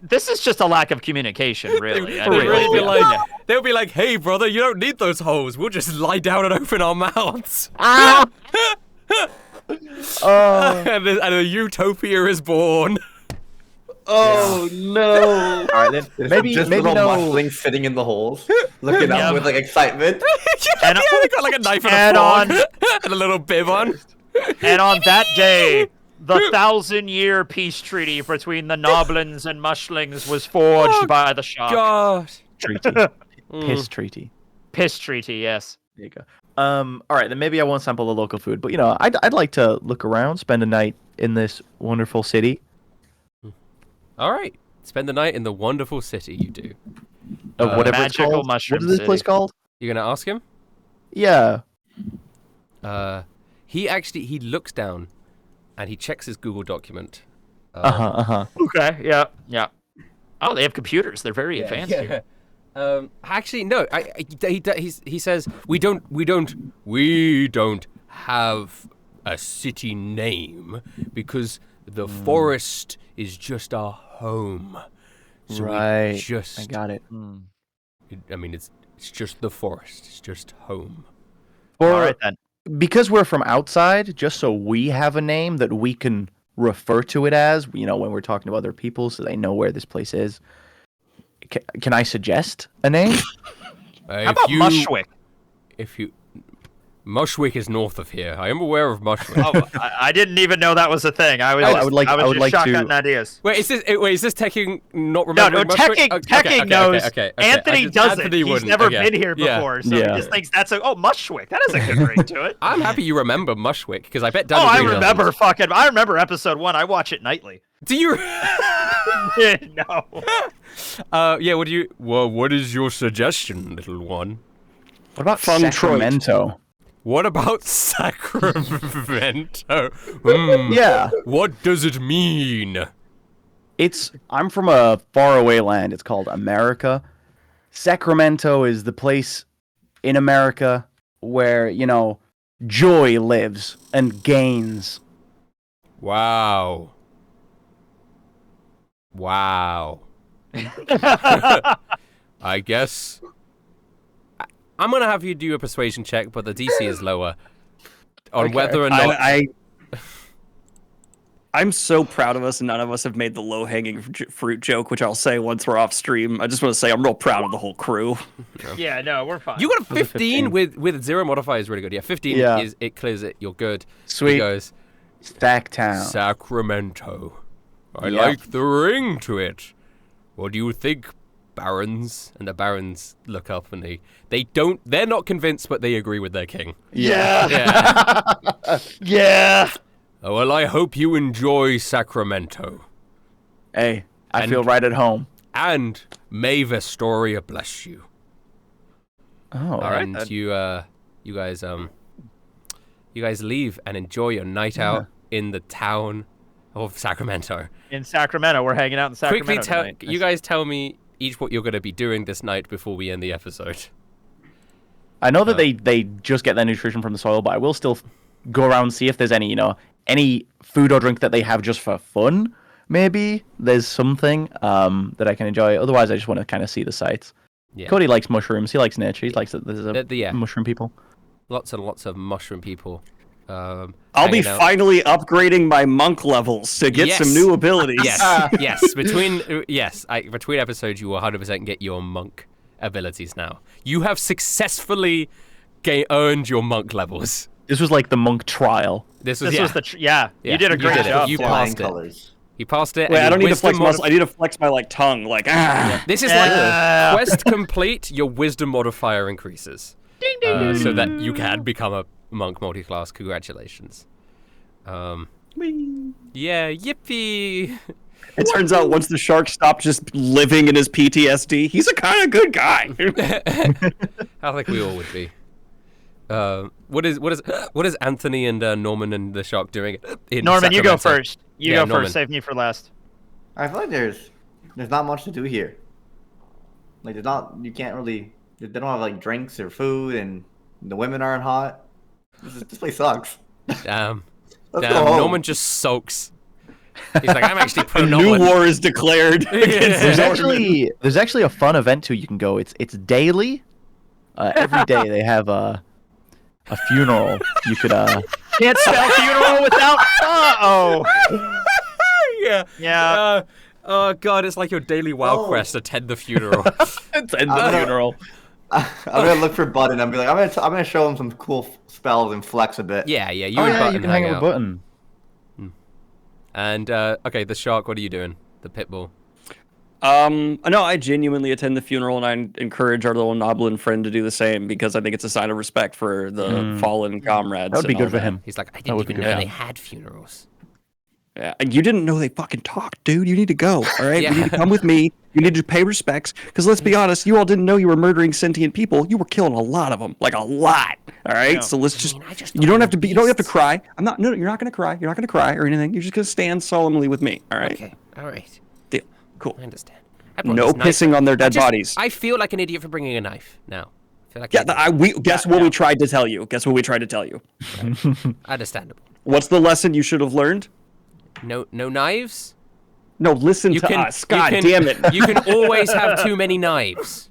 This is just a lack of communication, really. I They'd mean, really be like, like, they'll be like, "Hey, brother, you don't need those holes. We'll just lie down and open our mouths." Oh, and a utopia is born. oh no! all right, then maybe just maybe little no. mushlings sitting in the holes, looking Yeah. up with like excitement. And- yeah, they got like a knife and and a on- fork and a little bib on. and on that day, the 1,000-year peace treaty between the Noblins and Mushlings was forged by the Shark. God. Treaty, piss treaty. Piss treaty, yes. There you go. All right, then maybe I won't sample the local food, but you know, I'd like to look around, spend a night in this wonderful city All right. Spend the night in the wonderful city. You do. of whatever it's Magical called. Mushroom What is this place City. called? You're gonna ask him. Yeah. He looks down, and he checks his Google document. Okay, yeah. Oh, they have computers. They're very advanced here. Actually, no. He says we don't have a city name because the forest is just our home. So Right. We just I got it. I mean, it's just the forest. It's just home. Or All right, then. because we're from outside, just so we have a name that we can refer to it as, you know, when we're talking to other people, so they know where this place is. Can I suggest a name? How about Mushwick? If you, Mushwick is north of here. I am aware of Mushwick. Oh, I didn't even know that was a thing. I was I just, would like- I was I would just like to- shotgunning ideas. Wait, is this Teching not No, remembering Teching, Mushwick? Teching knows. Okay. Anthony doesn't. Anthony He's wouldn't. never Okay. been here Yeah. before, so Yeah. he just thinks that's Mushwick. That has a good ring to it. I'm happy you remember Mushwick because I bet Oh, Daniel I Green remember I remember episode 1. I watch it nightly. doesn't. Do you? No. Yeah. What is your suggestion, little one? What about Fun Troit. Sacramento? What about Sacramento? Yeah. What does it mean? I'm from a faraway land. It's called America. Sacramento is the place in America where, you know, joy lives and gains. Wow. I guess I'm gonna have you do a persuasion check, but the DC is lower on whether or not. I'm so proud of us, and none of us have made the low-hanging fruit joke, which I'll say once we're off stream. I just want to say I'm real proud of the whole crew. Yeah, no, we're fine. You got a 15 15. with 0 modifier is really good. Yeah, 15 Yeah. is it clears it. You're good. Sweet. He goes Stacktown. Sacramento. I Yeah. like the ring to it. What do you think, barons? And the barons look up and they're not convinced, but they agree with their king. Yeah. Yeah. Yeah. Oh, well, I hope you enjoy Sacramento. Hey, I And- feel right at home. And may Vestoria bless you. Oh, All right, And then. you guys leave and enjoy your night out in the town of Sacramento. In Sacramento, we're hanging out in Sacramento Quickly tell tonight. you guys tell me each what you're going to be doing this night before we end the episode. I know that they just get their nutrition from the soil, but I will still go around and see if there's any, you know, any food or drink that they have just for fun. Maybe there's something that I can enjoy. Otherwise, I just want to kind of see the sights. Yeah. Cody likes mushrooms. He likes nature. He likes that there's Yeah. mushroom people. Lots and lots of mushroom people. I'll be hanging out. finally upgrading my monk levels to get some Yes. new abilities. Yes, yes. Between episodes, you will 100% get your monk abilities now. You have successfully earned your monk levels. This was like the monk trial. This was yeah. You did a great did it. job. You Flying passed it. colors. You passed it. Wait, and I don't your need to flex wisdom muscle. I need to flex my like tongue. Like This is like quest complete. Your wisdom modifier increases, so that you can become a monk multi-class. Congratulations. Yeah, yippee! It turns out once the shark stopped just living in his PTSD, he's a kind of good guy. I think we all would be. What is Anthony and Norman and the shark doing? In Norman, you go Sacramento? first. You Yeah, go Norman. first. Save me for last. I feel like there's not much to do here. Like you can't really. They don't have like drinks or food, and the women aren't hot. This place sucks. Damn. Let's go home. Norman just soaks. He's like, I'm actually A pro new Norman. war is declared. There's actually a fun event too. You can go. It's daily. Every day they have a funeral. You could Can't spell funeral without. Yeah. Oh god, it's like your daily WoW quest. Attend the funeral. Attend the funeral. I'm gonna look for Button. I'm be like, I'm gonna show him some cool spells and flex a bit. yeah. You oh and yeah, Button you can hang hang out. out with Button. And okay, the shark. What are you doing? The pitbull. No, I genuinely attend the funeral, and I encourage our little Noblin friend to do the same because I think it's a sign of respect for the fallen comrades. That would be and good all for that. him. He's like, I would didn't be even good know for they him. had funerals. Yeah, and you didn't know they fucking talked, dude. You need to go. All right, Yeah. you need to come with me. You need to pay respects because let's be honest, you all didn't know you were murdering sentient people. You were killing a lot of them, like a lot. All right, Yeah. so let's just. I just You don't have to be. You don't have to beasts. cry. I'm not. No, you're not gonna cry. You're not gonna cry or anything. You're just gonna stand solemnly with me. All right. Okay, all right. Deal. Cool. I understand. I brought No this knife. pissing on their dead bodies. I feel like an idiot for bringing a knife now. I feel like Yeah, an idiot. we guess what we tried to tell you. Guess what we tried to tell you. Understandable. What's the lesson you should have learned? No knives. No, listen You to can. us. God you can, damn it. You can always have too many knives.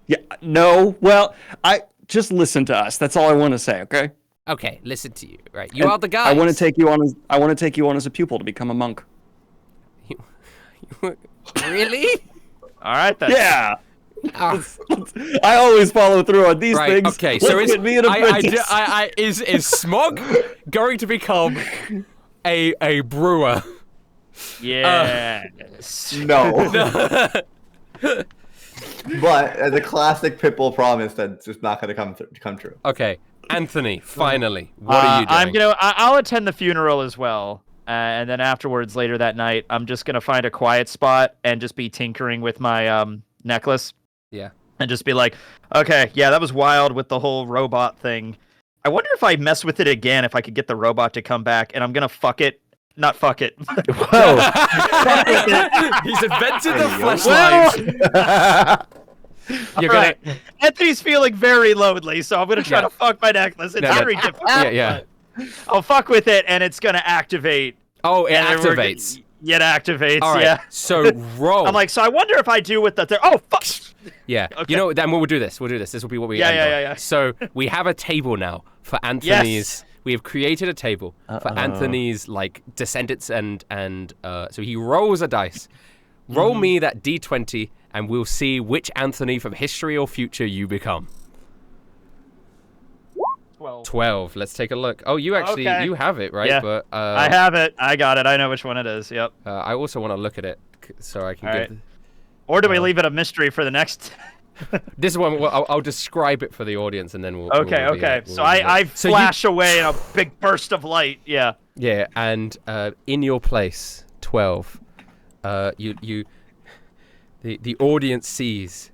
Yeah. No. Well, I just listen to us. That's all I want to say. Okay. Okay, listen to you. Right, you And are the guy. I want to take you on. I want to take you on as a pupil to become a monk. Really? All right then. Yeah. Ah, I always follow through on these right. things. Okay. Let's So get me an apprentice. is Smog going to become a brewer? Yes. No. But as a classic Pitbull promise, that's just not gonna come true. Okay, Anthony. Finally, what are you doing? I'll attend the funeral as well, and then afterwards, later that night, I'm just gonna find a quiet spot and just be tinkering with my necklace. Yeah. And just be like, okay, yeah, that was wild with the whole robot thing. I wonder if I mess with it again, if I could get the robot to come back, and I'm gonna fuck it. Not fuck it. Whoa. He's invented the Well, fleshlight. You're gonna. Alright. Anthony's feeling very lonely, so I'm gonna try Yeah. to fuck my necklace. It's No, very difficult. Yeah. but I'll fuck with it, and it's gonna activate. Oh, it and then we're- activates. It activates. All right. Yeah. So roll. I'm like, so I wonder if I do with the. Oh fuck. Yeah. Okay. You know, then we'll do this. We'll do this. This will be what we Yeah, end yeah, on. yeah, yeah. So we have a table now for Anthony's. Yes. We have created a table for Anthony's like descendants and so he rolls a dice. Roll me that d20 and we'll see which Anthony from history or future you become. 12. Let's take a look. Oh, you actually Okay. you have it, right? Yeah. But I have it. I got it. I know which one it is. Yep. I also want to look at it so I can All give right. Or do we leave it a mystery for the next? this is one. I'll describe it for the audience, and then we'll. Okay. we'll Okay. we'll So I So you- flash away in a big burst of light. Yeah. Yeah, and in your place, 12. The audience sees.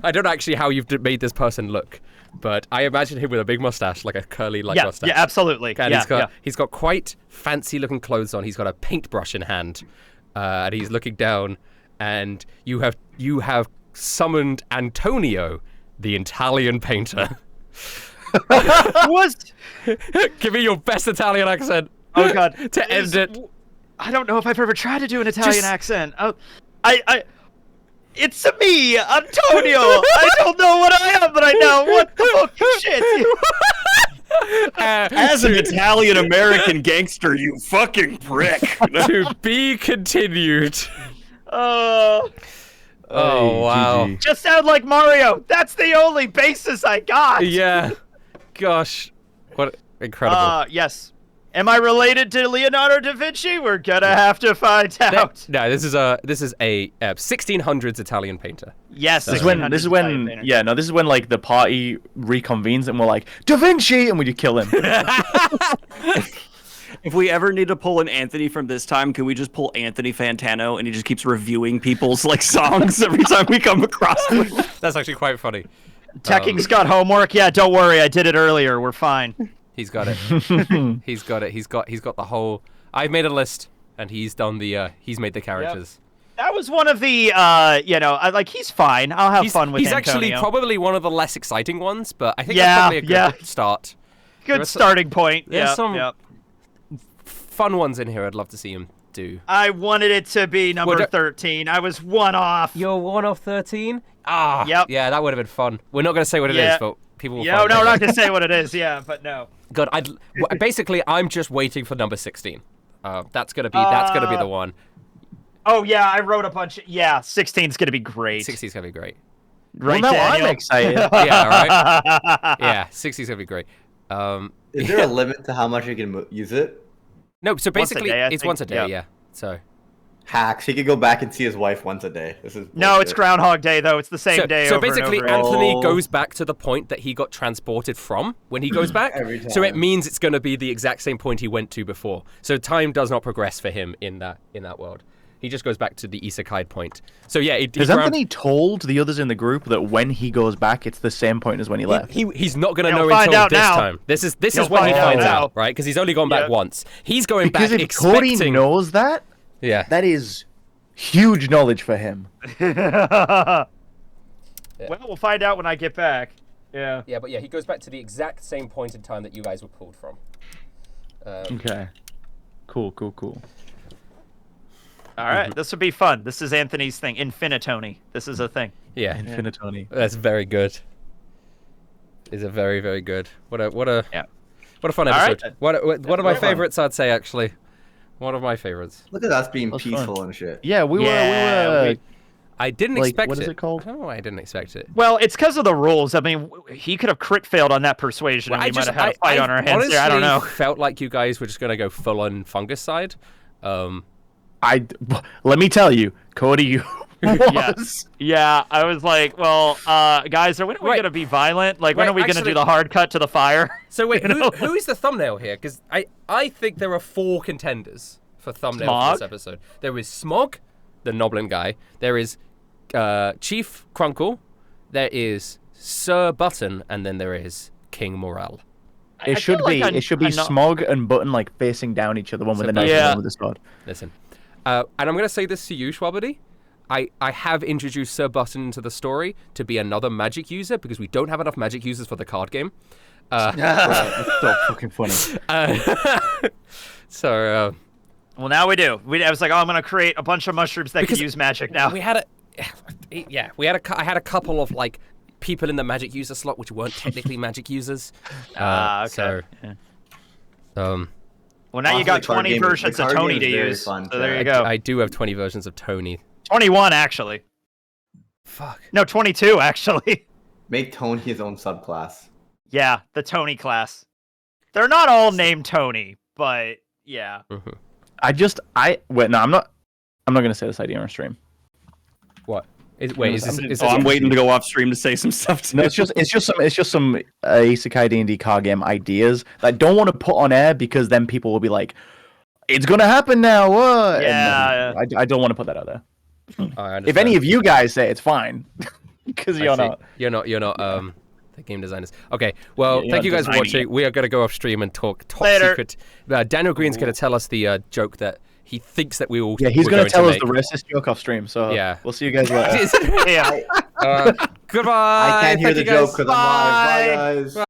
I don't know actually how you've made this person look, but I imagine him with a big mustache, like a curly Yeah. mustache. Yeah. Absolutely. And Yeah. he's got quite fancy looking clothes on. He's got a paintbrush in hand, and he's looking down. And you have summoned Antonio, the Italian painter. Was. Give me your best Italian accent. Oh God. To end it. I don't know if I've ever tried to do an Italian Just- accent. Oh, it's me, Antonio. I don't know what I am, but I know what the fuck shit. As an Italian American gangster, you fucking prick. To be continued. Oh, wow. GG. Just sound like Mario. That's the only basis I got. Yeah. Gosh. What incredible. Yes. Am I related to Leonardo da Vinci? We're gonna have to find out. No, this is a 1600s Italian painter. Yes. This is when this is when like the party reconvenes and we're like Da Vinci and we just kill him. If we ever need to pull an Anthony from this time, can we just pull Anthony Fantano and he just keeps reviewing people's like songs every time we come across them? That's actually quite funny. Tekking's got homework. Yeah, don't worry. I did it earlier. We're fine. He's got it. He's got it. He's got the whole. I've made a list, and he's done the. He's made the characters. That was one of the. Like he's fine. I'll have fun with. He's Antonio. actually probably one of the less exciting ones, but I think that's probably a good start. Good starting point. There's Yeah. some fun ones in here. I'd love to see him do. I wanted it to be number 13. I was one off. You're 1 of 13. Ah. Yep. Yeah, that would have been fun. We're not gonna say what it is, but people will. Yeah. find No, out. we're not gonna say what it is. Yeah, but no. God, basically, I'm just waiting for number 16. That's gonna be the one. Oh yeah, I wrote a bunch. 16's gonna be great. 60's gonna be great. Right, well, now Daniel? I'm excited. Yeah, right. Yeah, 60's gonna be great. Is there a limit to how much you can use it? No, so basically, day, I it's think. once a day. Yeah. Yeah. So. Hacks. He could go back and see his wife once a day. This is No, it's bullshit. Groundhog Day though. It's the same day. So over and basically, over again. Anthony Oh. goes back to the point that he got transported from when he goes back. Every So it time. means it's going to be the exact same point he went to before. So time does not progress for him in that world. He just goes back to the Isekai point. So yeah, Has Anthony told the others in the group that when he goes back, it's the same point as when he left? He's not going to He'll know find until out this now. time. This is He'll when he find out finds now. out, right? Because he's only gone back once. He's going Because back if expecting. Cody knows that, Yeah. that is huge knowledge for him. Well, we'll find out when I get back. Yeah. Yeah, but yeah, he goes back to the exact same point in time that you guys were pulled from. Okay. Cool. All right, this would be fun. This is Anthony's thing. Infinitony. This is a thing. Yeah. Infinitony. That's very good. It's a very, very good. What a fun All right. episode. One of my favorites, I'd say, actually. One of my favorites. Look at us being That's peaceful fun. and shit. Yeah, we were. I didn't Like, expect it. what is it called? I don't know why I didn't expect it. Well, it's because of the rules. I mean, he could have crit failed on that persuasion, and we might have had a fight on our hands there. I don't know. Felt like you guys were just gonna go full on fungus side. Let me tell you, Cody was. Yeah, I was like, well, guys, when are we Right. gonna be violent? Like, when Right, are we gonna actually- do the hard cut to the fire? So wait, You know? who is the thumbnail here? Because I think there are 4 contenders for thumbnail for Smog? this episode. There is Smog, the Noblin guy. There is Chief Crunkle. There is Sir Button, and then there is King Morale. It should feel be. like It should be Smog and Button like facing down each other, one with a knife and Yeah. one with a sword. Listen, and I'm going to say this to you, Schwabberdy. I have introduced Sir Button into the story to be another magic user because we don't have enough magic users for the card game. It's so fucking funny. So Well, now we do. I was like, oh, I'm gonna create a bunch of mushrooms that can Because use magic now. we had I had a couple of like people in the magic user slot which weren't technically magic users. Okay. So, Well, now you got the card 20 game- versions the of card Tony game to is very use. fun, So there you Jack. go. I do have 20 versions of Tony. 21 actually. Fuck. No, 22 actually. Make Tony his own subclass. Yeah, the Tony class. They're not all named Tony, but yeah. Wait, no, I'm not gonna say this idea on stream. What? Is this I'm waiting to go off stream to say some stuff too. No, it's just some Isekai D&D card game ideas that I don't want to put on air because then people will be like, "It's gonna happen now." What? Yeah. And then I don't want to put that out there. I If any of you guys say it's fine, because you're not. You're not the game designers. Okay, well, You're thank not you guys for designing watching. it. We are going to go off stream and talk top Later. secret. Daniel Green's going to tell us the joke that he thinks that we all. Yeah, he's we're gonna going tell us make. the racist joke off stream. So Yeah. we'll see you guys later. Yeah. Goodbye. I can't hear Thank the you guys. joke because I'm live. Bye, guys. Bye.